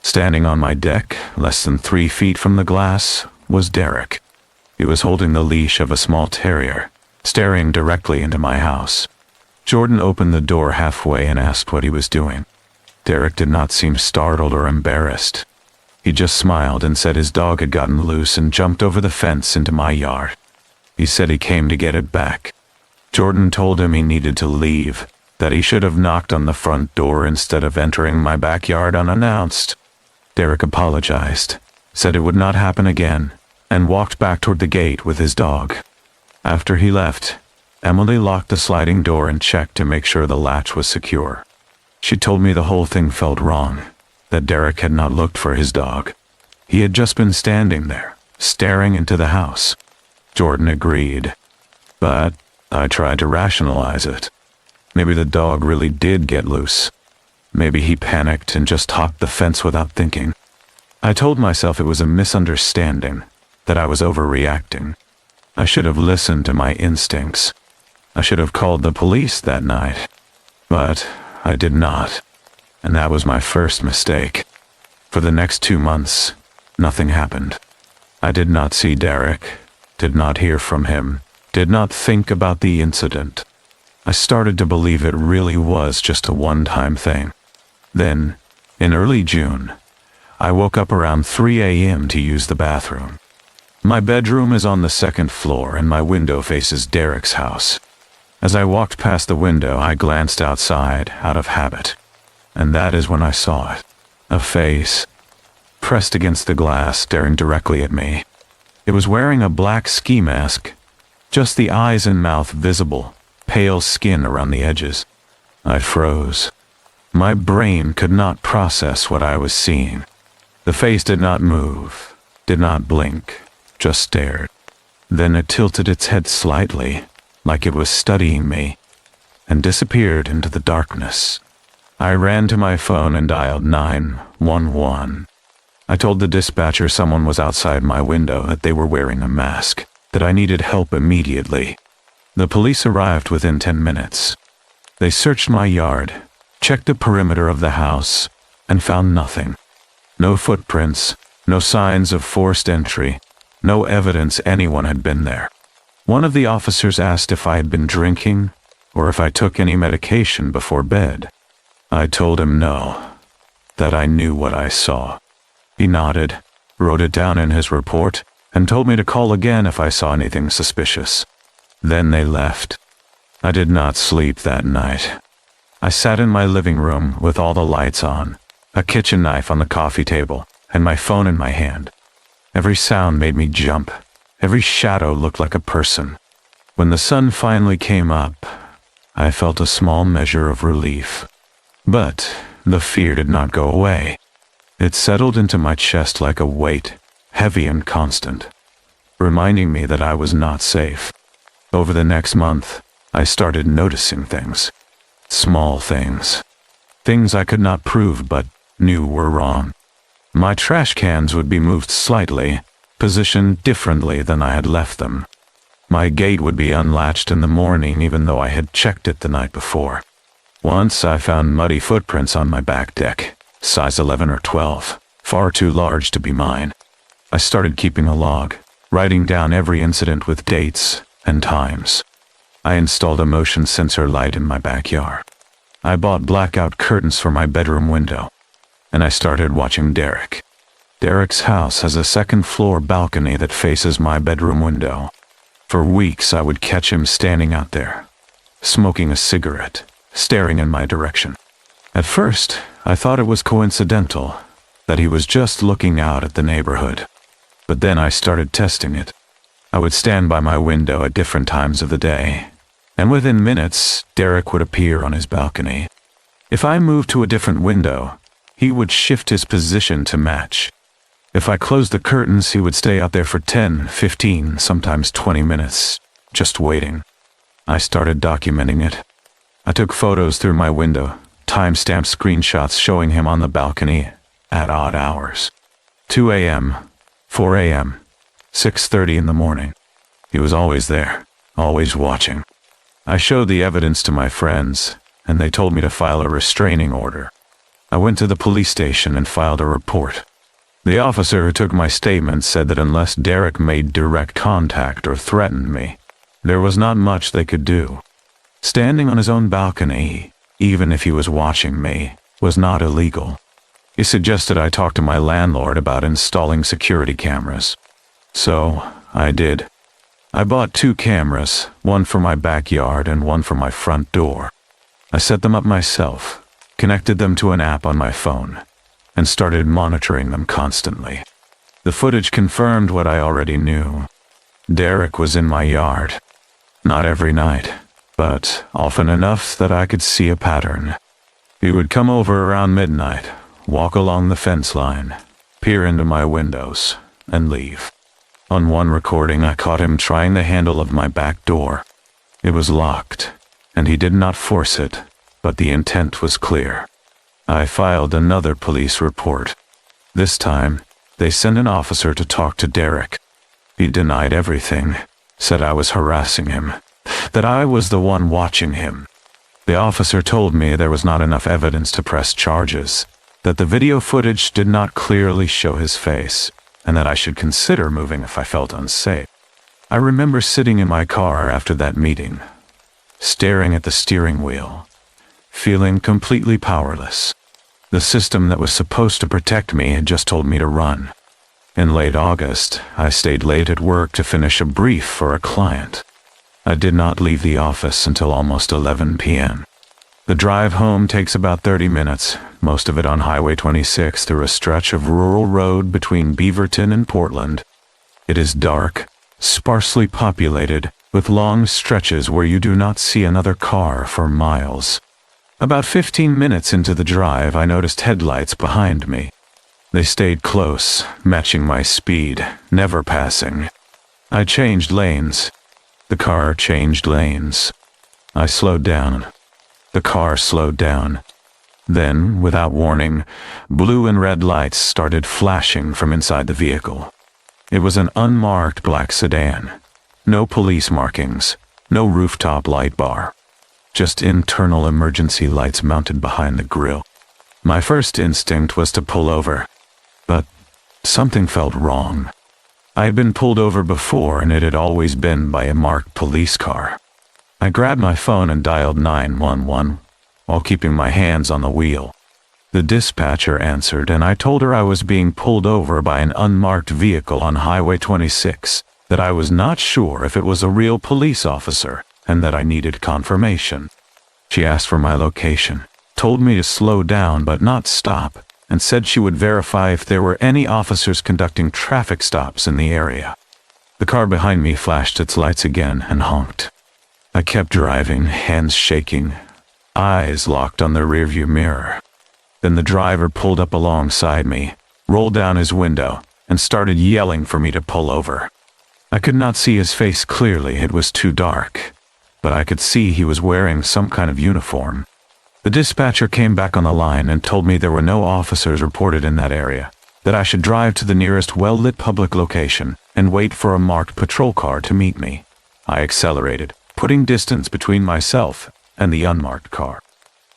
Standing on my deck, less than 3 feet from the glass, was Derek. He was holding the leash of a small terrier, staring directly into my house. Jordan opened the door halfway and asked what he was doing. Derek did not seem startled or embarrassed. He just smiled and said his dog had gotten loose and jumped over the fence into my yard. He said he came to get it back. Jordan told him he needed to leave, that he should have knocked on the front door instead of entering my backyard unannounced. Derek apologized, said it would not happen again, and walked back toward the gate with his dog. After he left, Emily locked the sliding door and checked to make sure the latch was secure. She told me the whole thing felt wrong, that Derek had not looked for his dog. He had just been standing there, staring into the house. Jordan agreed, but I tried to rationalize it. Maybe the dog really did get loose. Maybe he panicked and just hopped the fence without thinking. I told myself it was a misunderstanding, that I was overreacting. I should have listened to my instincts. I should have called the police that night. But I did not, and that was my first mistake. For the next 2 months, nothing happened. I did not see Derek, did not hear from him, did not think about the incident. I started to believe it really was just a one-time thing. Then, in early June, I woke up around 3 a.m. to use the bathroom. My bedroom is on the 2nd floor and my window faces Derek's house. As I walked past the window, I glanced outside, out of habit. And that is when I saw it. A face, pressed against the glass, staring directly at me. It was wearing a black ski mask, just the eyes and mouth visible, pale skin around the edges. I froze. My brain could not process what I was seeing. The face did not move, did not blink, just stared. Then it tilted its head slightly, like it was studying me, and disappeared into the darkness. I ran to my phone and dialed 911. I told the dispatcher someone was outside my window, that they were wearing a mask, that I needed help immediately. The police arrived within 10 minutes. They searched my yard, checked the perimeter of the house, and found nothing. No footprints, no signs of forced entry, no evidence anyone had been there. One of the officers asked if I had been drinking, or if I took any medication before bed. I told him no, that I knew what I saw. He nodded, wrote it down in his report, and told me to call again if I saw anything suspicious. Then they left. I did not sleep that night. I sat in my living room with all the lights on, a kitchen knife on the coffee table, and my phone in my hand. Every sound made me jump. Every shadow looked like a person. When the sun finally came up, I felt a small measure of relief. But the fear did not go away. It settled into my chest like a weight, heavy and constant, reminding me that I was not safe. Over the next month, I started noticing things. Small things. Things I could not prove but knew were wrong. My trash cans would be moved slightly, positioned differently than I had left them. My gate would be unlatched in the morning even though I had checked it the night before. Once I found muddy footprints on my back deck, size 11 or 12, far too large to be mine. I started keeping a log, writing down every incident with dates and times. I installed a motion sensor light in my backyard. I bought blackout curtains for my bedroom window, and I started watching Derek. Derek's house has a 2nd floor balcony that faces my bedroom window. For weeks I would catch him standing out there, smoking a cigarette, staring in my direction. At first, I thought it was coincidental, that he was just looking out at the neighborhood. But then I started testing it. I would stand by my window at different times of the day, and within minutes, Derek would appear on his balcony. If I moved to a different window, he would shift his position to match. If I closed the curtains, he would stay out there for 10, 15, sometimes 20 minutes, just waiting. I started documenting it. I took photos through my window, time-stamped screenshots showing him on the balcony at odd hours. 2 a.m., 4 a.m., 6:30 in the morning. He was always there, always watching. I showed the evidence to my friends, and they told me to file a restraining order. I went to the police station and filed a report. The officer who took my statement said that unless Derek made direct contact or threatened me, there was not much they could do. Standing on his own balcony, even if he was watching me, was not illegal. He suggested I talk to my landlord about installing security cameras. So, I did. I bought 2 cameras, one for my backyard and one for my front door. I set them up myself, connected them to an app on my phone, and started monitoring them constantly. The footage confirmed what I already knew. Derek was in my yard. Not every night, but often enough that I could see a pattern. He would come over around midnight, walk along the fence line, peer into my windows, and leave. On one recording, I caught him trying the handle of my back door. It was locked, and he did not force it, but the intent was clear. I filed another police report. This time, they sent an officer to talk to Derek. He denied everything, said I was harassing him, that I was the one watching him. The officer told me there was not enough evidence to press charges, that the video footage did not clearly show his face, and that I should consider moving if I felt unsafe. I remember sitting in my car after that meeting, staring at the steering wheel, feeling completely powerless. The system that was supposed to protect me had just told me to run. In late August, I stayed late at work to finish a brief for a client. I did not leave the office until almost 11 p.m. The drive home takes about 30 minutes, most of it on Highway 26 through a stretch of rural road between Beaverton and Portland. It is dark, sparsely populated, with long stretches where you do not see another car for miles. About 15 minutes into the drive, I noticed headlights behind me. They stayed close, matching my speed, never passing. I changed lanes. The car changed lanes. I slowed down. The car slowed down. Then, without warning, blue and red lights started flashing from inside the vehicle. It was an unmarked black sedan. No police markings, no rooftop light bar. Just internal emergency lights mounted behind the grille. My first instinct was to pull over, but something felt wrong. I had been pulled over before, and it had always been by a marked police car. I grabbed my phone and dialed 911 while keeping my hands on the wheel. The dispatcher answered, and I told her I was being pulled over by an unmarked vehicle on Highway 26, that I was not sure if it was a real police officer, and that I needed confirmation. She asked for my location, told me to slow down but not stop, and said she would verify if there were any officers conducting traffic stops in the area. The car behind me flashed its lights again and honked. I kept driving, hands shaking, eyes locked on the rearview mirror. Then the driver pulled up alongside me, rolled down his window, and started yelling for me to pull over. I could not see his face clearly, it was too dark, but I could see he was wearing some kind of uniform. The dispatcher came back on the line and told me there were no officers reported in that area, that I should drive to the nearest well-lit public location and wait for a marked patrol car to meet me. I accelerated, putting distance between myself and the unmarked car.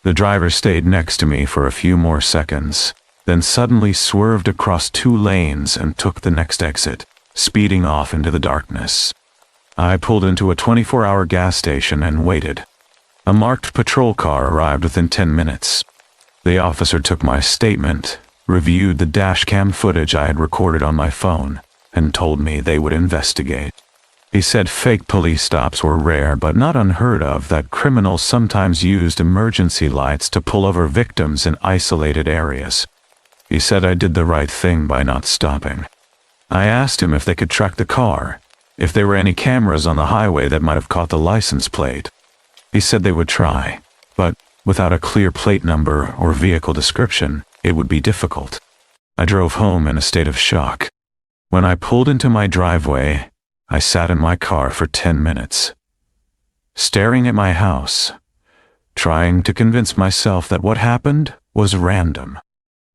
The driver stayed next to me for a few more seconds, then suddenly swerved across 2 lanes and took the next exit, speeding off into the darkness. I pulled into a 24-hour gas station and waited. A marked patrol car arrived within 10 minutes. The officer took my statement, reviewed the dashcam footage I had recorded on my phone, and told me they would investigate. He said fake police stops were rare but not unheard of, that criminals sometimes used emergency lights to pull over victims in isolated areas. He said I did the right thing by not stopping. I asked him if they could track the car, if there were any cameras on the highway that might have caught the license plate. He said they would try, but without a clear plate number or vehicle description, it would be difficult. I drove home in a state of shock. When I pulled into my driveway, I sat in my car for 10 minutes, staring at my house, trying to convince myself that what happened was random,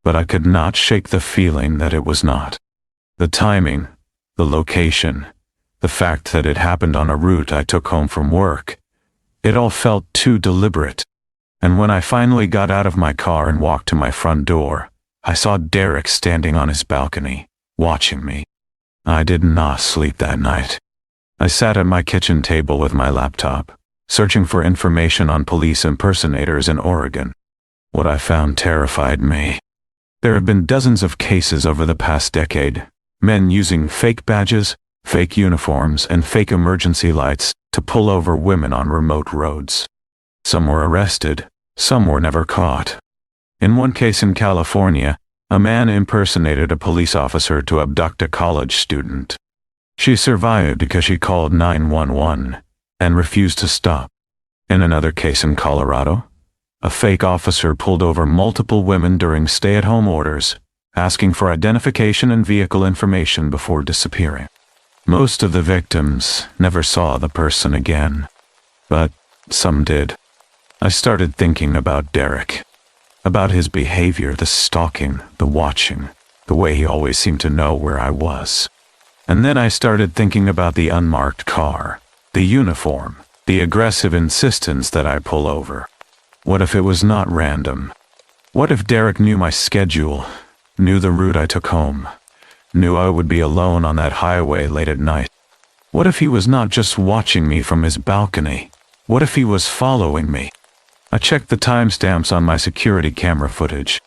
but I could not shake the feeling that it was not. The timing, the location, the fact that it happened on a route I took home from work, it all felt too deliberate. And when I finally got out of my car and walked to my front door, I saw Derek standing on his balcony, watching me. I did not sleep that night. I sat at my kitchen table with my laptop, searching for information on police impersonators in Oregon. What I found terrified me. There have been dozens of cases over the past decade, men using fake badges, fake uniforms, and fake emergency lights to pull over women on remote roads. Some were arrested, some were never caught. In one case in California, A man impersonated a police officer to abduct a college student. She survived because she called 911 and refused to stop. In another case in Colorado, a fake officer pulled over multiple women during stay-at-home orders, asking for identification and vehicle information before disappearing. Most of the victims never saw the person again, but some did. I started thinking about Derek, about his behavior, the stalking, the watching, the way he always seemed to know where I was. And then I started thinking about the unmarked car, the uniform, the aggressive insistence that I pull over. What if it was not random? What if Derek knew my schedule, knew the route I took home, knew I would be alone on that highway late at night? What if he was not just watching me from his balcony? What if he was following me? I checked the timestamps on my security camera footage.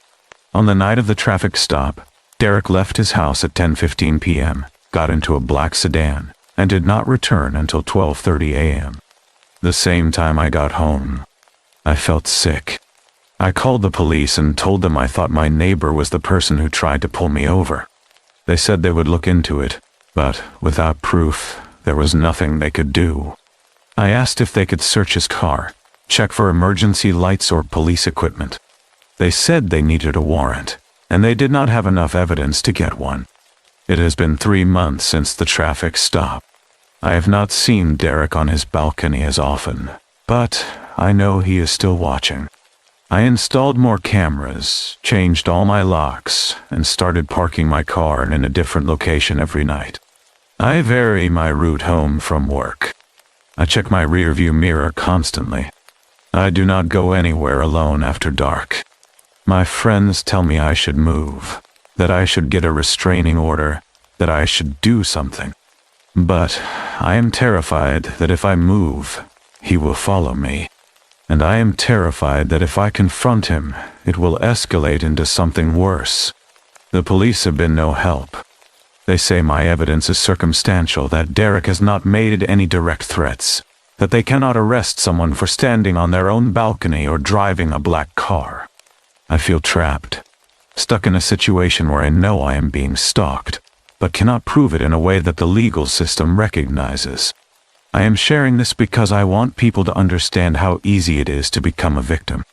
On the night of the traffic stop, Derek left his house at 10:15 p.m., got into a black sedan, and did not return until 12:30 a.m. The same time I got home, I felt sick. I called the police and told them I thought my neighbor was the person who tried to pull me over. They said they would look into it, but without proof, there was nothing they could do. I asked if they could search his car, check for emergency lights or police equipment. They said they needed a warrant, and they did not have enough evidence to get one. It has been 3 months since the traffic stop. I have not seen Derek on his balcony as often, but I know he is still watching. I installed more cameras, changed all my locks, and started parking my car in a different location every night. I vary my route home from work. I check my rearview mirror constantly. I do not go anywhere alone after dark. My friends tell me I should move, that I should get a restraining order, that I should do something. But I am terrified that if I move, he will follow me. And I am terrified that if I confront him, it will escalate into something worse. The police have been no help. They say my evidence is circumstantial, that Derek has not made any direct threats, that they cannot arrest someone for standing on their own balcony or driving a black car. I feel trapped, stuck in a situation where I know I am being stalked, but cannot prove it in a way that the legal system recognizes. I am sharing this because I want people to understand how easy it is to become a victim.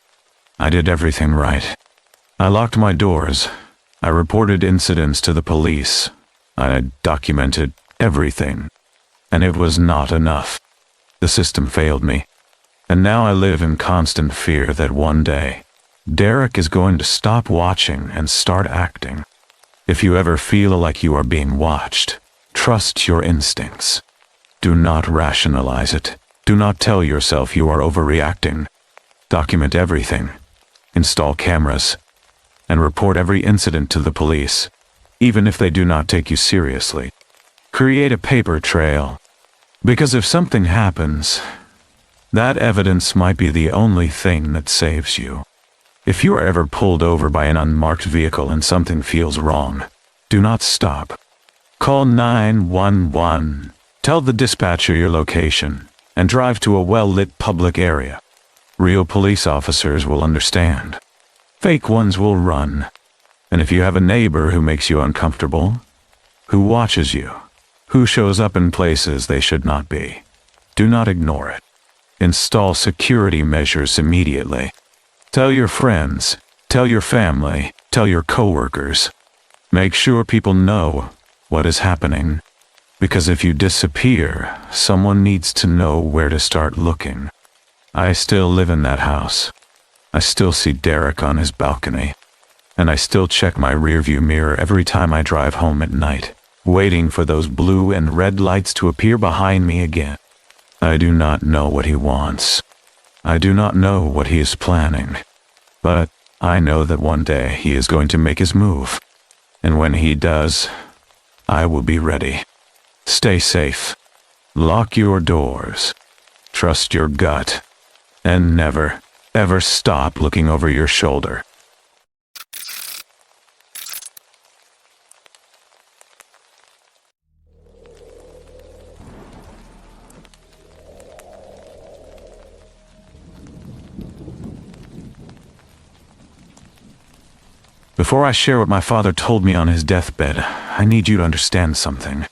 I did everything right. I locked my doors. I reported incidents to the police. I documented everything. And it was not enough. The system failed me. And now I live in constant fear that one day, Derek is going to stop watching and start acting. If you ever feel like you are being watched, trust your instincts. Do not rationalize it. Do not tell yourself you are overreacting. Document everything. Install cameras. And report every incident to the police, even if they do not take you seriously. Create a paper trail. Because if something happens, that evidence might be the only thing that saves you. If you are ever pulled over by an unmarked vehicle and something feels wrong, do not stop. Call 911. Tell the dispatcher your location, and drive to a well-lit public area. Real police officers will understand. Fake ones will run. And if you have a neighbor who makes you uncomfortable, who watches you, who shows up in places they should not be, do not ignore it. Install security measures immediately. Tell your friends, tell your family, tell your coworkers. Make sure people know what is happening. Because if you disappear, someone needs to know where to start looking. I still live in that house. I still see Derek on his balcony. And I still check my rearview mirror every time I drive home at night, waiting for those blue and red lights to appear behind me again. I do not know what he wants. I do not know what he is planning. But I know that one day he is going to make his move. And when he does, I will be ready. Stay safe. Lock your doors. Trust your gut. And never, ever stop looking over your shoulder. Before I share what my father told me on his deathbed, I need you to understand something.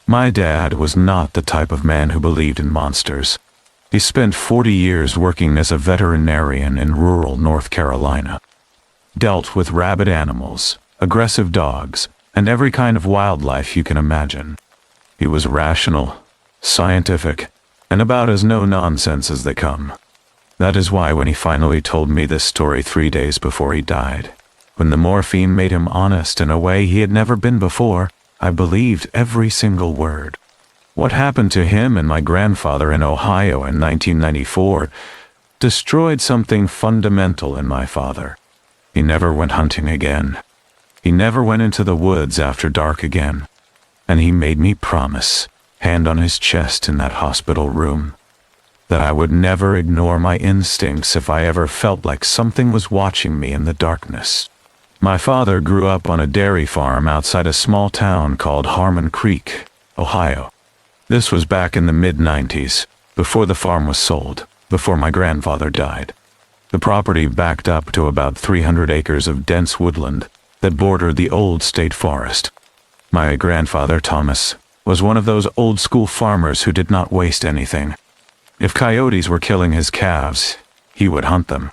My dad was not the type of man who believed in monsters. He spent 40 years working as a veterinarian in rural North Carolina. Dealt with rabid animals, aggressive dogs, and every kind of wildlife you can imagine. He was rational, scientific, and about as no-nonsense as they come. That is why when he finally told me this story 3 days before he died, when the morphine made him honest in a way he had never been before, I believed every single word. What happened to him and my grandfather in Ohio in 1994 destroyed something fundamental in my father. He never went hunting again. He never went into the woods after dark again. And he made me promise, hand on his chest in that hospital room, that I would never ignore my instincts if I ever felt like something was watching me in the darkness. My father grew up on a dairy farm outside a small town called Harmon Creek, Ohio. This was back in the mid-90s, before the farm was sold, before my grandfather died. The property backed up to about 300 acres of dense woodland that bordered the old state forest. My grandfather, Thomas, was one of those old-school farmers who did not waste anything. If coyotes were killing his calves, he would hunt them.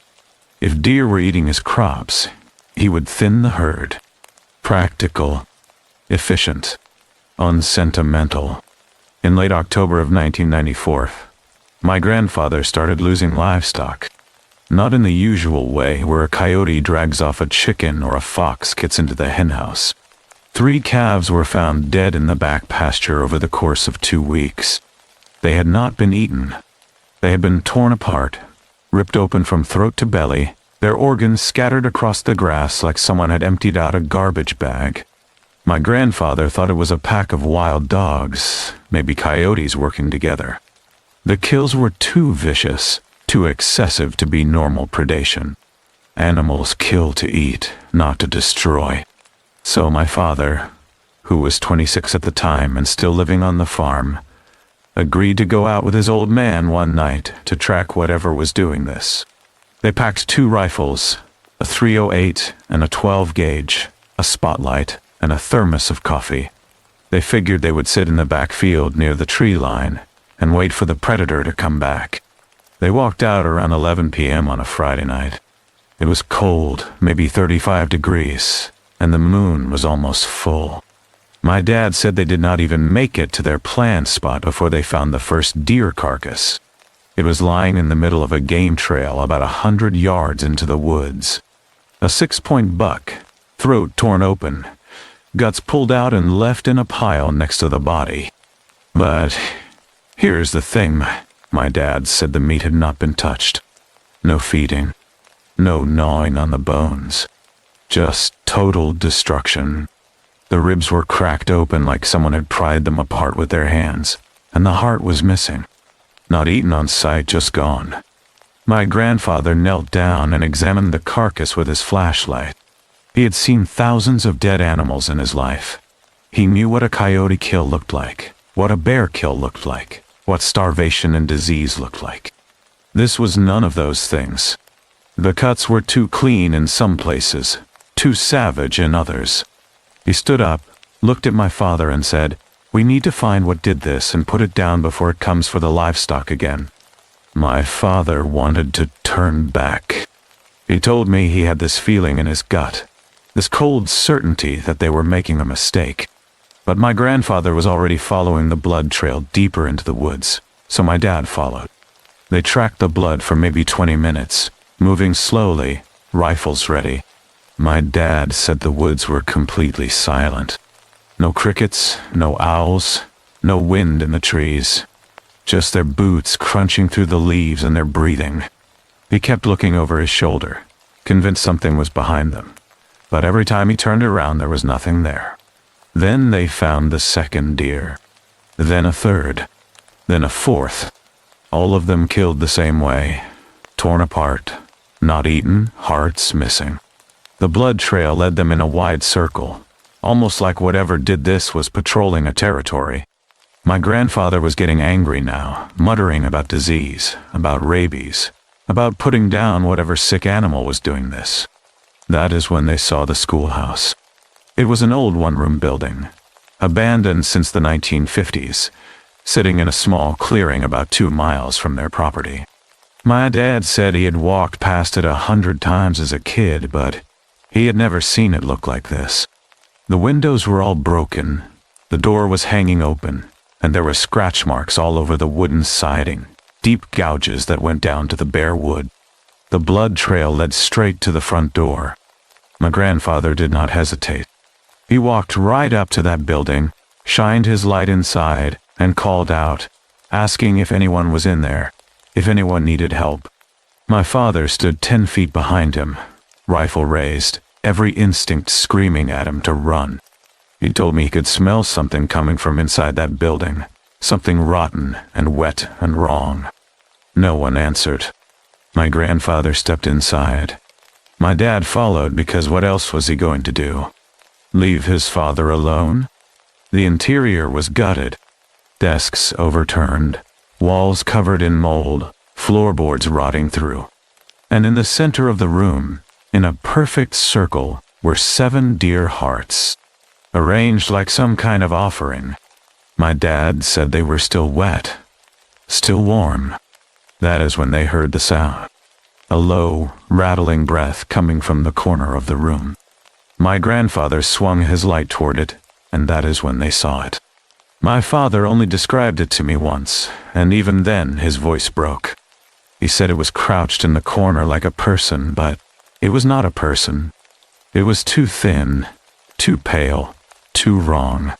If deer were eating his crops, he would thin the herd. Practical, efficient, unsentimental. In late October of 1994, my grandfather started losing livestock. Not in the usual way where a coyote drags off a chicken or a fox gets into the henhouse. 3 calves were found dead in the back pasture over the course of 2 weeks. They had not been eaten. They had been torn apart, ripped open from throat to belly, their organs scattered across the grass like someone had emptied out a garbage bag. My grandfather thought it was a pack of wild dogs, maybe coyotes working together. The kills were too vicious, too excessive to be normal predation. Animals kill to eat, not to destroy. So my father, who was 26 at the time and still living on the farm, agreed to go out with his old man one night to track whatever was doing this. They packed 2 rifles, a .308 and a 12 gauge, a spotlight, and a thermos of coffee. They figured they would sit in the back field near the tree line and wait for the predator to come back. They walked out around 11 p.m. on a Friday night. It was cold, maybe 35 degrees, and the moon was almost full. My dad said they did not even make it to their planned spot before they found the first deer carcass. It was lying in the middle of a game trail about 100 yards into the woods. A 6-point buck, throat torn open, guts pulled out and left in a pile next to the body. But here's the thing, my dad said the meat had not been touched. No feeding, no gnawing on the bones, just total destruction. The ribs were cracked open like someone had pried them apart with their hands, and the heart was missing. Not eaten on sight, just gone. My grandfather knelt down and examined the carcass with his flashlight. He had seen thousands of dead animals in his life. He knew what a coyote kill looked like, what a bear kill looked like, what starvation and disease looked like. This was none of those things. The cuts were too clean in some places, too savage in others. He stood up, looked at my father and said, "We need to find what did this and put it down before it comes for the livestock again." My father wanted to turn back. He told me he had this feeling in his gut, this cold certainty that they were making a mistake. But my grandfather was already following the blood trail deeper into the woods, so my dad followed. They tracked the blood for maybe 20 minutes, moving slowly, rifles ready. My dad said the woods were completely silent. No crickets, no owls, no wind in the trees. Just their boots crunching through the leaves and their breathing. He kept looking over his shoulder, convinced something was behind them. But every time he turned around, there was nothing there. Then they found the second deer. Then a third. Then a fourth. All of them killed the same way. Torn apart. Not eaten, hearts missing. The blood trail led them in a wide circle, almost like whatever did this was patrolling a territory. My grandfather was getting angry now, muttering about disease, about rabies, about putting down whatever sick animal was doing this. That is when they saw the schoolhouse. It was an old one-room building, abandoned since the 1950s, sitting in a small clearing about 2 miles from their property. My dad said he had walked past it 100 times as a kid, but he had never seen it look like this. The windows were all broken, the door was hanging open, and there were scratch marks all over the wooden siding, deep gouges that went down to the bare wood. The blood trail led straight to the front door. My grandfather did not hesitate. He walked right up to that building, shined his light inside, and called out, asking if anyone was in there, if anyone needed help. My father stood 10 feet behind him, rifle raised, every instinct screaming at him to run. He told me he could smell something coming from inside that building, something rotten and wet and wrong. No one answered. My grandfather stepped inside. My dad followed because what else was he going to do? Leave his father alone? The interior was gutted. Desks overturned, walls covered in mold, floorboards rotting through. And in the center of the room, in a perfect circle, were 7 deer hearts, arranged like some kind of offering. My dad said they were still wet, still warm. That is when they heard the sound. A low, rattling breath coming from the corner of the room. My grandfather swung his light toward it, and that is when they saw it. My father only described it to me once, and even then his voice broke. He said it was crouched in the corner like a person, but it was not a person. It was too thin, too pale, too wrong.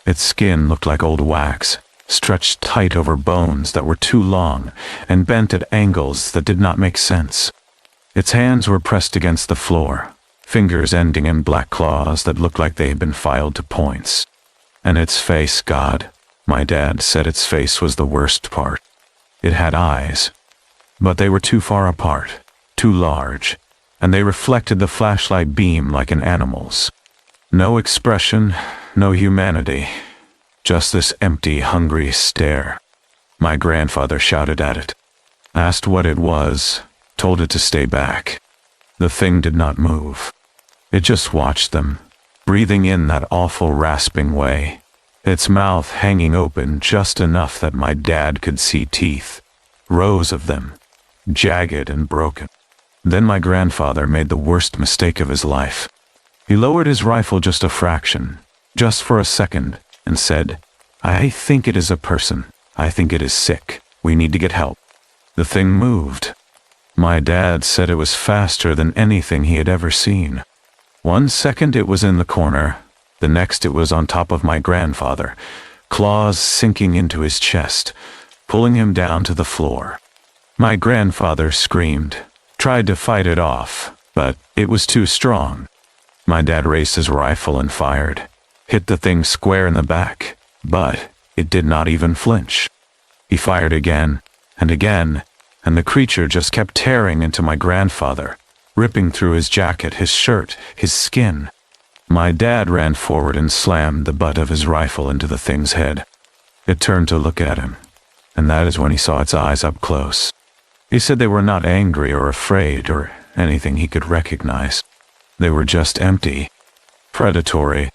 Its skin looked like old wax, stretched tight over bones that were too long and bent at angles that did not make sense. Its hands were pressed against the floor, fingers ending in black claws that looked like they had been filed to points. And its face, God, my dad said its face was the worst part. It had eyes, but they were too far apart, too large, and they reflected the flashlight beam like an animal's. No expression, no humanity. Just this empty, hungry stare. My grandfather shouted at it, asked what it was, told it to stay back. The thing did not move. It just watched them, breathing in that awful rasping way, its mouth hanging open just enough that my dad could see teeth, rows of them, jagged and broken. Then my grandfather made the worst mistake of his life. He lowered his rifle just a fraction, just for a second, and said, "I think it is a person. I think it is sick. We need to get help." The thing moved. My dad said it was faster than anything he had ever seen. 1 second it was in the corner, the next it was on top of my grandfather, claws sinking into his chest, pulling him down to the floor. My grandfather screamed, tried to fight it off, but it was too strong. My dad raised his rifle and fired, hit the thing square in the back, but it did not even flinch. He fired again, and the creature just kept tearing into my grandfather, ripping through his jacket, his shirt, his skin. My dad ran forward and slammed the butt of his rifle into the thing's head. It turned to look at him, and that is when he saw its eyes up close. He said they were not angry or afraid or anything he could recognize. They were just empty, predatory.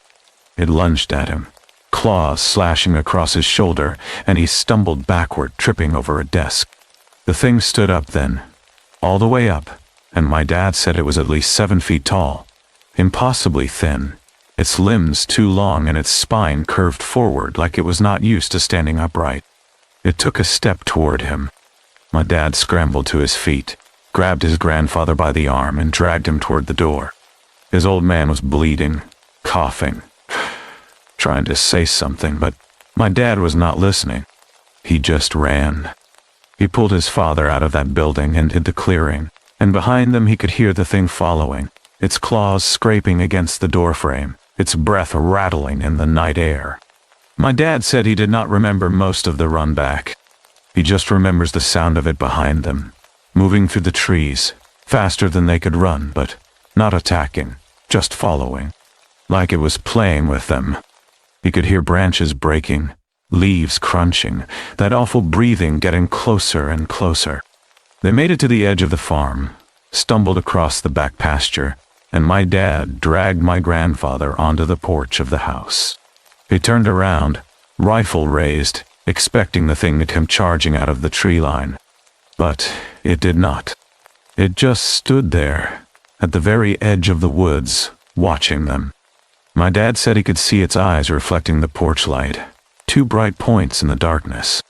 It lunged at him, claws slashing across his shoulder, and he stumbled backward, tripping over a desk. The thing stood up then, all the way up, and my dad said it was at least 7 feet tall, impossibly thin, its limbs too long and its spine curved forward like it was not used to standing upright. It took a step toward him. My dad scrambled to his feet, grabbed his grandfather by the arm, and dragged him toward the door. His old man was bleeding, coughing, trying to say something, but my dad was not listening. He just ran. He pulled his father out of that building and into the clearing, and behind them he could hear the thing following, its claws scraping against the doorframe, its breath rattling in the night air. My dad said he did not remember most of the run back. He just remembers the sound of it behind them, moving through the trees, faster than they could run, but not attacking, just following, like it was playing with them. He could hear branches breaking, leaves crunching, that awful breathing getting closer and closer. They made it to the edge of the farm, stumbled across the back pasture, and my dad dragged my grandfather onto the porch of the house. He turned around, rifle raised, expecting the thing to come charging out of the tree line. But it did not. It just stood there, at the very edge of the woods, watching them. My dad said he could see its eyes reflecting the porch light, 2 bright points in the darkness.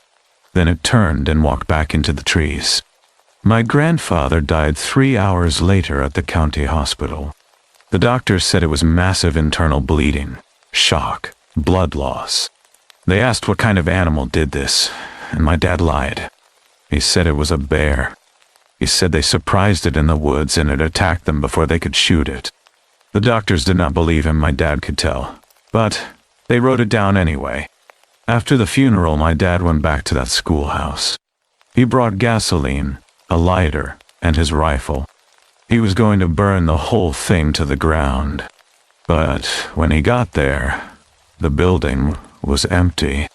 Then it turned and walked back into the trees. My grandfather died 3 hours later at the county hospital. The doctors said it was massive internal bleeding, shock, blood loss. They asked what kind of animal did this, and my dad lied. He said it was a bear. He said they surprised it in the woods and it attacked them before they could shoot it. The doctors did not believe him, my dad could tell, but they wrote it down anyway. After the funeral, my dad went back to that schoolhouse. He brought gasoline, a lighter, and his rifle. He was going to burn the whole thing to the ground. But when he got there, the building was empty.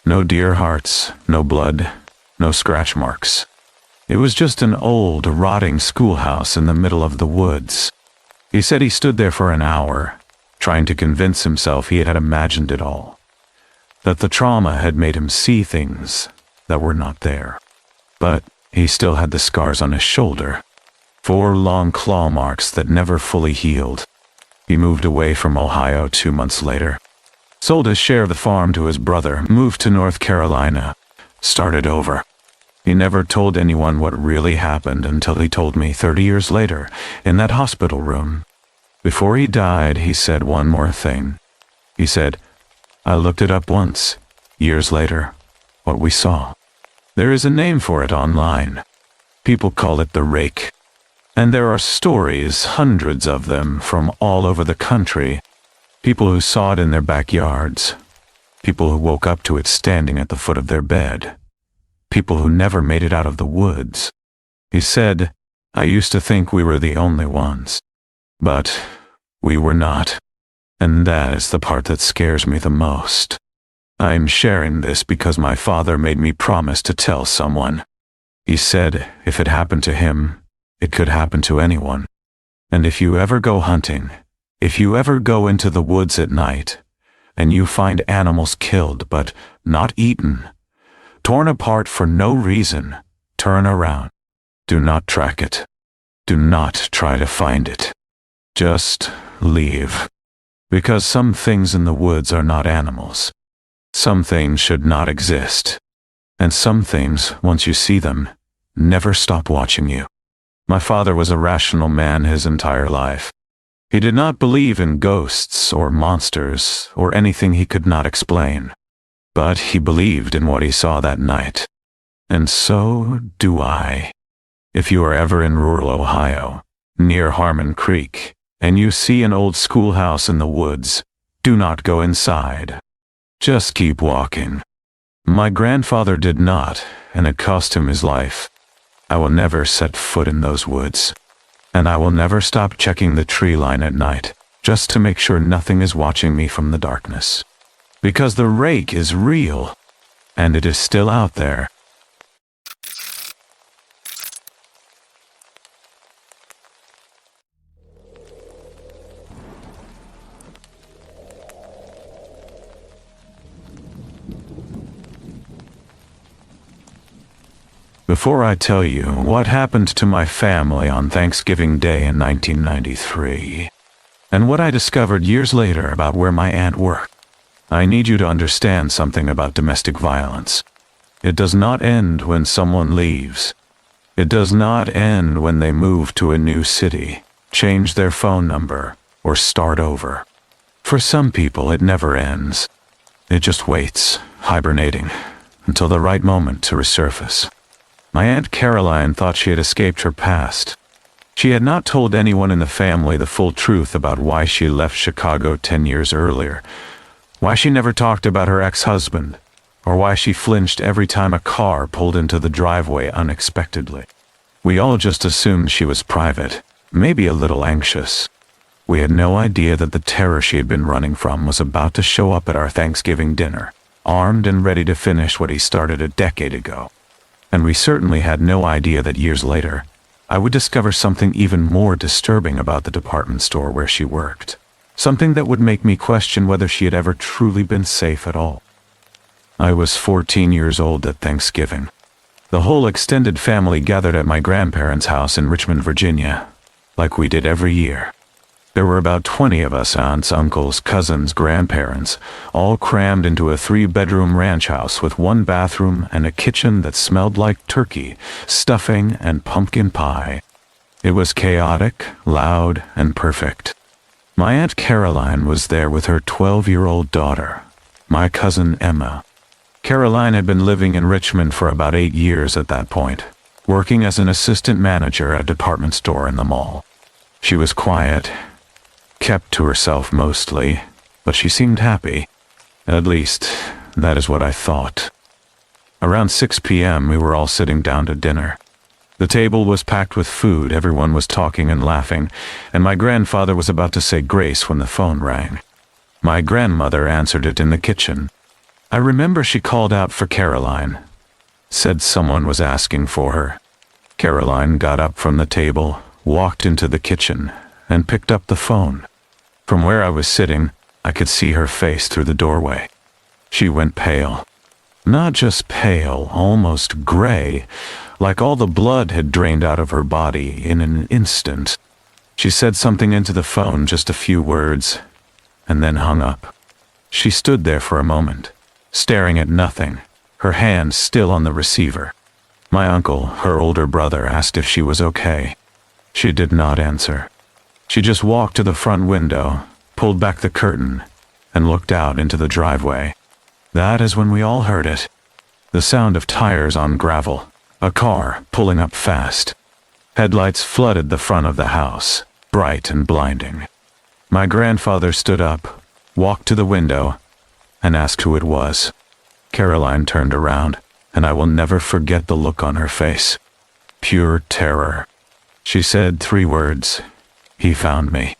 No deer hearts, no blood, no scratch marks. It was just an old, rotting schoolhouse in the middle of the woods. He said he stood there for an hour, trying to convince himself he had imagined it all. That the trauma had made him see things that were not there. But he still had the scars on his shoulder, 4 long claw marks that never fully healed. He moved away from Ohio 2 months later, sold his share of the farm to his brother, moved to North Carolina, started over. He never told anyone what really happened until he told me 30 years later, in that hospital room. Before he died, he said one more thing. He said, "I looked it up once, years later, what we saw. There is a name for it online. People call it the rake. And there are stories, hundreds of them, from all over the country. People who saw it in their backyards. People who woke up to it standing at the foot of their bed. People who never made it out of the woods." He said, "I used to think we were the only ones. But we were not. And that is the part that scares me the most. I'm sharing this because my father made me promise to tell someone. He said if it happened to him, it could happen to anyone. And if you ever go hunting, if you ever go into the woods at night, and you find animals killed but not eaten, torn apart for no reason, turn around. Do not track it. Do not try to find it. Just leave. Because some things in the woods are not animals. Some things should not exist. And some things, once you see them, never stop watching you." My father was a rational man his entire life. He did not believe in ghosts or monsters or anything he could not explain. But he believed in what he saw that night. And so do I. If you are ever in rural Ohio, near Harmon Creek, and you see an old schoolhouse in the woods, do not go inside. Just keep walking. My grandfather did not, and it cost him his life. I will never set foot in those woods. And I will never stop checking the tree line at night, just to make sure nothing is watching me from the darkness. Because the rake is real, and it is still out there. Before I tell you what happened to my family on Thanksgiving Day in 1993, and what I discovered years later about where my aunt worked, I need you to understand something about domestic violence. It does not end when someone leaves. It does not end when they move to a new city, change their phone number, or start over. For some people, it never ends. It just waits, hibernating, until the right moment to resurface. My Aunt Caroline thought she had escaped her past. She had not told anyone in the family the full truth about why she left Chicago 10 years earlier, why she never talked about her ex-husband, or why she flinched every time a car pulled into the driveway unexpectedly. We all just assumed she was private, maybe a little anxious. We had no idea that the terror she had been running from was about to show up at our Thanksgiving dinner, armed and ready to finish what he started a decade ago. And we certainly had no idea that years later, I would discover something even more disturbing about the department store where she worked. Something that would make me question whether she had ever truly been safe at all. I was 14 years old at Thanksgiving. The whole extended family gathered at my grandparents' house in Richmond, Virginia, like we did every year. There were about 20 of us, aunts, uncles, cousins, grandparents, all crammed into a 3-bedroom ranch house with 1 bathroom and a kitchen that smelled like turkey, stuffing, and pumpkin pie. It was chaotic, loud, and perfect. My Aunt Caroline was there with her 12-year-old daughter, my cousin Emma. Caroline had been living in Richmond for about 8 years at that point, working as an assistant manager at a department store in the mall. She was quiet, kept to herself mostly, but she seemed happy. At least, that is what I thought. Around 6 p.m., we were all sitting down to dinner. The table was packed with food, everyone was talking and laughing, and my grandfather was about to say grace when the phone rang. My grandmother answered it in the kitchen. I remember she called out for Caroline, said someone was asking for her. Caroline got up from the table, walked into the kitchen, and picked up the phone. From where I was sitting, I could see her face through the doorway. She went pale. Not just pale, almost gray, like all the blood had drained out of her body in an instant. She said something into the phone, just a few words, and then hung up. She stood there for a moment, staring at nothing, her hand still on the receiver. My uncle, her older brother, asked if she was okay. She did not answer. She just walked to the front window, pulled back the curtain, and looked out into the driveway. That is when we all heard it. The sound of tires on gravel, a car pulling up fast. Headlights flooded the front of the house, bright and blinding. My grandfather stood up, walked to the window, and asked who it was. Caroline turned around, and I will never forget the look on her face. Pure terror. She said 3 words. He found me.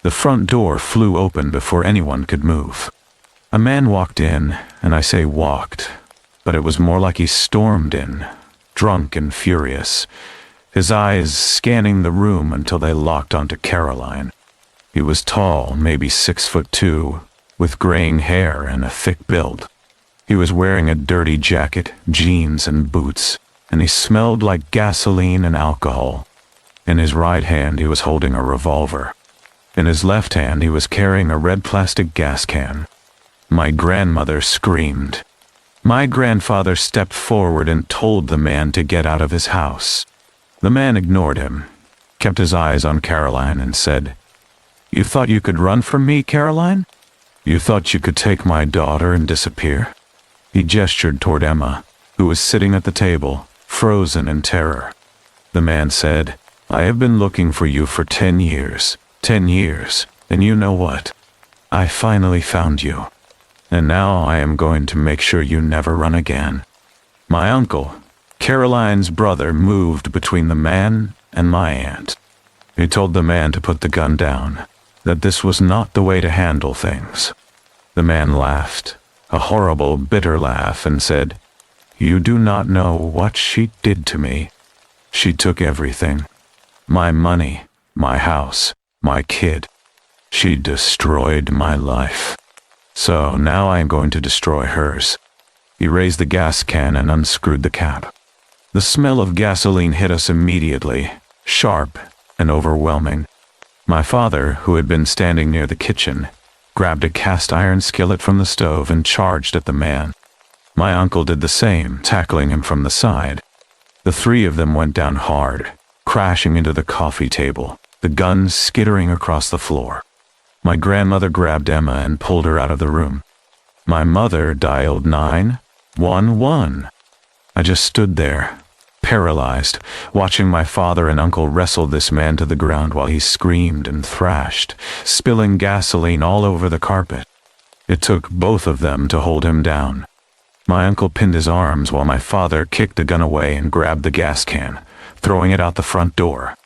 The front door flew open before anyone could move. A man walked in, and I say walked, but it was more like he stormed in, drunk and furious, his eyes scanning the room until they locked onto Caroline. He was tall, maybe 6'2", with graying hair and a thick build. He was wearing a dirty jacket, jeans, and boots, and he smelled like gasoline and alcohol. In his right hand he was holding a revolver. In his left hand he was carrying a red plastic gas can. My grandmother screamed. My grandfather stepped forward and told the man to get out of his house. The man ignored him, kept his eyes on Caroline, and said, "You thought you could run from me, Caroline? You thought you could take my daughter and disappear?" He gestured toward Emma, who was sitting at the table, frozen in terror. The man said, "I have been looking for you for 10 years. 10 years, and you know what? I finally found you. And now I am going to make sure you never run again." My uncle, Caroline's brother, moved between the man and my aunt. He told the man to put the gun down, that this was not the way to handle things. The man laughed, a horrible, bitter laugh, and said, "You do not know what she did to me. She took everything. My money, my house, my kid. She destroyed my life. So now I am going to destroy hers." He raised the gas can and unscrewed the cap. The smell of gasoline hit us immediately, sharp and overwhelming. My father, who had been standing near the kitchen, grabbed a cast iron skillet from the stove and charged at the man. My uncle did the same, tackling him from the side. The 3 of them went down hard, crashing into the coffee table, the gun skittering across the floor. My grandmother grabbed Emma and pulled her out of the room. My mother dialed 911. I just stood there, paralyzed, watching my father and uncle wrestle this man to the ground while he screamed and thrashed, spilling gasoline all over the carpet. It took both of them to hold him down. My uncle pinned his arms while my father kicked the gun away and grabbed the gas can, throwing it out the front door.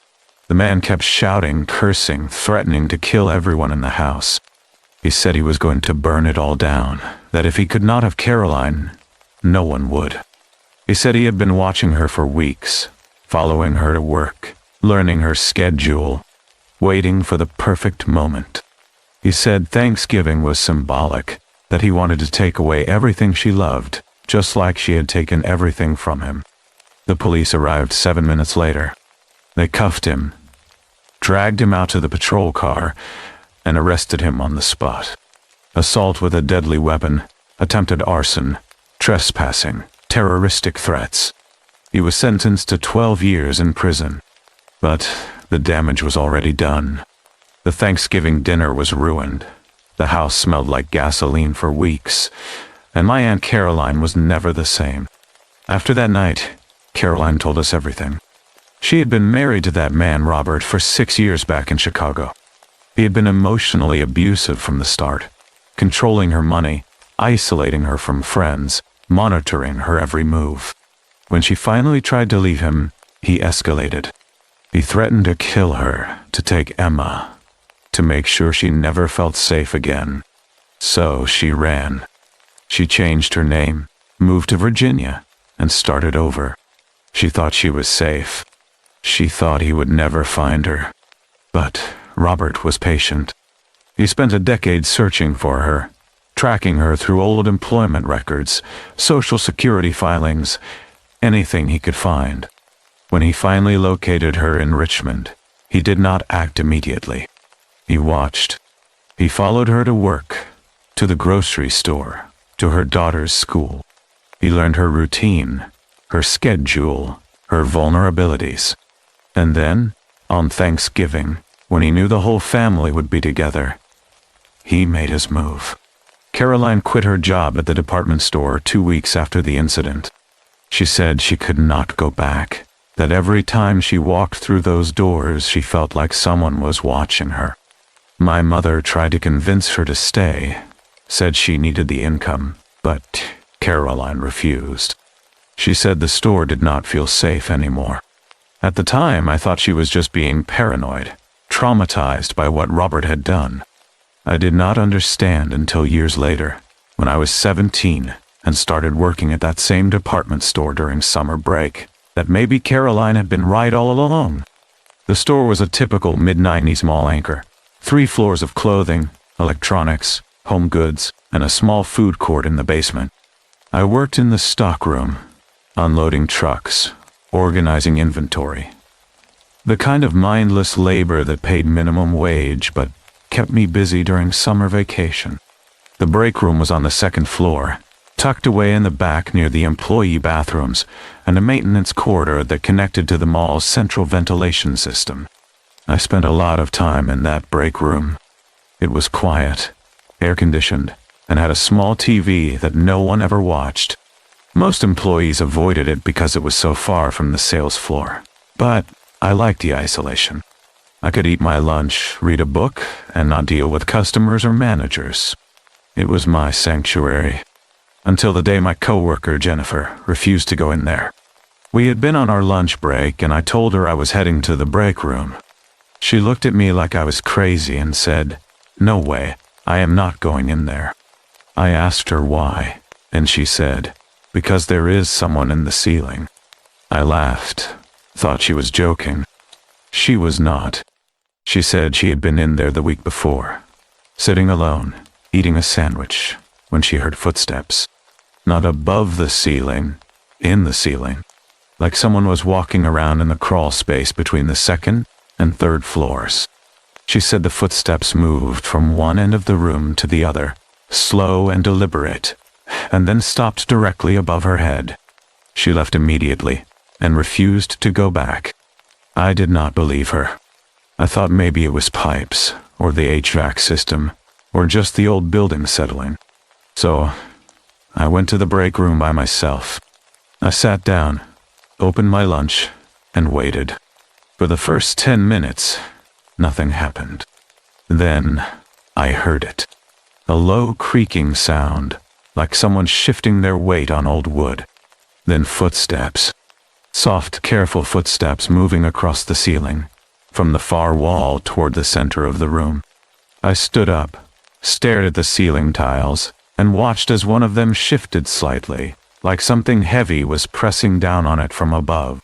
The man kept shouting, cursing, threatening to kill everyone in the house. He said he was going to burn it all down, that if he could not have Caroline, no one would. He said he had been watching her for weeks, following her to work, learning her schedule, waiting for the perfect moment. He said Thanksgiving was symbolic, that he wanted to take away everything she loved, just like she had taken everything from him. The police arrived 7 minutes later. They cuffed him, dragged him out to the patrol car, and arrested him on the spot. Assault with a deadly weapon, attempted arson, trespassing, terroristic threats. He was sentenced to 12 years in prison. But the damage was already done. The Thanksgiving dinner was ruined. The house smelled like gasoline for weeks, and my Aunt Caroline was never the same. After that night, Caroline told us everything. She had been married to that man, Robert, for 6 years back in Chicago. He had been emotionally abusive from the start, controlling her money, isolating her from friends, monitoring her every move. When she finally tried to leave him, he escalated. He threatened to kill her, to take Emma, to make sure she never felt safe again. So she ran. She changed her name, moved to Virginia, and started over. She thought she was safe. She thought he would never find her. But Robert was patient. He spent a decade searching for her, tracking her through old employment records, Social Security filings, anything he could find. When he finally located her in Richmond, he did not act immediately. He watched. He followed her to work, to the grocery store, to her daughter's school. He learned her routine, her schedule, her vulnerabilities. And then, on Thanksgiving, when he knew the whole family would be together, he made his move. Caroline quit her job at the department store 2 weeks after the incident. She said she could not go back, that every time she walked through those doors she felt like someone was watching her. My mother tried to convince her to stay, said she needed the income, but Caroline refused. She said the store did not feel safe anymore. At the time, I thought she was just being paranoid, traumatized by what Robert had done. I did not understand until years later, when I was 17 and started working at that same department store during summer break, that maybe Caroline had been right all along. The store was a typical mid-90s mall anchor. 3 floors of clothing, electronics, home goods, and a small food court in the basement. I worked in the stockroom, unloading trucks, organizing inventory. The kind of mindless labor that paid minimum wage but kept me busy during summer vacation. The break room was on the 2nd floor, tucked away in the back near the employee bathrooms and a maintenance corridor that connected to the mall's central ventilation system. I spent a lot of time in that break room. It was quiet, air-conditioned, and had a small TV that no one ever watched. Most employees avoided it because it was so far from the sales floor. But I liked the isolation. I could eat my lunch, read a book, and not deal with customers or managers. It was my sanctuary. Until the day my coworker, Jennifer, refused to go in there. We had been on our lunch break, and I told her I was heading to the break room. She looked at me like I was crazy and said, "No way, I am not going in there." I asked her why, and she said, "Because there is someone in the ceiling." I laughed, thought she was joking. She was not. She said she had been in there the week before, sitting alone, eating a sandwich, when she heard footsteps. Not above the ceiling, in the ceiling, like someone was walking around in the crawl space between the 2nd and 3rd floors. She said the footsteps moved from one end of the room to the other, slow and deliberate, and then stopped directly above her head. She left immediately and refused to go back. I did not believe her. I thought maybe it was pipes, or the HVAC system, or just the old building settling. So I went to the break room by myself. I sat down, opened my lunch, and waited. For the first 10 minutes, nothing happened. Then I heard it. A low creaking sound, like someone shifting their weight on old wood. Then footsteps. Soft, careful footsteps moving across the ceiling, from the far wall toward the center of the room. I stood up, stared at the ceiling tiles, and watched as one of them shifted slightly, like something heavy was pressing down on it from above.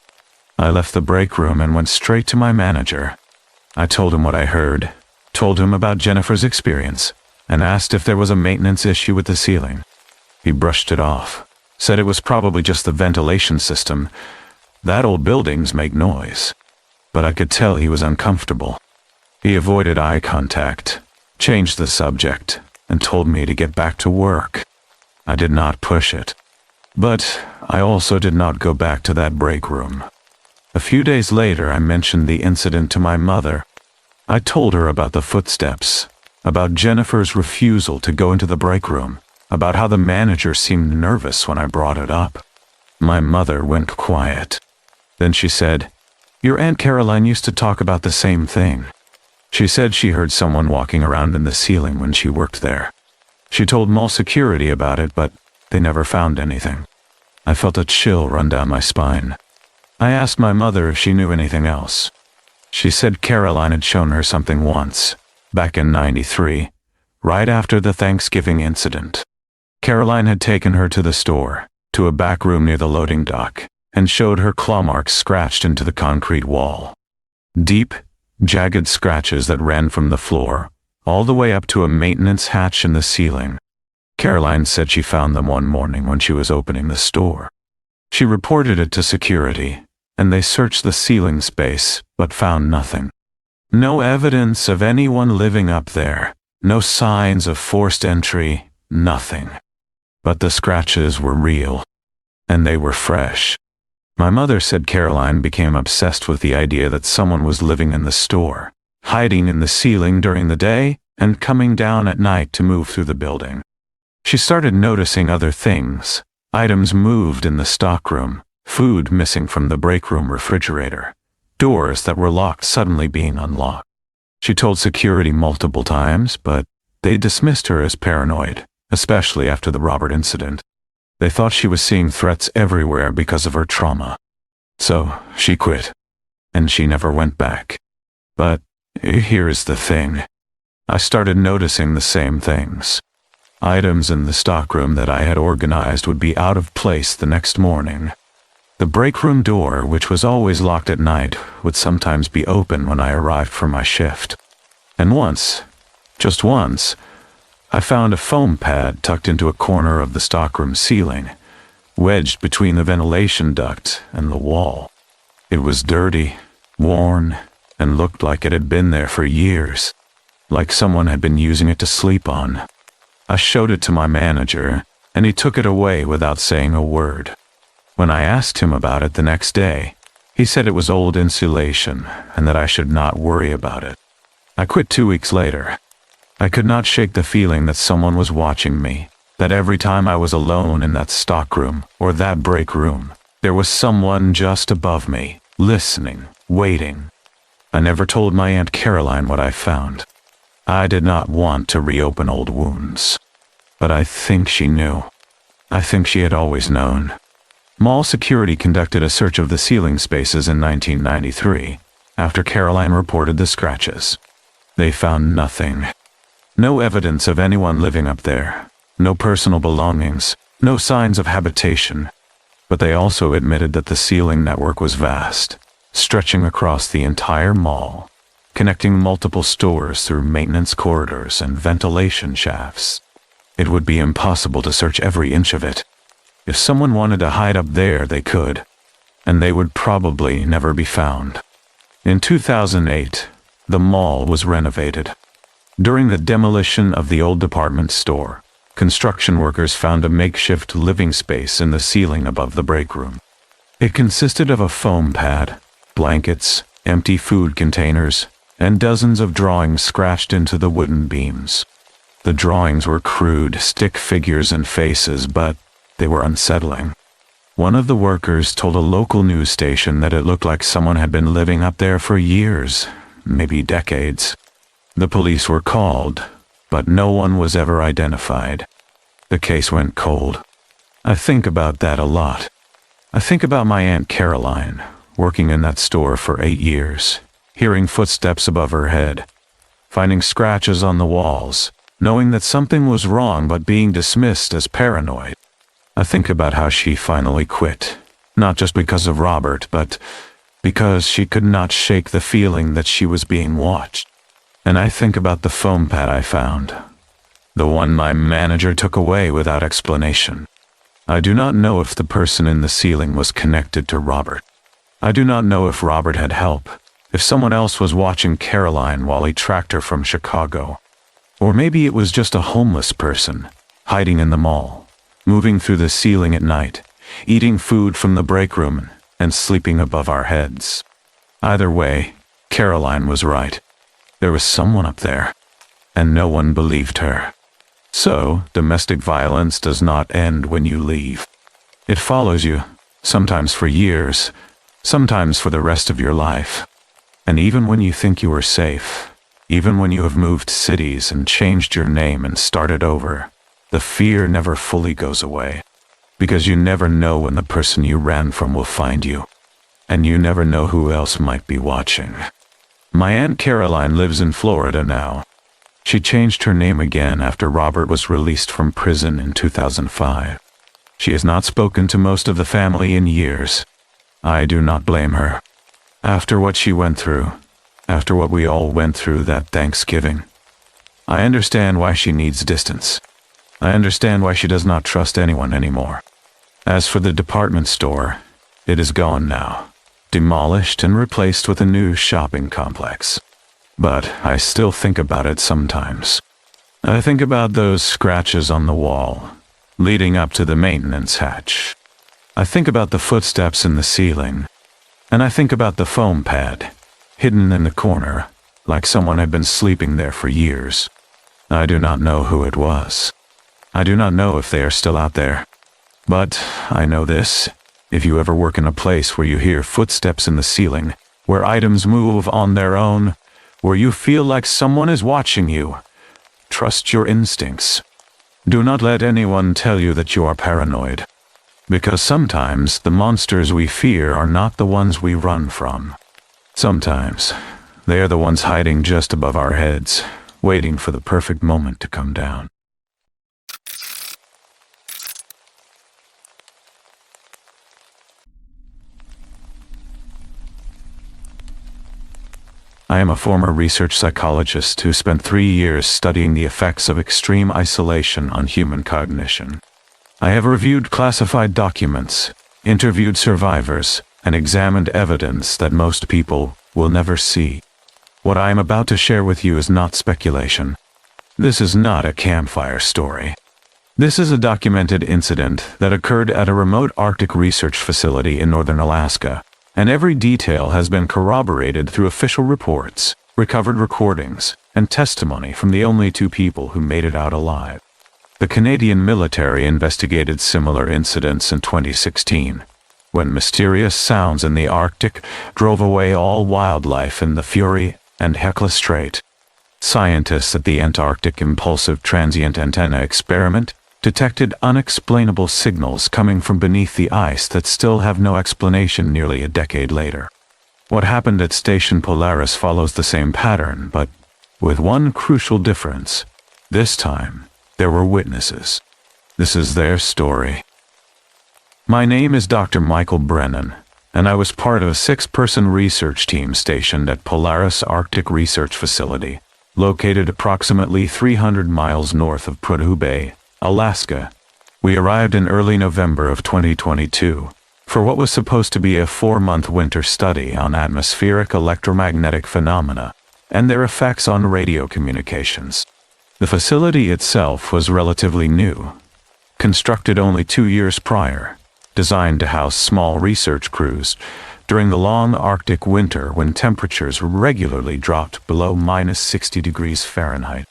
I left the break room and went straight to my manager. I told him what I heard, told him about Jennifer's experience, and asked if there was a maintenance issue with the ceiling. He brushed it off, said it was probably just the ventilation system. That old buildings make noise. But I could tell he was uncomfortable. He avoided eye contact, changed the subject, and told me to get back to work. I did not push it. But I also did not go back to that break room. A few days later, I mentioned the incident to my mother. I told her about the footsteps, about Jennifer's refusal to go into the break room, about how the manager seemed nervous when I brought it up. My mother went quiet. Then she said, "Your Aunt Caroline used to talk about the same thing." She said she heard someone walking around in the ceiling when she worked there. She told mall security about it, but they never found anything. I felt a chill run down my spine. I asked my mother if she knew anything else. She said Caroline had shown her something once, back in '93, right after the Thanksgiving incident. Caroline had taken her to the store, to a back room near the loading dock, and showed her claw marks scratched into the concrete wall. Deep, jagged scratches that ran from the floor, all the way up to a maintenance hatch in the ceiling. Caroline said she found them one morning when she was opening the store. She reported it to security, and they searched the ceiling space, but found nothing. No evidence of anyone living up there, no signs of forced entry, nothing. But the scratches were real, and they were fresh. My mother said Caroline became obsessed with the idea that someone was living in the store, hiding in the ceiling during the day and coming down at night to move through the building. She started noticing other things. Items moved in the stockroom, food missing from the break room refrigerator, doors that were locked suddenly being unlocked. She told security multiple times, but they dismissed her as paranoid, especially after the Robert incident. They thought she was seeing threats everywhere because of her trauma. So she quit, and she never went back. But here's the thing. I started noticing the same things. Items in the stockroom that I had organized would be out of place the next morning. The break room door, which was always locked at night, would sometimes be open when I arrived for my shift. And once, just once, I found a foam pad tucked into a corner of the stockroom ceiling, wedged between the ventilation duct and the wall. It was dirty, worn, and looked like it had been there for years, like someone had been using it to sleep on. I showed it to my manager, and he took it away without saying a word. When I asked him about it the next day, he said it was old insulation and that I should not worry about it. I quit 2 weeks later. I could not shake the feeling that someone was watching me, that every time I was alone in that stockroom or that break room, there was someone just above me, listening, waiting. I never told my Aunt Caroline what I found. I did not want to reopen old wounds. But I think she knew. I think she had always known. Mall security conducted a search of the ceiling spaces in 1993, after Caroline reported the scratches. They found nothing. No evidence of anyone living up there, no personal belongings, no signs of habitation. But they also admitted that the ceiling network was vast, stretching across the entire mall, connecting multiple stores through maintenance corridors and ventilation shafts. It would be impossible to search every inch of it. If someone wanted to hide up there, they could, and they would probably never be found. In 2008, the mall was renovated. During the demolition of the old department store, construction workers found a makeshift living space in the ceiling above the break room. It consisted of a foam pad, blankets, empty food containers, and dozens of drawings scratched into the wooden beams. The drawings were crude stick figures and faces, but they were unsettling. One of the workers told a local news station that it looked like someone had been living up there for years, maybe decades. The police were called, but no one was ever identified. The case went cold. I think about that a lot. I think about my Aunt Caroline, working in that store for 8 years, hearing footsteps above her head, finding scratches on the walls, knowing that something was wrong but being dismissed as paranoid. I think about how she finally quit, not just because of Robert, but because she could not shake the feeling that she was being watched. And I think about the foam pad I found, the one my manager took away without explanation. I do not know if the person in the ceiling was connected to Robert. I do not know if Robert had help, if someone else was watching Caroline while he tracked her from Chicago. Or maybe it was just a homeless person, hiding in the mall, moving through the ceiling at night, eating food from the break room, and sleeping above our heads. Either way, Caroline was right. There was someone up there, and no one believed her. So, domestic violence does not end when you leave. It follows you, sometimes for years, sometimes for the rest of your life. And even when you think you are safe, even when you have moved cities and changed your name and started over, the fear never fully goes away. Because you never know when the person you ran from will find you. And you never know who else might be watching. My Aunt Caroline lives in Florida now. She changed her name again after Robert was released from prison in 2005. She has not spoken to most of the family in years. I do not blame her. After what she went through, after what we all went through that Thanksgiving, I understand why she needs distance. I understand why she does not trust anyone anymore. As for the department store, it is gone now, demolished and replaced with a new shopping complex. But I still think about it sometimes. I think about those scratches on the wall, leading up to the maintenance hatch. I think about the footsteps in the ceiling, and I think about the foam pad, hidden in the corner, like someone had been sleeping there for years. I do not know who it was. I do not know if they are still out there. But I know this: if you ever work in a place where you hear footsteps in the ceiling, where items move on their own, where you feel like someone is watching you, trust your instincts. Do not let anyone tell you that you are paranoid. Because sometimes the monsters we fear are not the ones we run from. Sometimes they are the ones hiding just above our heads, waiting for the perfect moment to come down. I am a former research psychologist who spent 3 years studying the effects of extreme isolation on human cognition. I have reviewed classified documents, interviewed survivors, and examined evidence that most people will never see. What I am about to share with you is not speculation. This is not a campfire story. This is a documented incident that occurred at a remote Arctic research facility in northern Alaska, and every detail has been corroborated through official reports, recovered recordings, and testimony from the only 2 people who made it out alive. The Canadian military investigated similar incidents in 2016, when mysterious sounds in the Arctic drove away all wildlife in the Fury and Hecla Strait. Scientists at the Antarctic Impulsive Transient Antenna experiment detected unexplainable signals coming from beneath the ice that still have no explanation nearly a decade later. What happened at Station Polaris follows the same pattern, but with one crucial difference. This time, there were witnesses. This is their story. My name is Dr. Michael Brennan, and I was part of a 6-person research team stationed at Polaris Arctic Research Facility, located approximately 300 miles north of Prudhoe Bay, Alaska. We arrived in early November of 2022 for what was supposed to be a 4-month winter study on atmospheric electromagnetic phenomena and their effects on radio communications. The facility itself was relatively new, constructed only 2 years prior, designed to house small research crews during the long Arctic winter when temperatures regularly dropped below -60 degrees Fahrenheit.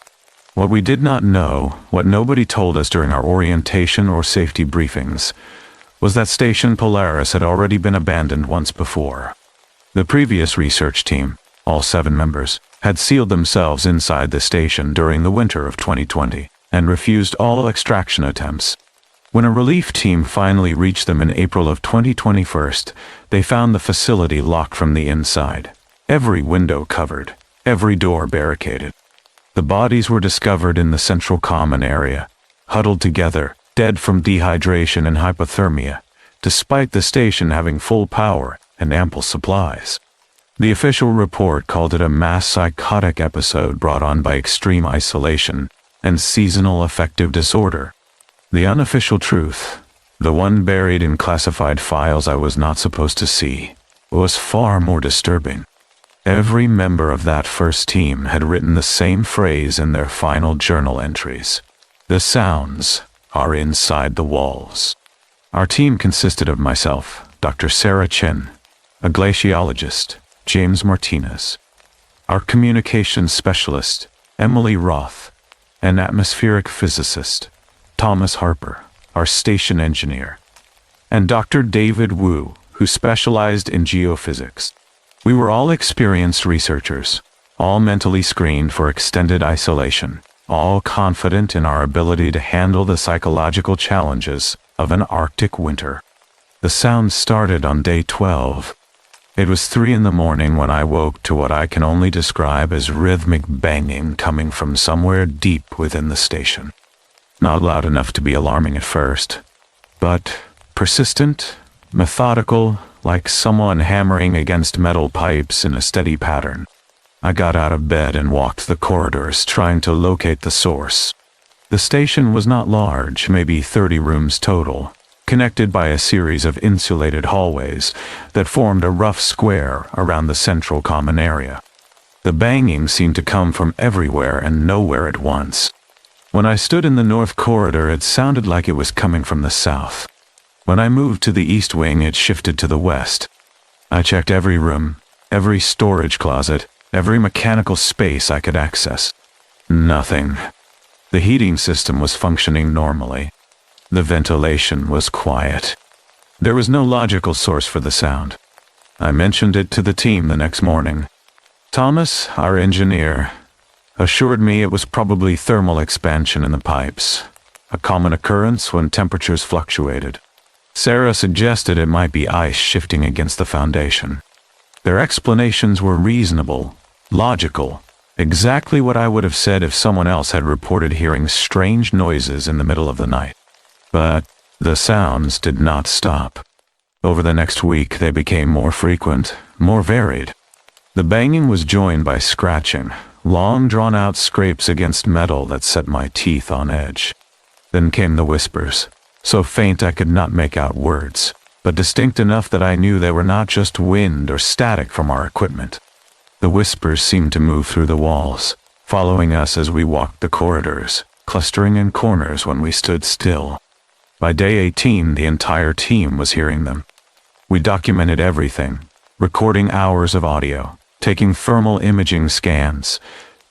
What we did not know, what nobody told us during our orientation or safety briefings, was that Station Polaris had already been abandoned once before. The previous research team, all 7 members, had sealed themselves inside the station during the winter of 2020 and refused all extraction attempts. When a relief team finally reached them in April of 2021, they found the facility locked from the inside, every window covered, every door barricaded. The bodies were discovered in the central common area, huddled together, dead from dehydration and hypothermia, despite the station having full power and ample supplies. The official report called it a mass psychotic episode brought on by extreme isolation and seasonal affective disorder. The unofficial truth, the one buried in classified files I was not supposed to see, was far more disturbing. Every member of that first team had written the same phrase in their final journal entries. The sounds are inside the walls. Our team consisted of myself, Dr. Sarah Chen, a glaciologist, James Martinez, our communications specialist, Emily Roth, an atmospheric physicist, Thomas Harper, our station engineer, and Dr. David Wu, who specialized in geophysics. We were all experienced researchers, all mentally screened for extended isolation, all confident in our ability to handle the psychological challenges of an Arctic winter. The sound started on day 12. It was 3 in the morning when I woke to what I can only describe as rhythmic banging coming from somewhere deep within the station. Not loud enough to be alarming at first, but persistent, methodical, like someone hammering against metal pipes in a steady pattern. I got out of bed and walked the corridors, trying to locate the source. The station was not large, maybe 30 rooms total, connected by a series of insulated hallways that formed a rough square around the central common area. The banging seemed to come from everywhere and nowhere at once. When I stood in the north corridor, it sounded like it was coming from the south. When I moved to the east wing, it shifted to the west. I checked every room, every storage closet, every mechanical space I could access. Nothing. The heating system was functioning normally. The ventilation was quiet. There was no logical source for the sound. I mentioned it to the team the next morning. Thomas, our engineer, assured me it was probably thermal expansion in the pipes, a common occurrence when temperatures fluctuated. Sarah suggested it might be ice shifting against the foundation. Their explanations were reasonable, logical, exactly what I would have said if someone else had reported hearing strange noises in the middle of the night. But the sounds did not stop. Over the next week, they became more frequent, more varied. The banging was joined by scratching, long drawn-out scrapes against metal that set my teeth on edge. Then came the whispers, so faint I could not make out words, but distinct enough that I knew they were not just wind or static from our equipment. The whispers seemed to move through the walls, following us as we walked the corridors, clustering in corners when we stood still. By day 18, the entire team was hearing them. We documented everything, recording hours of audio, taking thermal imaging scans,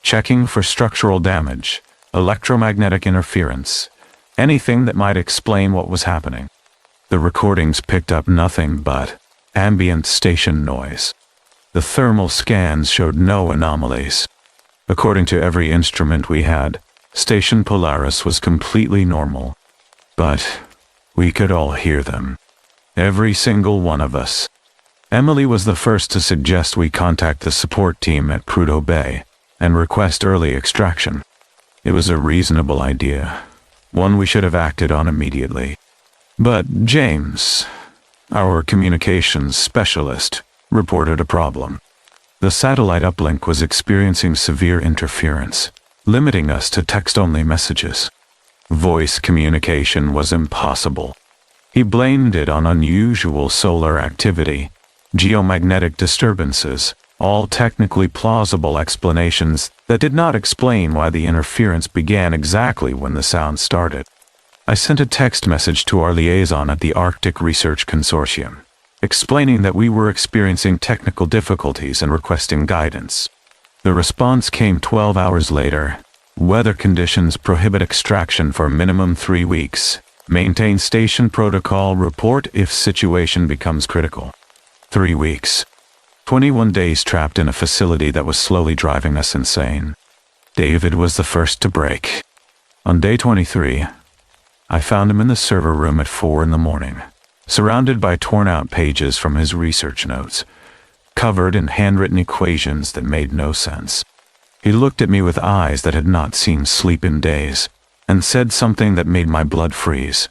checking for structural damage, electromagnetic interference, anything that might explain what was happening. The recordings picked up nothing but ambient station noise. The thermal scans showed no anomalies. According to every instrument we had, Station Polaris was completely normal. But we could all hear them. Every single one of us. Emily was the first to suggest we contact the support team at Prudhoe Bay and request early extraction. It was a reasonable idea, one we should have acted on immediately. But James, our communications specialist, reported a problem. The satellite uplink was experiencing severe interference, limiting us to text-only messages. Voice communication was impossible. He blamed it on unusual solar activity, geomagnetic disturbances, all technically plausible explanations that did not explain why the interference began exactly when the sound started. I sent a text message to our liaison at the Arctic Research Consortium, explaining that we were experiencing technical difficulties and requesting guidance. The response came 12 hours later. Weather conditions prohibit extraction for minimum 3 weeks. Maintain station protocol, report if situation becomes critical. 3 weeks. 21 days trapped in a facility that was slowly driving us insane. David was the first to break. On day 23, I found him in the server room at 4 in the morning, surrounded by torn-out pages from his research notes, covered in handwritten equations that made no sense. He looked at me with eyes that had not seen sleep in days, and said something that made my blood freeze.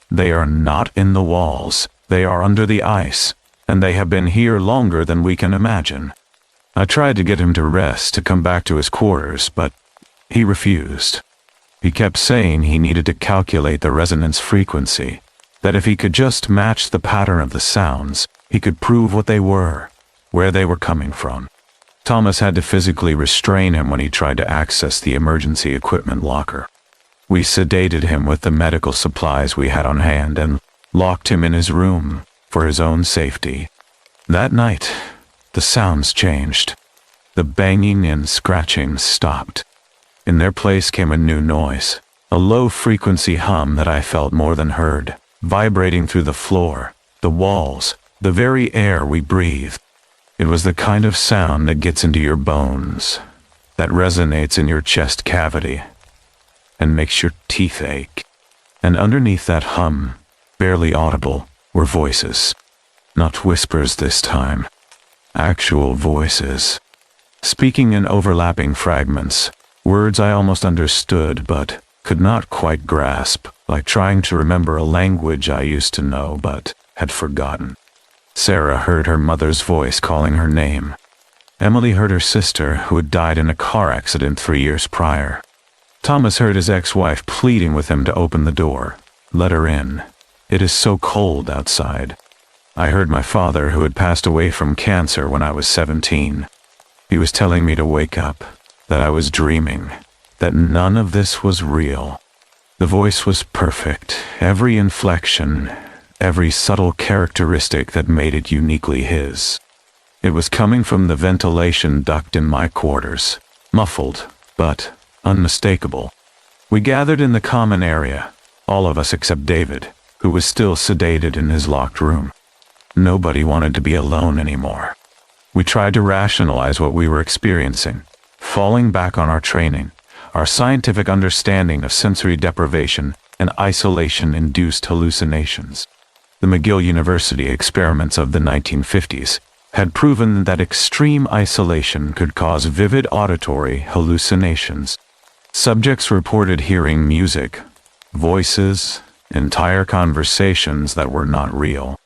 "They are not in the walls. They are under the ice, and they have been here longer than we can imagine. I tried to get him to rest, to come back to his quarters, but he refused. He kept saying he needed to calculate the resonance frequency, that if he could just match the pattern of the sounds, he could prove what they were, where they were coming from. Thomas had to physically restrain him when he tried to access the emergency equipment locker. We sedated him with the medical supplies we had on hand and locked him in his room for his own safety. That night, the sounds changed. The banging and scratching stopped. In their place came a new noise, a low-frequency hum that I felt more than heard, vibrating through the floor, the walls, the very air we breathe. It was the kind of sound that gets into your bones, that resonates in your chest cavity, and makes your teeth ache. And underneath that hum, barely audible, were voices. Not whispers this time. Actual voices. Speaking in overlapping fragments, words I almost understood but could not quite grasp, like trying to remember a language I used to know but had forgotten. Sarah heard her mother's voice calling her name. Emily heard her sister, who had died in a car accident 3 years prior. Thomas heard his ex-wife pleading with him to open the door. Let her in. It is so cold outside. I heard my father, who had passed away from cancer when I was 17. He was telling me to wake up, that I was dreaming, that none of this was real. The voice was perfect, every inflection, every subtle characteristic that made it uniquely his. It was coming from the ventilation duct in my quarters, muffled, but unmistakable. We gathered in the common area, all of us except David, who was still sedated in his locked room. Nobody wanted to be alone anymore. We tried to rationalize what we were experiencing, falling back on our training, our scientific understanding of sensory deprivation and isolation-induced hallucinations. The McGill University experiments of the 1950s had proven that extreme isolation could cause vivid auditory hallucinations. Subjects reported hearing music, voices, entire conversations that were not real.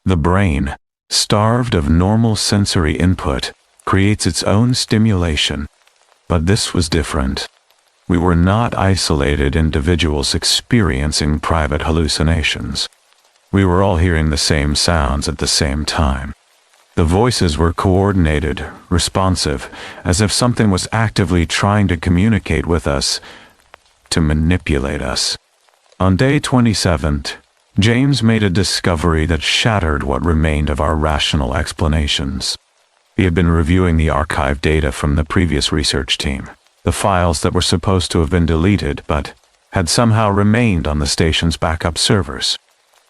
The brain, starved of normal sensory input, creates its own stimulation. But this was different. We were not isolated individuals experiencing private hallucinations. We were all hearing the same sounds at the same time. The voices were coordinated, responsive, as if something was actively trying to communicate with us, to manipulate us. On day 27th, James made a discovery that shattered what remained of our rational explanations. He had been reviewing the archive data from the previous research team, the files that were supposed to have been deleted but had somehow remained on the station's backup servers.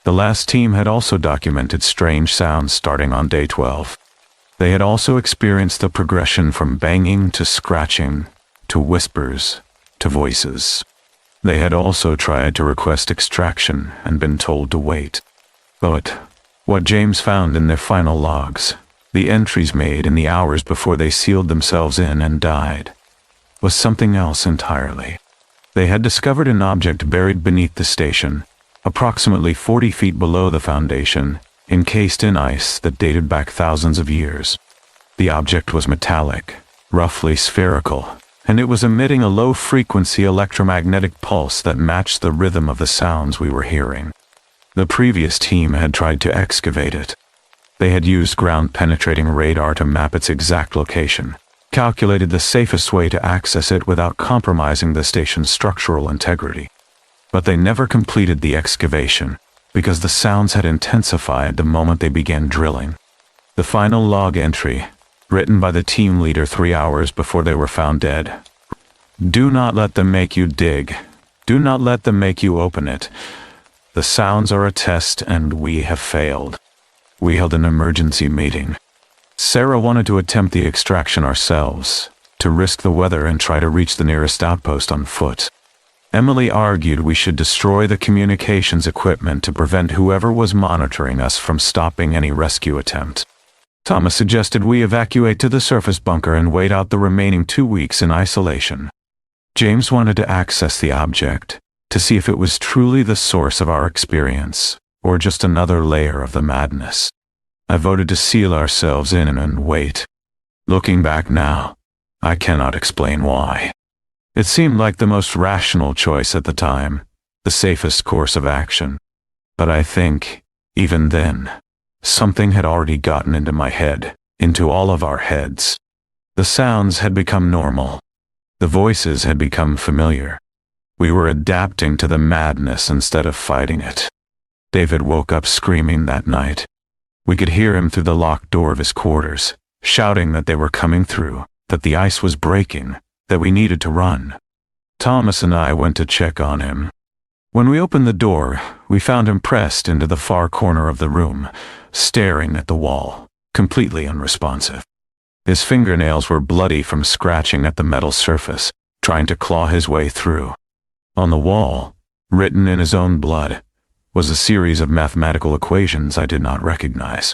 The last team had also documented strange sounds starting on day 12. They had also experienced the progression from banging to scratching, to whispers, to voices. They had also tried to request extraction and been told to wait. But what James found in their final logs, the entries made in the hours before they sealed themselves in and died, was something else entirely. They had discovered an object buried beneath the station, approximately 40 feet below the foundation, encased in ice that dated back thousands of years. The object was metallic, roughly spherical, and it was emitting a low-frequency electromagnetic pulse that matched the rhythm of the sounds we were hearing. The previous team had tried to excavate it. They had used ground-penetrating radar to map its exact location, calculated the safest way to access it without compromising the station's structural integrity. But they never completed the excavation, because the sounds had intensified the moment they began drilling. The final log entry, written by the team leader 3 hours before they were found dead. Do not let them make you dig. Do not let them make you open it. The sounds are a test and we have failed. We held an emergency meeting. Sarah wanted to attempt the extraction ourselves, to risk the weather and try to reach the nearest outpost on foot. Emily argued we should destroy the communications equipment to prevent whoever was monitoring us from stopping any rescue attempt. Thomas suggested we evacuate to the surface bunker and wait out the remaining 2 weeks in isolation. James wanted to access the object, to see if it was truly the source of our experience, or just another layer of the madness. I voted to seal ourselves in and wait. Looking back now, I cannot explain why. It seemed like the most rational choice at the time, the safest course of action. But I think, even then, something had already gotten into my head, into all of our heads. The sounds had become normal. The voices had become familiar. We were adapting to the madness instead of fighting it. David woke up screaming that night. We could hear him through the locked door of his quarters, shouting that they were coming through, that the ice was breaking, that we needed to run. Thomas and I went to check on him. When we opened the door, we found him pressed into the far corner of the room, staring at the wall, completely unresponsive. His fingernails were bloody from scratching at the metal surface, trying to claw his way through. On the wall, written in his own blood, was a series of mathematical equations I did not recognize.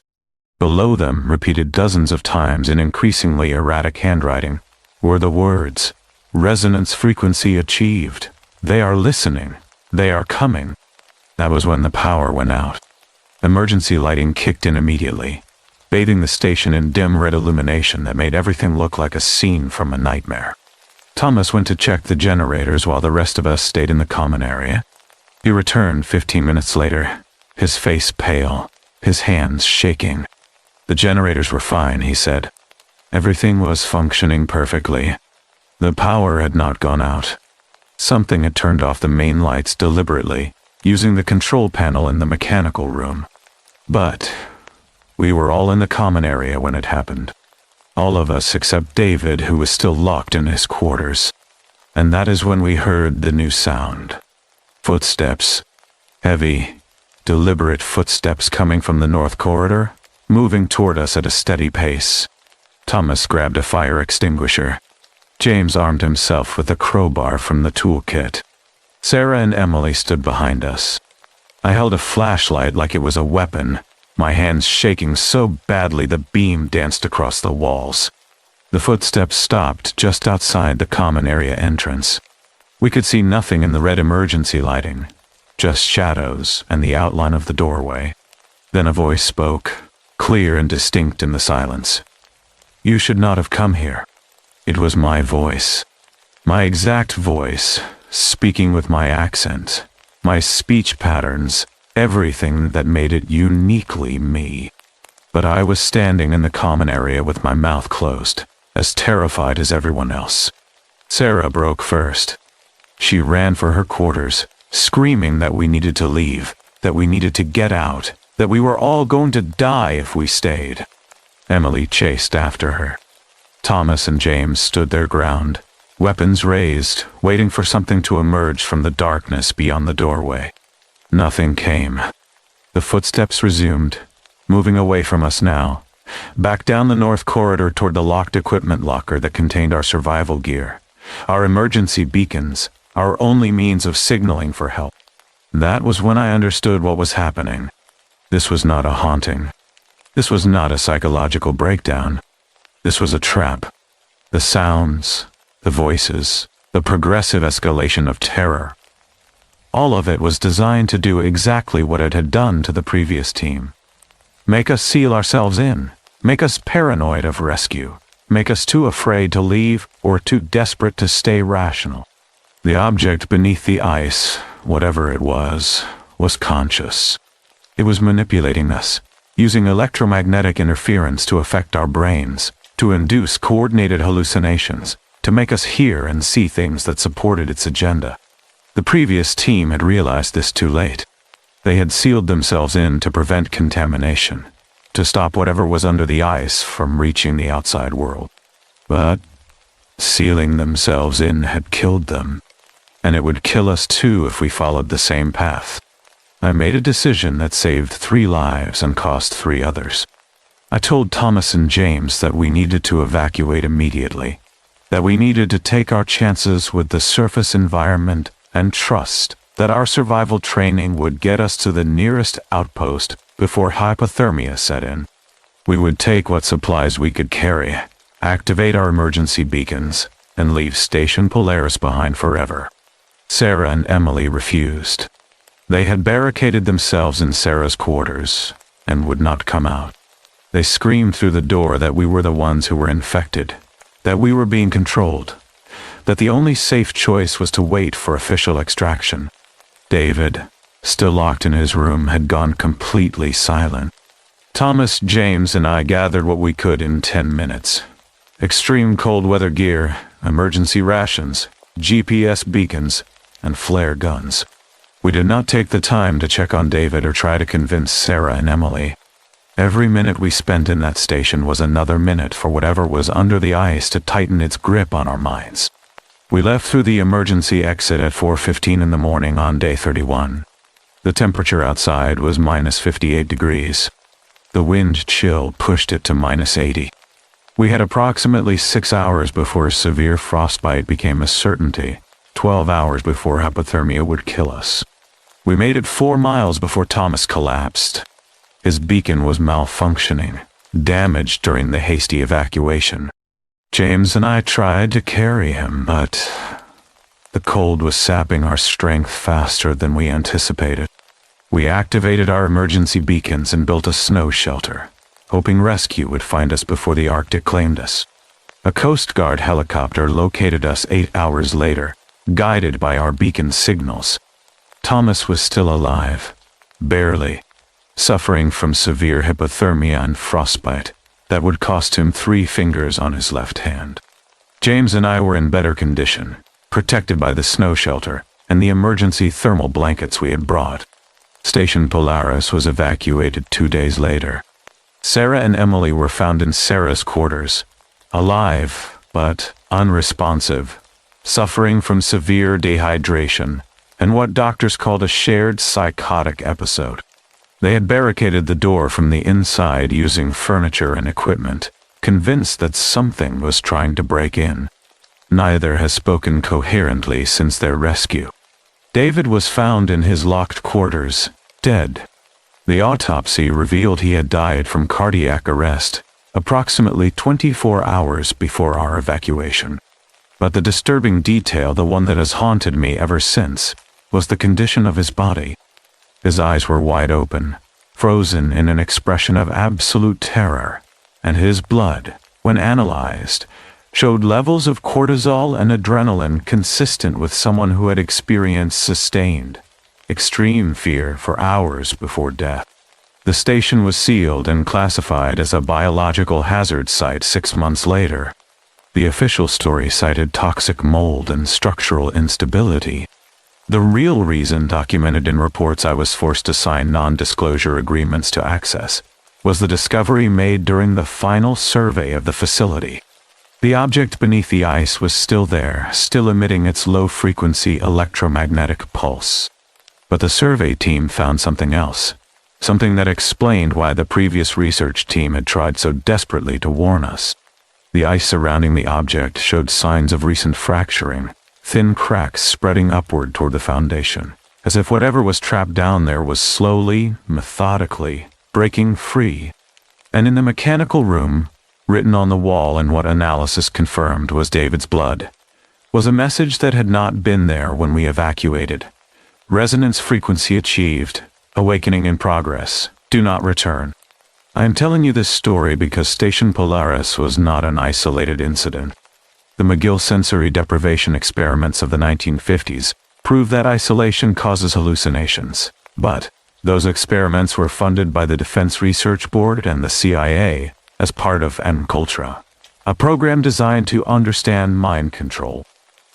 Below them, repeated dozens of times in increasingly erratic handwriting, were the words, "Resonance frequency achieved. They are listening. They are coming." That was when the power went out. Emergency lighting kicked in immediately, bathing the station in dim red illumination that made everything look like a scene from a nightmare. Thomas went to check the generators while the rest of us stayed in the common area. He returned 15 minutes later, his face pale, his hands shaking. The generators were fine, he said. Everything was functioning perfectly. The power had not gone out. Something had turned off the main lights deliberately, using the control panel in the mechanical room. But we were all in the common area when it happened. All of us except David, who was still locked in his quarters. And that is when we heard the new sound. Footsteps. Heavy, deliberate footsteps coming from the north corridor, moving toward us at a steady pace. Thomas grabbed a fire extinguisher. James armed himself with a crowbar from the toolkit. Sarah and Emily stood behind us. I held a flashlight like it was a weapon, my hands shaking so badly the beam danced across the walls. The footsteps stopped just outside the common area entrance. We could see nothing in the red emergency lighting, just shadows and the outline of the doorway. Then a voice spoke, clear and distinct in the silence. "You should not have come here." It was my voice. My exact voice, speaking with my accent, my speech patterns, everything that made it uniquely me. But I was standing in the common area with my mouth closed, as terrified as everyone else. Sarah broke first. She ran for her quarters, screaming that we needed to leave, that we needed to get out, that we were all going to die if we stayed. Emily chased after her. Thomas and James stood their ground, weapons raised, waiting for something to emerge from the darkness beyond the doorway. Nothing came. The footsteps resumed, moving away from us now, back down the north corridor toward the locked equipment locker that contained our survival gear, our emergency beacons, our only means of signaling for help. That was when I understood what was happening. This was not a haunting. This was not a psychological breakdown. This was a trap. The sounds, the voices, the progressive escalation of terror. All of it was designed to do exactly what it had done to the previous team. Make us seal ourselves in, make us paranoid of rescue, make us too afraid to leave or too desperate to stay rational. The object beneath the ice, whatever it was conscious. It was manipulating us, using electromagnetic interference to affect our brains, to induce coordinated hallucinations, to make us hear and see things that supported its agenda. The previous team had realized this too late. They had sealed themselves in to prevent contamination, to stop whatever was under the ice from reaching the outside world. But sealing themselves in had killed them, and it would kill us too if we followed the same path. I made a decision that saved 3 lives and cost 3 others. I told Thomas and James that we needed to evacuate immediately, that we needed to take our chances with the surface environment and trust that our survival training would get us to the nearest outpost before hypothermia set in. We would take what supplies we could carry, activate our emergency beacons, and leave Station Polaris behind forever. Sarah and Emily refused. They had barricaded themselves in Sarah's quarters and would not come out. They screamed through the door that we were the ones who were infected, that we were being controlled, that the only safe choice was to wait for official extraction. David, still locked in his room, had gone completely silent. Thomas, James, and I gathered what we could in 10 minutes. Extreme cold weather gear, emergency rations, GPS beacons, and flare guns. We did not take the time to check on David or try to convince Sarah and Emily. Every minute we spent in that station was another minute for whatever was under the ice to tighten its grip on our minds. We left through the emergency exit at 4:15 in the morning on day 31. The temperature outside was minus 58 degrees. The wind chill pushed it to minus 80. We had approximately 6 hours before severe frostbite became a certainty, 12 hours before hypothermia would kill us. We made it 4 miles before Thomas collapsed. His beacon was malfunctioning, damaged during the hasty evacuation. James and I tried to carry him, but the cold was sapping our strength faster than we anticipated. We activated our emergency beacons and built a snow shelter, hoping rescue would find us before the Arctic claimed us. A Coast Guard helicopter located us 8 hours later, guided by our beacon signals. Thomas was still alive, barely, suffering from severe hypothermia and frostbite that would cost him 3 fingers on his left hand. James and I were in better condition, protected by the snow shelter and the emergency thermal blankets we had brought. Station Polaris was evacuated 2 days later. Sarah and Emily were found in Sarah's quarters, alive but unresponsive, suffering from severe dehydration and what doctors called a shared psychotic episode. They had barricaded the door from the inside using furniture and equipment, convinced that something was trying to break in. Neither has spoken coherently since their rescue. David was found in his locked quarters, dead. The autopsy revealed he had died from cardiac arrest, approximately 24 hours before our evacuation. But the disturbing detail, the one that has haunted me ever since, was the condition of his body. His eyes were wide open, frozen in an expression of absolute terror, and his blood, when analyzed, showed levels of cortisol and adrenaline consistent with someone who had experienced sustained, extreme fear for hours before death. The station was sealed and classified as a biological hazard site 6 months later. The official story cited toxic mold and structural instability. The real reason, documented in reports I was forced to sign non-disclosure agreements to access, was the discovery made during the final survey of the facility. The object beneath the ice was still there, still emitting its low-frequency electromagnetic pulse. But the survey team found something else, something that explained why the previous research team had tried so desperately to warn us. The ice surrounding the object showed signs of recent fracturing, thin cracks spreading upward toward the foundation, as if whatever was trapped down there was slowly, methodically, breaking free. And in the mechanical room, written on the wall and what analysis confirmed was David's blood, was a message that had not been there when we evacuated. Resonance frequency achieved, awakening in progress, do not return. I am telling you this story because Station Polaris was not an isolated incident. The McGill sensory deprivation experiments of the 1950s proved that isolation causes hallucinations. But those experiments were funded by the Defense Research Board and the CIA as part of MKUltra, a program designed to understand mind control.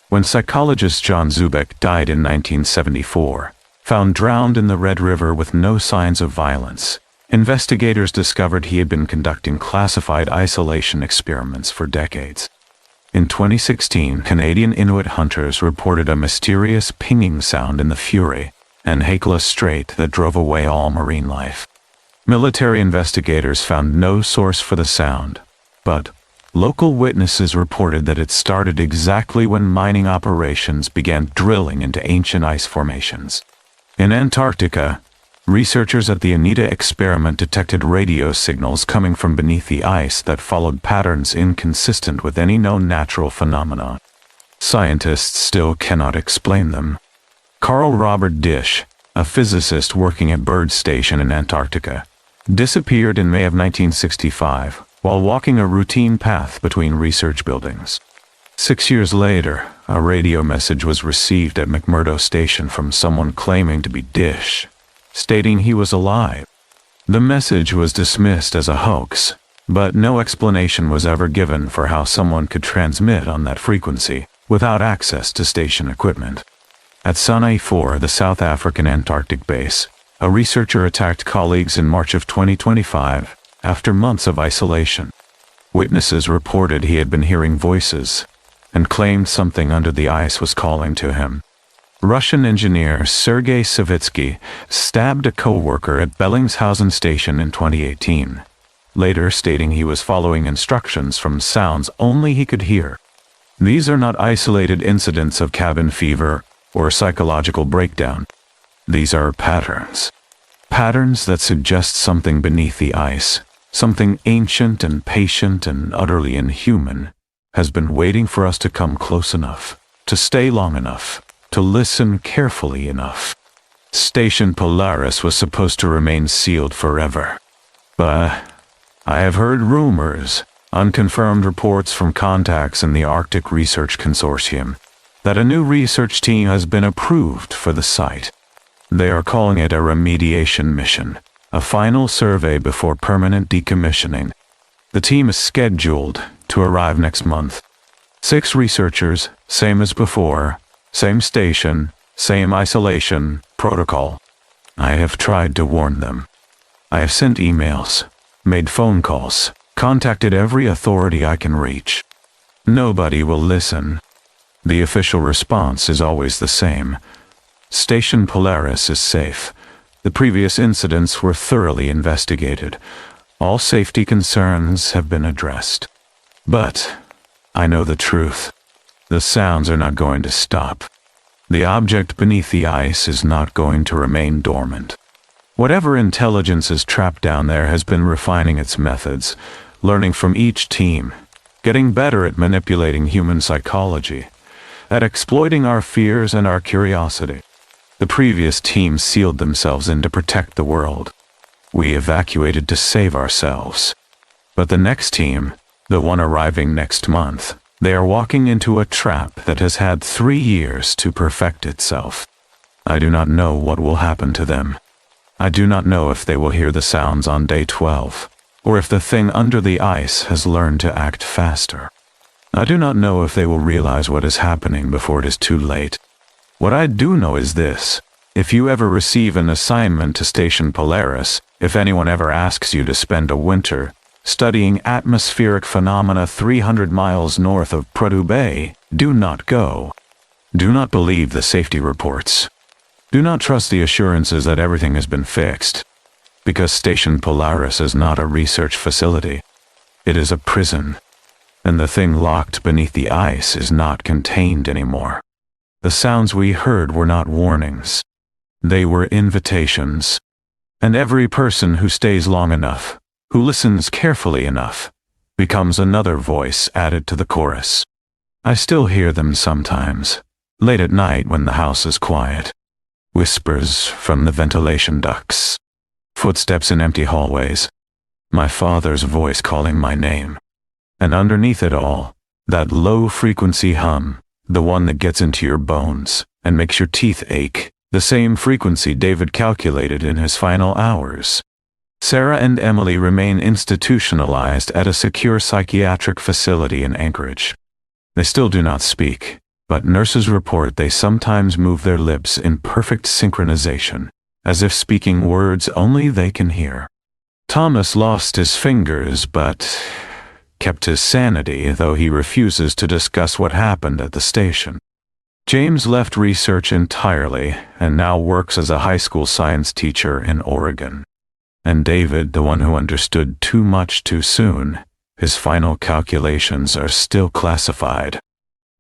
When psychologist John Zubek died in 1974, found drowned in the Red River with no signs of violence, investigators discovered he had been conducting classified isolation experiments for decades. In 2016, Canadian Inuit hunters reported a mysterious pinging sound in the Fury and Hekla Strait that drove away all marine life. Military investigators found no source for the sound, but local witnesses reported that it started exactly when mining operations began drilling into ancient ice formations. In Antarctica, researchers at the Anita experiment detected radio signals coming from beneath the ice that followed patterns inconsistent with any known natural phenomena. Scientists still cannot explain them. Carl Robert Dish, a physicist working at Byrd Station in Antarctica, disappeared in May of 1965 while walking a routine path between research buildings. 6 years later, a radio message was received at McMurdo Station from someone claiming to be Dish, stating he was alive. The message was dismissed as a hoax, but no explanation was ever given for how someone could transmit on that frequency without access to station equipment. At Sunay 4, the South African Antarctic base, a researcher attacked colleagues in March of 2025 after months of isolation. Witnesses reported he had been hearing voices and claimed something under the ice was calling to him. Russian engineer Sergei Savitsky stabbed a co-worker at Bellingshausen Station in 2018, later stating he was following instructions from sounds only he could hear. These are not isolated incidents of cabin fever or psychological breakdown. These are patterns. Patterns that suggest something beneath the ice, something ancient and patient and utterly inhuman, has been waiting for us to come close enough, to stay long enough, to listen carefully enough. Station Polaris was supposed to remain sealed forever. But I have heard rumors, unconfirmed reports from contacts in the Arctic Research Consortium, that a new research team has been approved for the site. They are calling it a remediation mission, a final survey before permanent decommissioning. The team is scheduled to arrive next month. 6 researchers, same as before, same station, same isolation protocol. I have tried to warn them. I have sent emails, made phone calls, contacted every authority I can reach. Nobody will listen. The official response is always the same. Station Polaris is safe. The previous incidents were thoroughly investigated. All safety concerns have been addressed. But I know the truth. The sounds are not going to stop. The object beneath the ice is not going to remain dormant. Whatever intelligence is trapped down there has been refining its methods, learning from each team, getting better at manipulating human psychology, at exploiting our fears and our curiosity. The previous team sealed themselves in to protect the world. We evacuated to save ourselves. But the next team, the one arriving next month, they are walking into a trap that has had 3 years to perfect itself. I do not know what will happen to them. I do not know if they will hear the sounds on day 12, or if the thing under the ice has learned to act faster. I do not know if they will realize what is happening before it is too late. What I do know is this: if you ever receive an assignment to Station Polaris, if anyone ever asks you to spend a winter studying atmospheric phenomena 300 miles north of Prudhoe Bay, do not go. Do not believe the safety reports. Do not trust the assurances that everything has been fixed. Because Station Polaris is not a research facility. It is a prison. And the thing locked beneath the ice is not contained anymore. The sounds we heard were not warnings. They were invitations. And every person who stays long enough, who listens carefully enough, becomes another voice added to the chorus. I still hear them sometimes, late at night when the house is quiet. Whispers from the ventilation ducts. Footsteps in empty hallways. My father's voice calling my name. And underneath it all, that low-frequency hum, the one that gets into your bones and makes your teeth ache, the same frequency David calculated in his final hours. Sarah and Emily remain institutionalized at a secure psychiatric facility in Anchorage. They still do not speak, but nurses report they sometimes move their lips in perfect synchronization, as if speaking words only they can hear. Thomas lost his fingers, but kept his sanity, though he refuses to discuss what happened at the station. James left research entirely and now works as a high school science teacher in Oregon. And David, the one who understood too much too soon, his final calculations are still classified.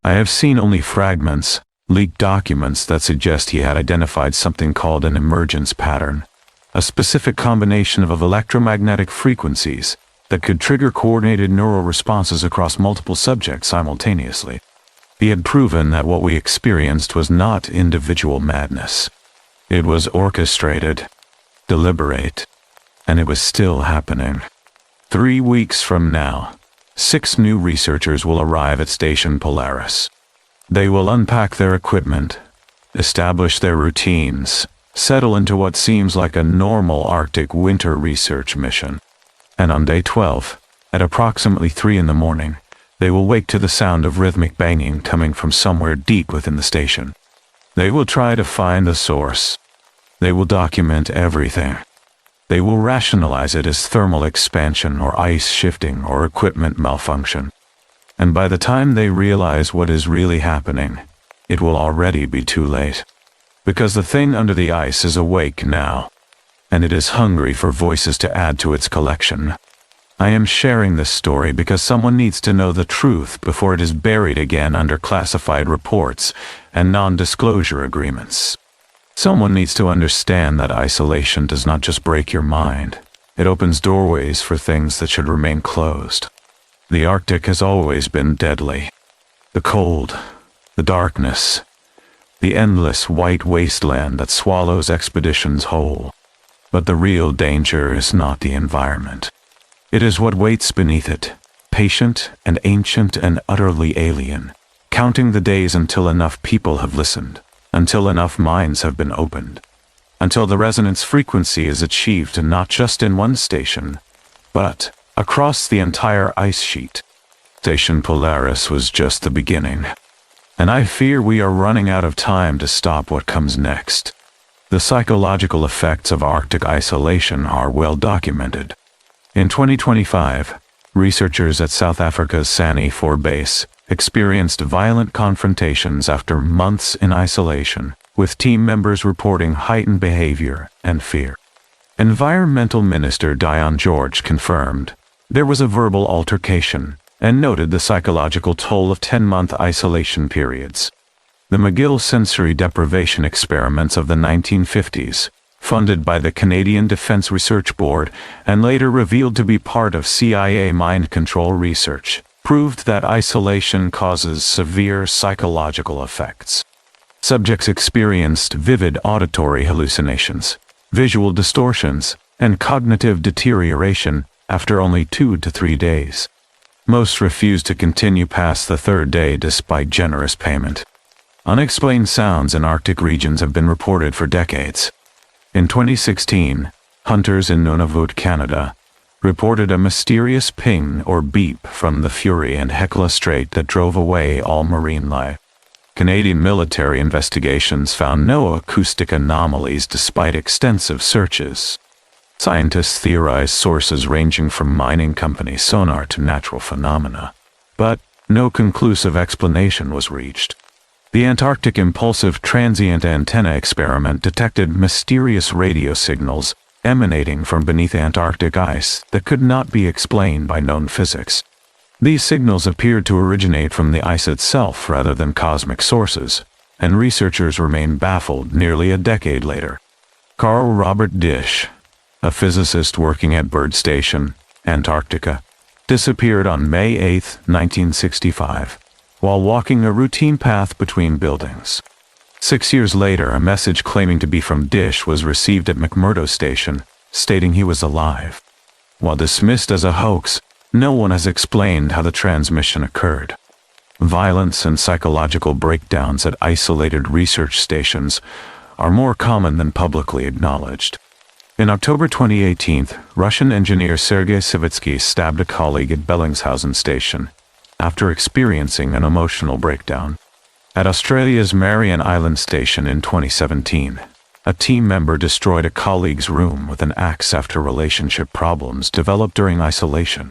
I have seen only fragments, leaked documents that suggest he had identified something called an emergence pattern, a specific combination of electromagnetic frequencies that could trigger coordinated neural responses across multiple subjects simultaneously. He had proven that what we experienced was not individual madness. It was orchestrated, deliberate, And it was still happening. 3 weeks from now, 6 new researchers will arrive at Station Polaris. They will unpack their equipment, establish their routines, settle into what seems like a normal Arctic winter research mission. And on day 12, at approximately 3 in the morning, they will wake to the sound of rhythmic banging coming from somewhere deep within the station. They will try to find the source. They will document everything. They will rationalize it as thermal expansion or ice shifting or equipment malfunction. And by the time they realize what is really happening, it will already be too late. Because the thing under the ice is awake now, and it is hungry for voices to add to its collection. I am sharing this story because someone needs to know the truth before it is buried again under classified reports and non-disclosure agreements. Someone needs to understand that isolation does not just break your mind. It opens doorways for things that should remain closed. The Arctic has always been deadly. The cold, the darkness, the endless white wasteland that swallows expeditions whole. But the real danger is not the environment. It is what waits beneath it, patient and ancient and utterly alien, counting the days until enough people have listened, until enough minds have been opened, until the resonance frequency is achieved not just in one station, but across the entire ice sheet. Station Polaris was just the beginning, and I fear we are running out of time to stop what comes next. The psychological effects of Arctic isolation are well documented. In 2025, researchers at South Africa's Sani 4 base experienced violent confrontations after months in isolation, with team members reporting heightened behavior and fear. Environmental Minister Dion George confirmed there was a verbal altercation and noted the psychological toll of 10-month isolation periods. The McGill sensory deprivation experiments of the 1950s, funded by the Canadian Defense Research Board and later revealed to be part of CIA mind control research, proved that isolation causes severe psychological effects. Subjects experienced vivid auditory hallucinations, visual distortions, and cognitive deterioration after only 2 to 3 days. Most refused to continue past the 3rd day despite generous payment. Unexplained sounds in Arctic regions have been reported for decades. In 2016, hunters in Nunavut, Canada, reported a mysterious ping or beep from the Fury and Hecla Strait that drove away all marine life. Canadian military investigations found no acoustic anomalies despite extensive searches. Scientists theorized sources ranging from mining company sonar to natural phenomena, but no conclusive explanation was reached. The Antarctic Impulsive Transient Antenna experiment detected mysterious radio signals emanating from beneath Antarctic ice that could not be explained by known physics. These signals appeared to originate from the ice itself rather than cosmic sources, and researchers remain baffled nearly a decade later. Carl Robert Disch, a physicist working at Bird Station, Antarctica, disappeared on May 8, 1965, while walking a routine path between buildings. 6 years later, a message claiming to be from Disch was received at McMurdo Station, stating he was alive. While dismissed as a hoax, no one has explained how the transmission occurred. Violence and psychological breakdowns at isolated research stations are more common than publicly acknowledged. In October 2018, Russian engineer Sergei Savitsky stabbed a colleague at Bellingshausen Station after experiencing an emotional breakdown. At Australia's Marion Island Station in 2017, a team member destroyed a colleague's room with an axe after relationship problems developed during isolation.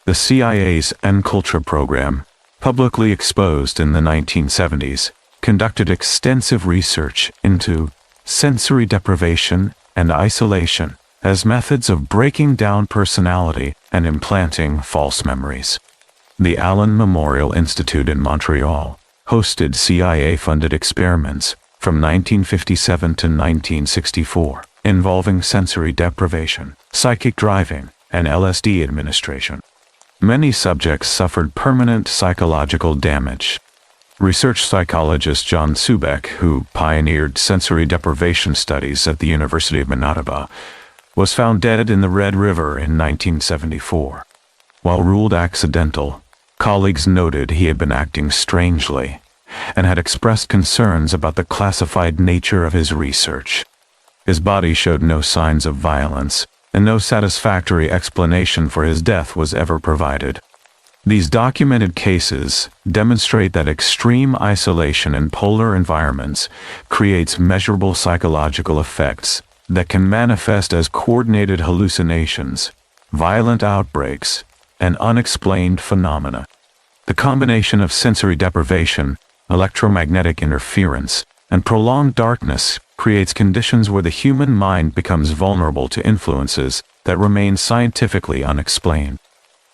The CIA's Enculture program, publicly exposed in the 1970s, conducted extensive research into sensory deprivation and isolation as methods of breaking down personality and implanting false memories. The Allen Memorial Institute in Montreal hosted CIA-funded experiments from 1957 to 1964 involving sensory deprivation, psychic driving, and LSD administration. Many subjects suffered permanent psychological damage. Research psychologist John Subeck, who pioneered sensory deprivation studies at the University of Manitoba, was found dead in the Red River in 1974. While ruled accidental, colleagues noted he had been acting strangely and had expressed concerns about the classified nature of his research. His body showed no signs of violence, and no satisfactory explanation for his death was ever provided. These documented cases demonstrate that extreme isolation in polar environments creates measurable psychological effects that can manifest as coordinated hallucinations, violent outbreaks, and unexplained phenomena. The combination of sensory deprivation, electromagnetic interference, and prolonged darkness creates conditions where the human mind becomes vulnerable to influences that remain scientifically unexplained.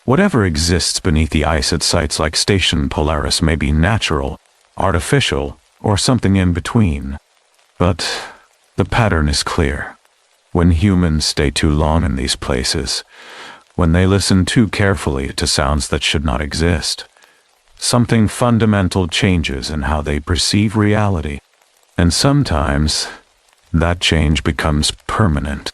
Whatever exists beneath the ice at sites like Station Polaris may be natural, artificial, or something in between. But the pattern is clear. When humans stay too long in these places, when they listen too carefully to sounds that should not exist, something fundamental changes in how they perceive reality. And sometimes, that change becomes permanent.